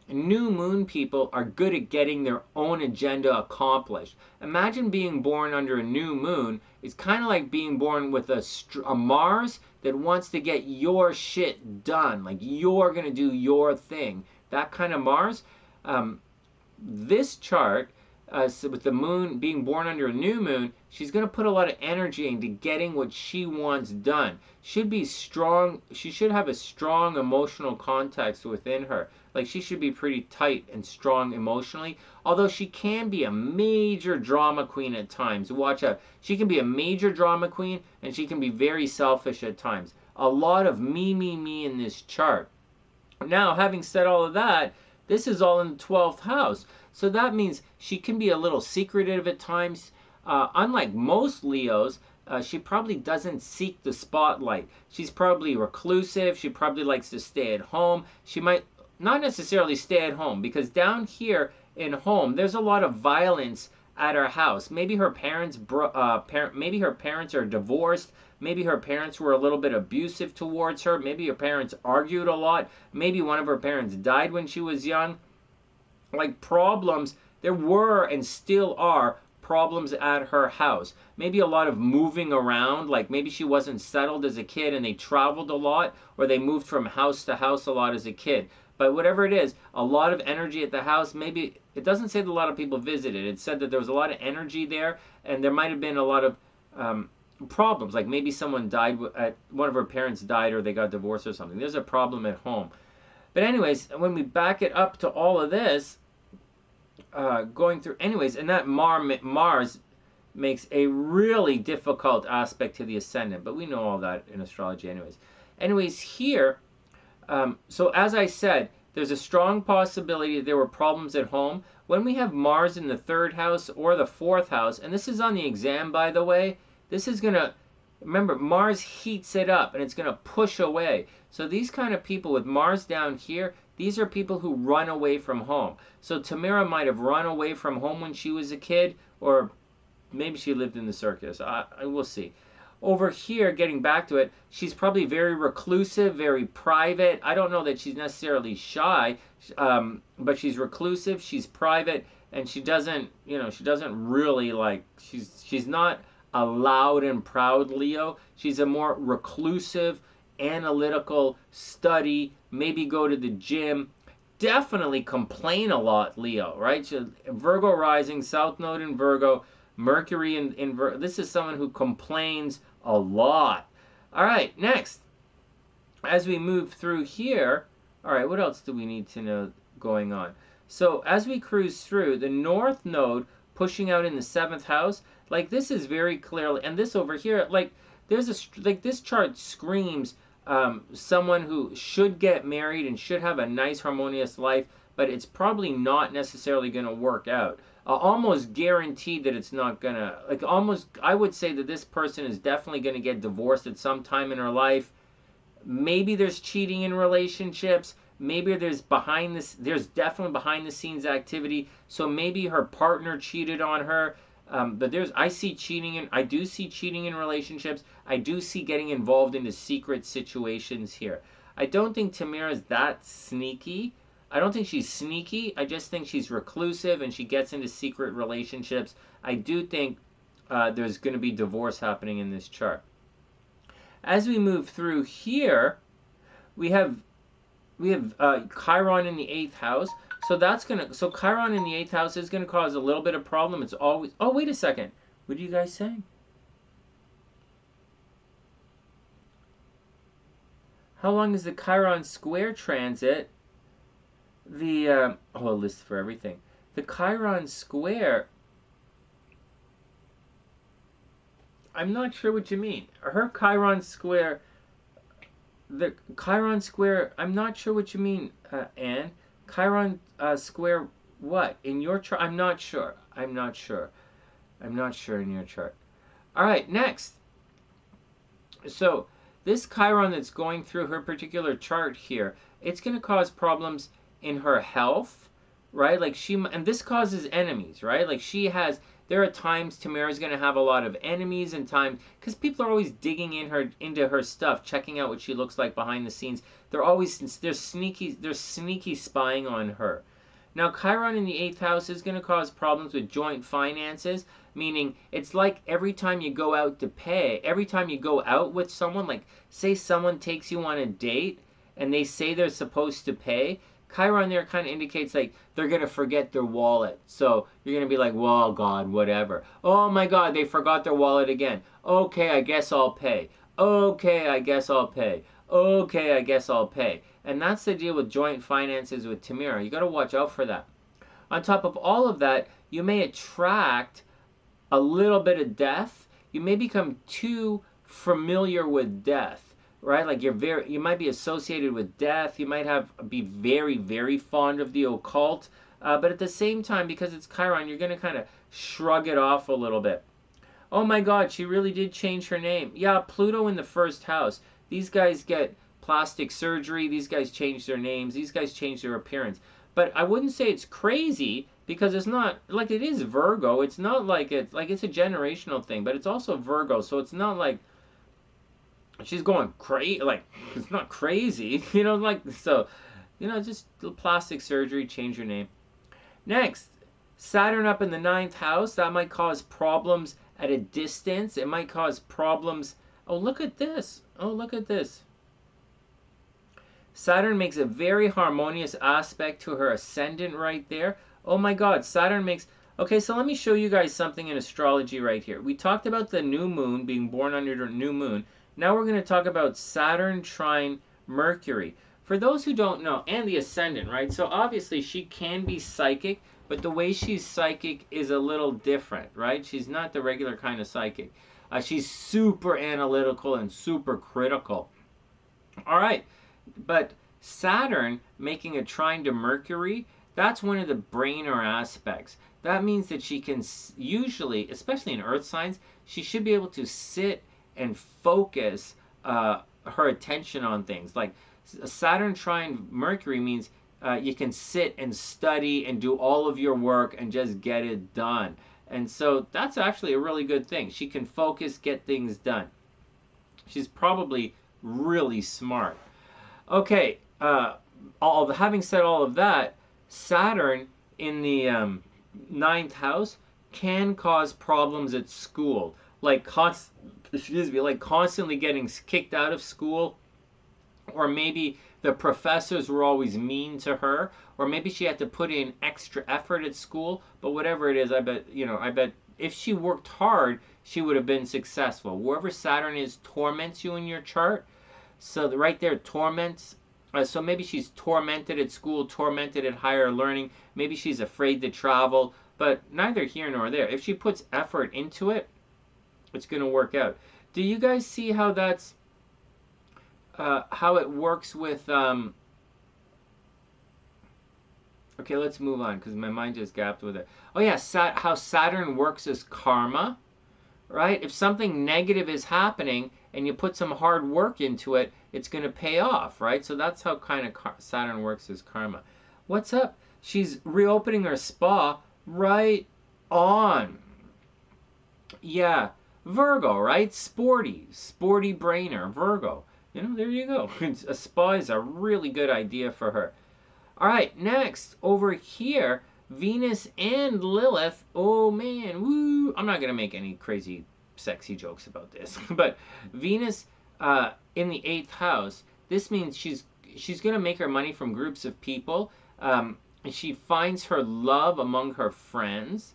new moon people are good at getting their own agenda accomplished. Imagine being born under a new moon. It's kind of like being born with a Mars that wants to get your shit done. Like you're going to do your thing. That kind of Mars. This chart, so with the moon being born under a new moon, she's going to put a lot of energy into getting what she wants done. Should be strong. She should have a strong emotional context within her. Like she should be pretty tight and strong emotionally. Although she can be a major drama queen at times. Watch out. She can be a major drama queen and she can be very selfish at times. A lot of me in this chart. Now, having said all of that, this is all in the 12th house. So that means she can be a little secretive at times. Unlike most Leos, she probably doesn't seek the spotlight. She's probably reclusive. She probably likes to stay at home. She might not necessarily stay at home because down here in home, there's a lot of violence at her house. Maybe her parents, maybe her parents are divorced. Maybe her parents were a little bit abusive towards her. Maybe her parents argued a lot. Maybe one of her parents died when she was young. Like problems, there were and still are problems at her house. Maybe a lot of moving around, like maybe she wasn't settled as a kid and they traveled a lot, or they moved from house to house a lot as a kid. But whatever it is, a lot of energy at the house. Maybe it doesn't say that a lot of people visited. It said that there was a lot of energy there, and there might have been a lot of problems. Like maybe someone died, one of her parents died, or they got divorced or something. There's a problem at home. But anyways, when we back it up to all of this, going through, anyways, and that Mars makes a really difficult aspect to the ascendant. But we know all that in astrology, anyways. Anyways, here. So as I said, there's a strong possibility that there were problems at home. When we have Mars in the 3rd house or the 4th house, and this is on the exam, by the way, this is going to, remember, Mars heats it up and it's going to push away. So these kind of people with Mars down here, these are people who run away from home. So Tamera might have run away from home when she was a kid, or maybe she lived in the circus. I will see. Over here, getting back to it, she's probably very reclusive, very private. I don't know that she's necessarily shy, but she's reclusive, she's private, and she doesn't really like, she's not a loud and proud Leo. She's a more reclusive, analytical, study, maybe go to the gym, definitely complain a lot, Leo, right? Virgo rising, South Node in Virgo, Mercury in Virgo. This is someone who complains a lot. All right, next, as we move through here, all right, what else do we need to know going on? So as we cruise through, the North Node pushing out in the 7th house, like this is very clearly, and this over here, like this chart screams someone who should get married and should have a nice harmonious life, but it's probably not necessarily going to work out. Almost guaranteed that it's not going to, like, almost, I would say that this person is definitely going to get divorced at some time in her life. Maybe there's cheating in relationships. Maybe there's definitely behind the scenes activity. So maybe her partner cheated on her. But I see cheating I do see cheating in relationships. I do see getting involved into secret situations here. I don't think Tamera's that sneaky. I don't think she's sneaky. I just think she's reclusive and she gets into secret relationships. I do think there's going to be divorce happening in this chart. As we move through here, we have Chiron in the 8th house. So Chiron in the 8th house is gonna cause a little bit of problem. It's always, oh, wait a second. What are you guys saying? How long is the Chiron square transit? A list for everything. The Chiron square, I'm not sure what you mean. Her Chiron square, the Chiron square, I'm not sure what you mean, Anne. Chiron square what? In your chart? I'm not sure. I'm not sure in your chart. All right, next. So this Chiron that's going through her particular chart here, it's going to cause problems in her health, right? Like and this causes enemies, right? Like there are times Tamera's going to have a lot of enemies and times, because people are always digging into her stuff, checking out what she looks like behind the scenes. They're sneaky spying on her. Now Chiron in the 8th house is going to cause problems with joint finances, meaning it's like every time you go out with someone, like say someone takes you on a date and they say they're supposed to pay, Chiron there kind of indicates like they're going to forget their wallet. So you're going to be like, well, God, whatever. Oh my God, they forgot their wallet again. Okay, I guess I'll pay. Okay, I guess I'll pay. Okay, I guess I'll pay. And that's the deal with joint finances with Tamera. You got to watch out for that. On top of all of that, you may attract a little bit of death. You may become too familiar with death. Right, like you might be associated with death. You might be very, very fond of the occult, but at the same time, because it's Chiron, you're going to kind of shrug it off a little bit. Oh my God, she really did change her name. Yeah, Pluto in the 1st house. These guys get plastic surgery. These guys change their names. These guys change their appearance. But I wouldn't say it's crazy because it's not like it is Virgo. It's not like it's a generational thing, but it's also Virgo, so it's not like she's going crazy, like, it's not crazy, just plastic surgery, change your name. Next, Saturn up in the 9th house, that might cause problems at a distance. It might cause problems. Oh, look at this. Saturn makes a very harmonious aspect to her ascendant right there. Oh my God, Saturn makes... Okay, so let me show you guys something in astrology right here. We talked about the new moon, being born under the new moon. Now we're going to talk about Saturn trine Mercury. For those who don't know, and the ascendant, right? So obviously she can be psychic, but the way she's psychic is a little different, right? She's not the regular kind of psychic. She's super analytical and super critical. All right, but Saturn making a trine to Mercury, that's one of the brainer aspects. That means that she can usually, especially in earth signs, she should be able to sit and focus her attention on things. Like Saturn trine Mercury means you can sit and study and do all of your work and just get it done. And so that's actually a really good thing. She can focus, get things done. She's probably really smart. Okay, having said all of that, Saturn in the 9th house can cause problems at school, like constantly getting kicked out of school, or maybe the professors were always mean to her, or maybe she had to put in extra effort at school. But whatever it is, I bet if she worked hard, she would have been successful. Wherever Saturn is torments you in your chart. So right there, torments. So maybe she's tormented at school, tormented at higher learning. Maybe she's afraid to travel, but neither here nor there. If she puts effort into it, it's going to work out. Do you guys see how that's how it works with Okay, let's move on because my mind just gapped with it. Oh yeah, how Saturn works as karma, right? If something negative is happening and you put some hard work into it, it's going to pay off, right? So that's how kind of Saturn works as karma. What's up? She's reopening her spa. Right on. Yeah, Virgo, right? Sporty brainer, Virgo. You know, there you go. A spa is a really good idea for her. All right, next, over here, Venus and Lilith. Oh, man, woo. I'm not going to make any crazy, sexy jokes about this. But Venus in the 8th house, this means she's going to make her money from groups of people. She finds her love among her friends.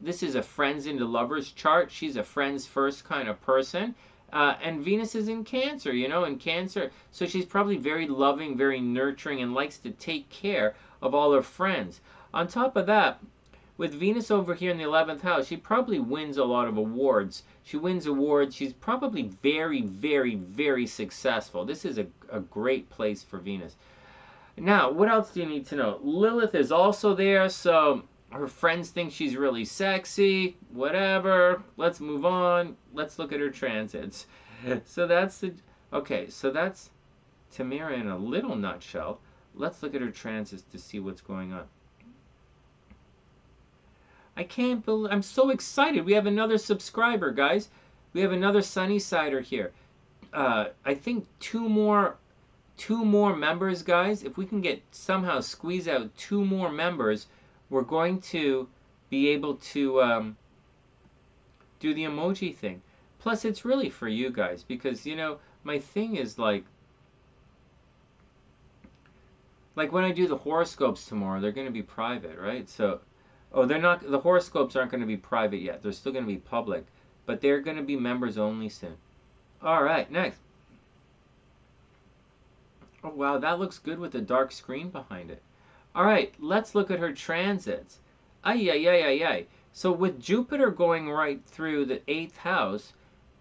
This is a friends into lovers chart. She's a friends first kind of person. And Venus is in Cancer, you know, in Cancer. So she's probably very loving, very nurturing, and likes to take care of all her friends. On top of that, with Venus over here in the 11th house, she probably wins a lot of awards. She wins awards. She's probably very, very, very successful. This is a great place for Venus. Now, what else do you need to know? Lilith is also there, so her friends think she's really sexy. Whatever. Let's move on. Let's look at her transits. So that's the... Okay, so that's Tamera in a little nutshell. Let's look at her transits to see what's going on. I can't believe... I'm so excited. We have another subscriber, guys. We have another SunnysSider here. I think two more members, guys. If we can get somehow squeeze out 2 more members, we're going to be able to do the emoji thing. Plus, it's really for you guys because, you know, my thing is like when I do the horoscopes tomorrow, they're going to be private, right? So, oh, they're not. The horoscopes aren't going to be private yet. They're still going to be public, but they're going to be members only soon. All right, next. Oh, wow, that looks good with the dark screen behind it. All right, let's look at her transits. Ay, ay, ay, ay, ay. So with Jupiter going right through the 8th house,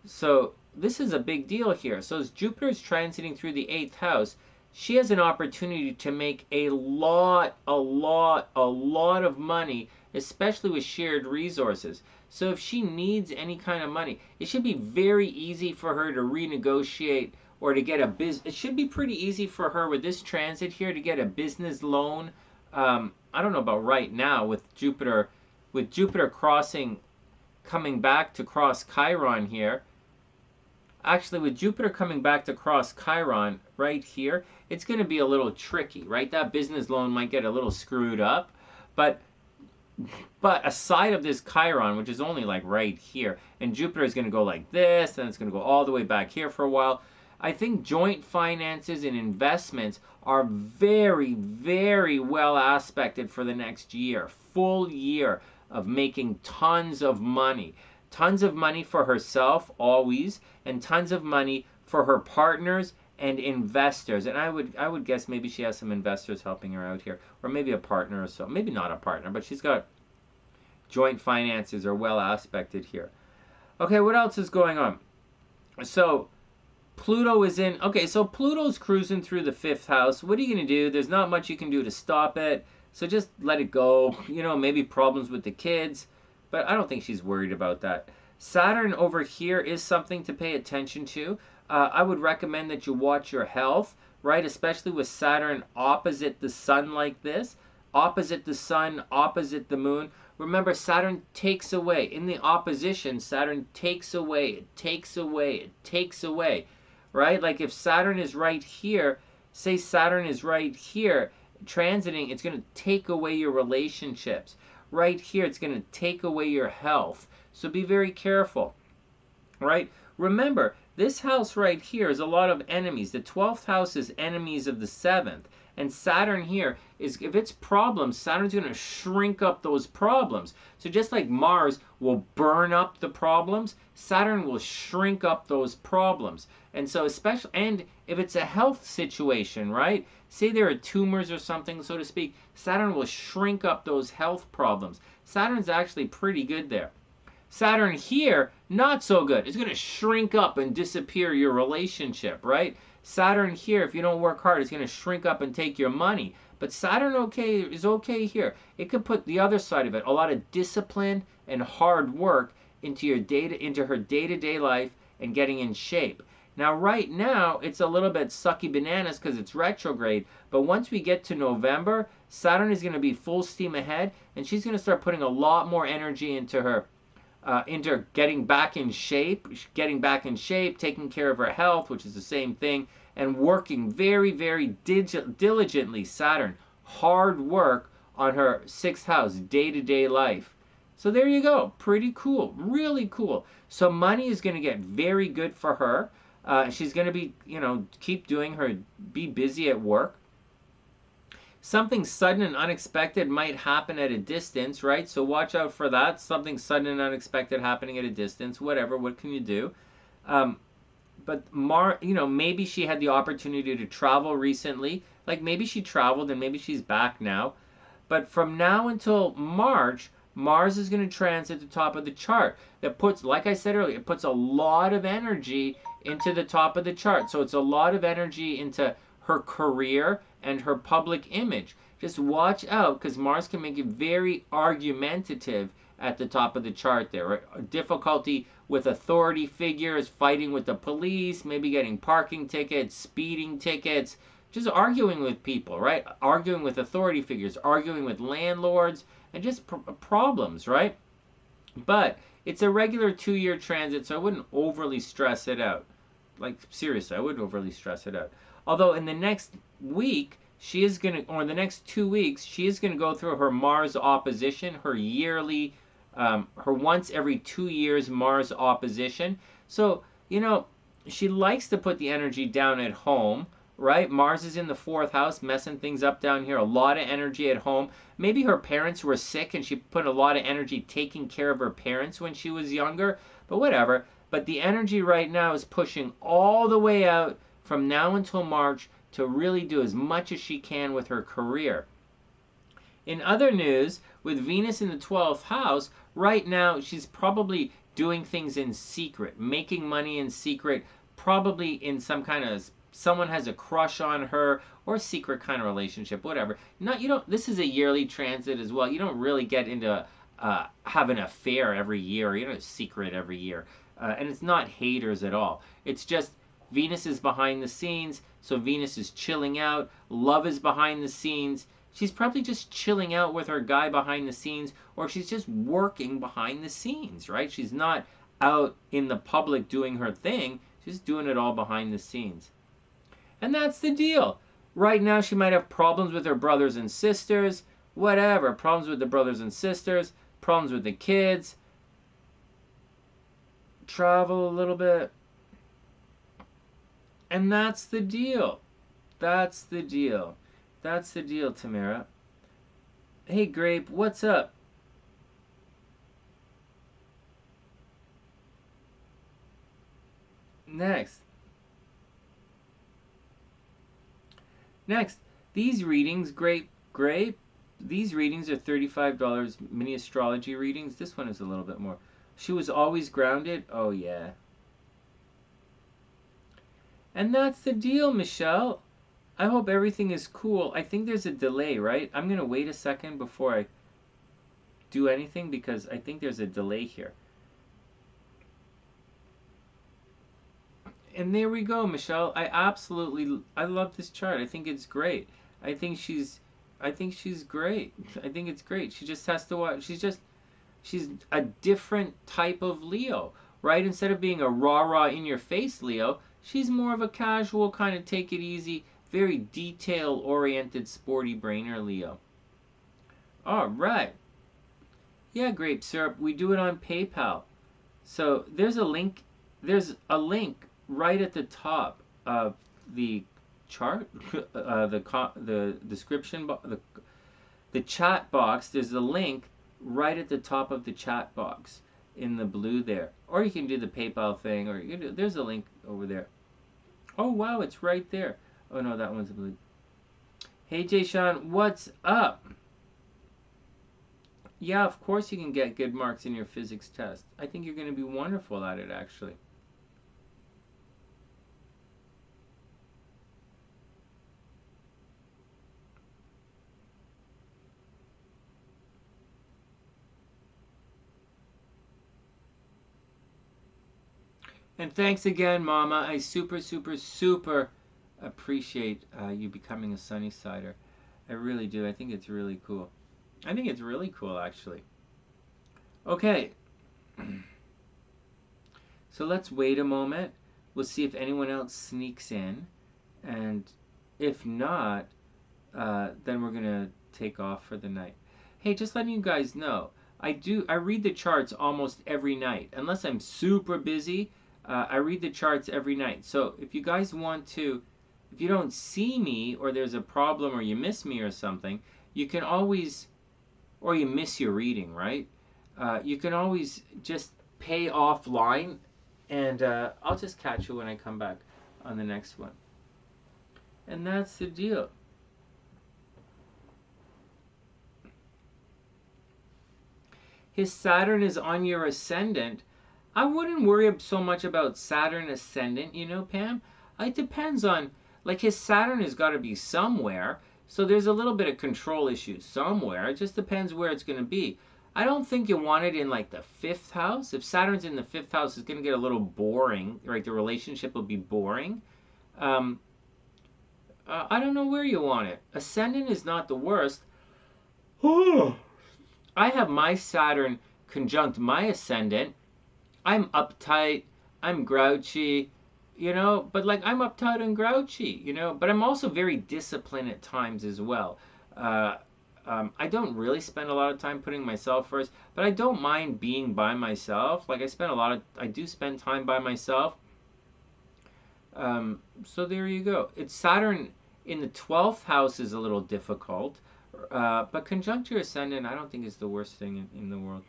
so this is a big deal here. So as Jupiter's transiting through the 8th house, she has an opportunity to make a lot of money, especially with shared resources. So if she needs any kind of money, it should be very easy for her to renegotiate or to get a business. It should be pretty easy for her with this transit here to get a business loan. I don't know about right now with Jupiter crossing, coming back to cross Chiron here. Actually, with Jupiter coming back to cross Chiron right here, it's going to be a little tricky, right? That business loan might get a little screwed up. But aside of this Chiron, which is only like right here, and Jupiter is going to go like this, and it's going to go all the way back here for a while, I think joint finances and investments are very, very well aspected for the next year. Full year of making tons of money. Tons of money for herself, always, and tons of money for her partners and investors. And I would guess maybe she has some investors helping her out here, or maybe a partner or so. Maybe not a partner, but she's got joint finances are well aspected here. Okay, what else is going on? So Pluto is in... Okay, so Pluto's cruising through the 5th house. What are you going to do? There's not much you can do to stop it. So just let it go. You know, maybe problems with the kids. But I don't think she's worried about that. Saturn over here is something to pay attention to. I would recommend that you watch your health, right? Especially with Saturn opposite the sun like this. Opposite the sun, opposite the moon. Remember, Saturn takes away. In the opposition, Saturn takes away. It takes away. It takes away. Right? Like if Saturn is right here, say Saturn is right here, transiting, it's going to take away your relationships. Right here, it's going to take away your health. So be very careful. Right? Remember, this house right here is a lot of enemies. The 12th house is enemies of the 7th. And Saturn here is, if it's problems, Saturn's going to shrink up those problems. So just like Mars will burn up the problems, Saturn will shrink up those problems. And so especially, and if it's a health situation, right? Say there are tumors or something, so to speak, Saturn will shrink up those health problems. Saturn's actually pretty good there. Saturn here, not so good. It's going to shrink up and disappear your relationship, right? Saturn here, if you don't work hard, it's going to shrink up and take your money. But Saturn is okay here. It could put the other side of it, a lot of discipline and hard work into her day-to-day life and getting in shape. Now, right now, it's a little bit sucky bananas because it's retrograde. But once we get to November, Saturn is going to be full steam ahead, and she's going to start putting a lot more energy into getting back in shape, taking care of her health, which is the same thing, and working very, very diligently, Saturn, hard work on her 6th house, day-to-day life. So there you go. Pretty cool. Really cool. So money is going to get very good for her. She's going to be, be busy at work. Something sudden and unexpected might happen at a distance, right? So watch out for that. Something sudden and unexpected happening at a distance. Whatever. What can you do? But maybe she had the opportunity to travel recently. Like maybe she traveled and maybe she's back now. But from now until March, Mars is going to transit the top of the chart. That puts, like I said earlier, it puts a lot of energy into the top of the chart. So it's a lot of energy into her career and her public image. Just watch out because Mars can make you very argumentative at the top of the chart there. Right? Difficulty with authority figures, fighting with the police, maybe getting parking tickets, speeding tickets, just arguing with people, right? Arguing with authority figures, arguing with landlords, and just problems, right? But it's a regular 2-year transit, so I wouldn't overly stress it out. Like, seriously, I wouldn't overly stress it out. Although in the next week, or the next 2 weeks, she is going to go through her Mars opposition, her yearly, her once every 2 years Mars opposition. So, she likes to put the energy down at home, right? Mars is in the 4th house, messing things up down here. A lot of energy at home. Maybe her parents were sick and she put a lot of energy taking care of her parents when she was younger, but whatever. But the energy right now is pushing all the way out from now until March to really do as much as she can with her career. In other news, with Venus in the 12th house, right now she's probably doing things in secret, making money in secret, probably in some kind of, someone has a crush on her or secret kind of relationship, whatever. This is a yearly transit as well. You don't really get into have an affair every year, a secret every year. And it's not haters at all. It's just Venus is behind the scenes, so Venus is chilling out. Love is behind the scenes. She's probably just chilling out with her guy behind the scenes, or she's just working behind the scenes, right? She's not out in the public doing her thing. She's doing it all behind the scenes. And that's the deal. Right now, she might have problems with her brothers and sisters, whatever. Problems with the brothers and sisters, problems with the kids. Travel a little bit. And that's the deal. That's the deal. That's the deal, Tamera. Hey, Grape, what's up? Next, these readings, Grape, these readings are $35 mini-astrology readings. This one is a little bit more. She was always grounded? Oh, yeah. And that's the deal, Michelle. I hope everything is cool. I think there's a delay, right? I'm going to wait a second before I do anything because I think there's a delay here. And there we go, Michelle. I love this chart. I think it's great. I think she's great. I think it's great. She just has to watch. She's a different type of Leo, right? Instead of being a rah-rah in your face Leo, she's more of a casual kind of take it easy, very detail-oriented, sporty brainer Leo. All right. Yeah, Grape Syrup. We do it on PayPal. So there's a link right at the top of the chart, the description, the chat box. There's a link right at the top of the chat box in the blue there. Or you can do the PayPal thing, or there's a link over there. Oh, wow, it's right there. Oh, no, that one's blue. Hey, Jay Sean, what's up? Yeah, of course you can get good marks in your physics test. I think you're going to be wonderful at it, actually. And thanks again, Mama. I super, super, super appreciate you becoming a Sunny-Sider. I really do. I think it's really cool. I think it's really cool, actually. Okay. So let's wait a moment. We'll see if anyone else sneaks in. And if not, then we're going to take off for the night. Hey, just letting you guys know, I read the charts almost every night. Unless I'm super busy, I read the charts every night. So if you guys want to, if you don't see me or there's a problem or you miss me or something, you can always, or you miss your reading, right? You can always just pay offline and I'll just catch you when I come back on the next one. And that's the deal. His Saturn is on your ascendant. I wouldn't worry so much about Saturn ascendant, you know, Pam. It depends on, like, his Saturn has got to be somewhere. So there's a little bit of control issues somewhere. It just depends where it's going to be. I don't think you want it in, like, the 5th house. If Saturn's in the 5th house, it's going to get a little boring. Right? The relationship will be boring. I don't know where you want it. Ascendant is not the worst. I have my Saturn conjunct my ascendant. I'm uptight, I'm grouchy, you know, but like I'm uptight and grouchy, you know, but I'm also very disciplined at times as well. I don't really spend a lot of time putting myself first, but I don't mind being by myself. Like I do spend time by myself. So there you go. It's Saturn in the 12th house is a little difficult. But conjunct your ascendant, I don't think is the worst thing in the world.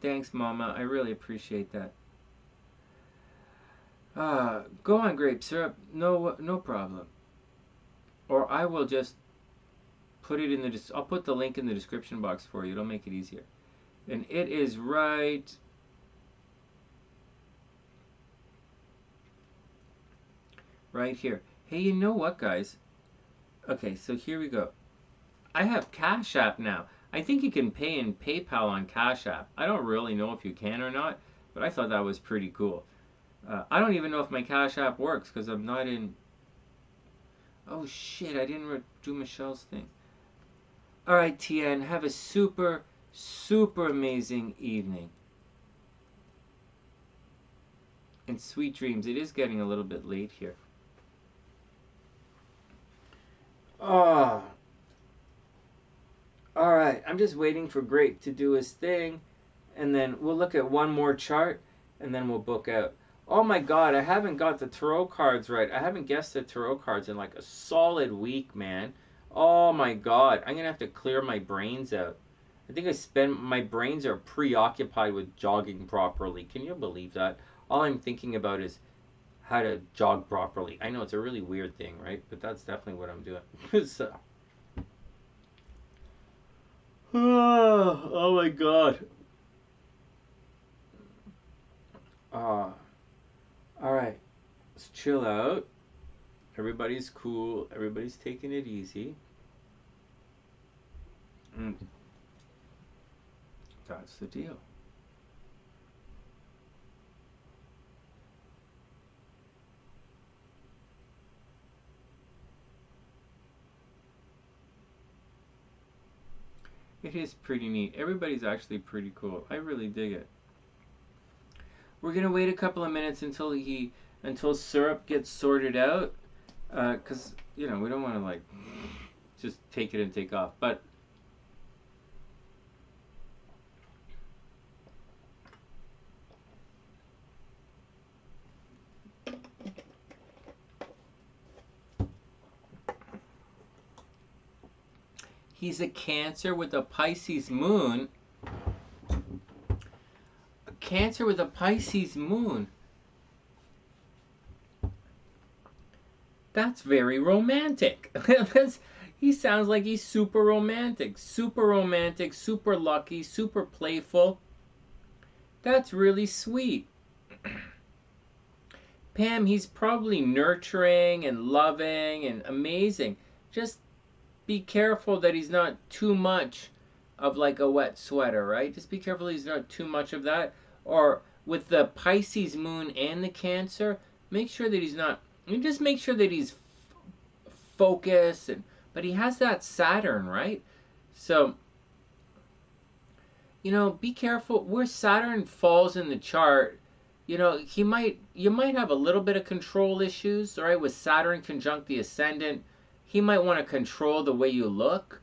Thanks, Mama. I really appreciate that. Go on, grape syrup. No problem. Or I will just put it in the. I'll put the link in the description box for you. It'll make it easier. And it is right here. Hey, you know what, guys? Okay, so here we go. I have Cash App now. I think you can pay in PayPal on Cash App. I don't really know if you can or not, but I thought that was pretty cool. I don't even know if my Cash App works because I'm not in. Oh shit, I didn't do Michelle's thing. Alright, TN, have a super, super amazing evening. And sweet dreams. It is getting a little bit late here. Oh. Alright, I'm just waiting for Grape to do his thing, and then we'll look at one more chart, and then we'll book out. Oh my god, I haven't got the tarot cards right. I haven't guessed the tarot cards in like a solid week, man. Oh my god, I'm gonna have to clear my brains out. I think my brains are preoccupied with jogging properly. Can you believe that? All I'm thinking about is how to jog properly. I know it's a really weird thing, right? But that's definitely what I'm doing. So. Oh my god. Alright. Let's chill out. Everybody's cool. Everybody's taking it easy. That's the deal. It is pretty neat. Everybody's actually pretty cool. I really dig it. We're gonna wait a couple of minutes until Syrup gets sorted out, because you know we don't want to like just take it and take off. But he's a Cancer with a Pisces moon. A Cancer with a Pisces moon. That's very romantic. He sounds like he's super romantic, super lucky, super playful. That's really sweet. Pam, he's probably nurturing and loving and amazing. Just be careful that he's not too much of like a wet sweater, right? Just be careful he's not too much of that. Or with the Pisces moon and the Cancer, make sure that he's not, you just make sure that he's focused, but he has that Saturn, right? So, be careful where Saturn falls in the chart. You might have a little bit of control issues, right? With Saturn conjunct the ascendant, he might want to control the way you look,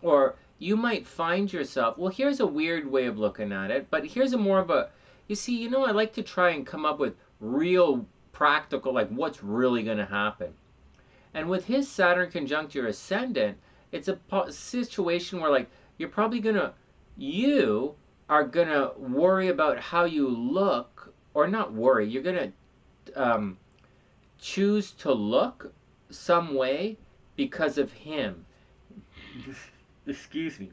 or you might find yourself, well, here's a weird way of looking at it, but here's a more of a, you see, I like to try and come up with real practical, like what's really going to happen. And with his Saturn conjunct your ascendant, it's a situation where like you are gonna worry about how you look, or not worry, you're gonna choose to look some way because of him. Excuse me.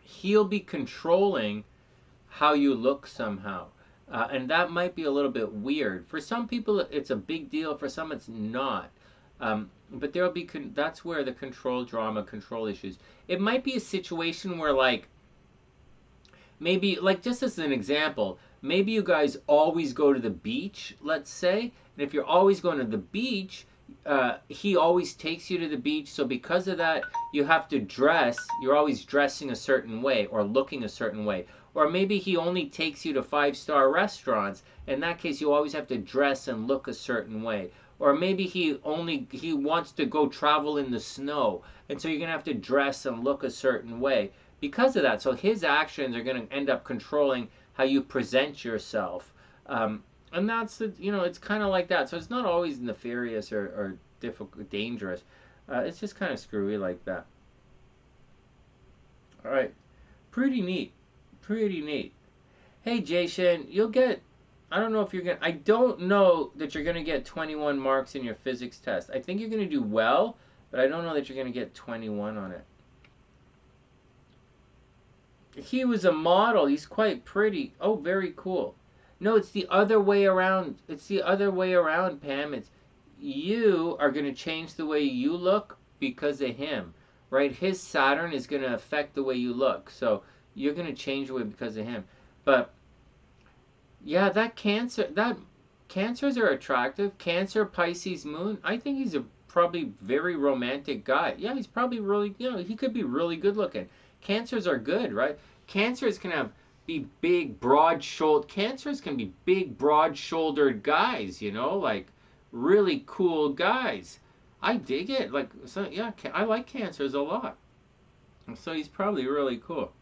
He'll be controlling how you look somehow. And that might be a little bit weird. For some people, it's a big deal. For some, it's not. But there'll be, that's where the control drama, control issues. It might be a situation where, like, maybe, like, just as an example, maybe you guys always go to the beach, let's say. And if you're always going to the beach, he always takes you to the beach. So because of that, you have to dress. You're always dressing a certain way or looking a certain way. Or maybe he only takes you to 5-star restaurants. In that case, you always have to dress and look a certain way. Or maybe he wants to go travel in the snow. And so you're going to have to dress and look a certain way because of that. So his actions are going to end up controlling how you present yourself. And that's, it's kind of like that. So it's not always nefarious or difficult, dangerous. It's just kind of screwy like that. All right. Pretty neat. Pretty neat. Hey, Jason, you'll get, I don't know if you're going to, I don't know that you're going to get 21 marks in your physics test. I think you're going to do well, but I don't know that you're going to get 21 on it. He was a model. He's quite pretty. Oh, very cool. No, it's the other way around. It's the other way around, Pam. It's you are going to change the way you look because of him, right? His Saturn is going to affect the way you look. So you're going to change the way because of him. But yeah, cancers are attractive. Cancer, Pisces moon. I think he's a probably very romantic guy. Yeah, he's probably really, he could be really good looking. Cancers are good, right? Cancers can be big, broad-shouldered. Cancers can be big, broad-shouldered guys, like really cool guys. I dig it. Like, so yeah, I like cancers a lot. So he's probably really cool.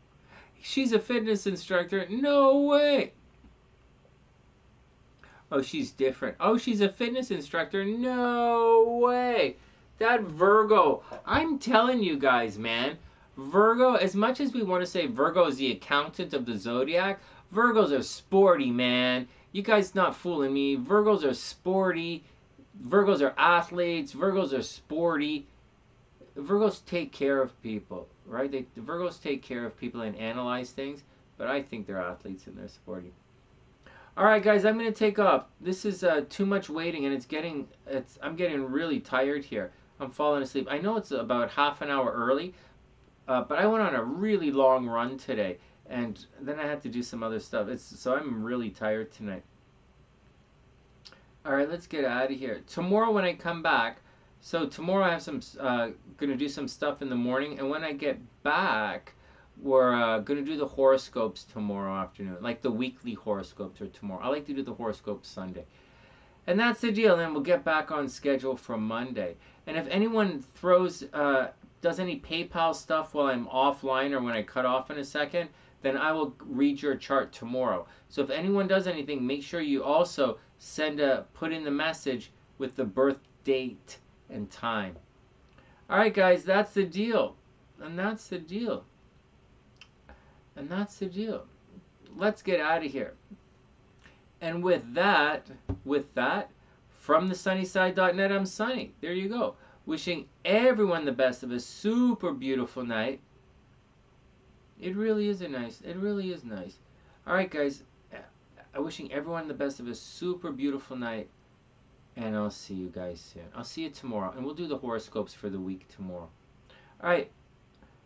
She's a fitness instructor. No way. Oh, she's different. Oh, she's a fitness instructor. No way. That Virgo. I'm telling you guys, man. Virgo, as much as we want to say Virgo is the accountant of the zodiac, Virgos are sporty, man. You guys not fooling me. Virgos are sporty. Virgos are athletes. Virgos are sporty. Virgos take care of people, right? The Virgos take care of people and analyze things, but I think they're athletes and they're sporty. All right, guys, I'm going to take off. This is too much waiting, and I'm getting really tired here. I'm falling asleep. I know it's about half an hour early, but I went on a really long run today, and then I had to do some other stuff. So I'm really tired tonight. All right, let's get out of here. Tomorrow when I come back, so tomorrow I have going to do some stuff in the morning, and when I get back, we're going to do the horoscopes tomorrow afternoon, like the weekly horoscopes are tomorrow. I like to do the horoscopes Sunday. And that's the deal, and we'll get back on schedule for Monday. And if anyone does any PayPal stuff while I'm offline or when I cut off in a second, then I will read your chart tomorrow. So if anyone does anything, make sure you also put in the message with the birth date and time. All right, guys, that's the deal. And that's the deal. And that's the deal. Let's get out of here. And with that, from TheSunnySide.net, I'm Sonny. There you go. Wishing everyone the best of a super beautiful night. It really is nice. All right, guys. I'm wishing everyone the best of a super beautiful night. And I'll see you guys soon. I'll see you tomorrow. And we'll do the horoscopes for the week tomorrow. All right.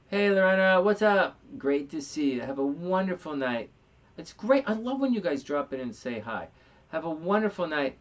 Hey, Lorena. What's up? Great to see you. Have a wonderful night. It's great. I love when you guys drop in and say hi. Have a wonderful night.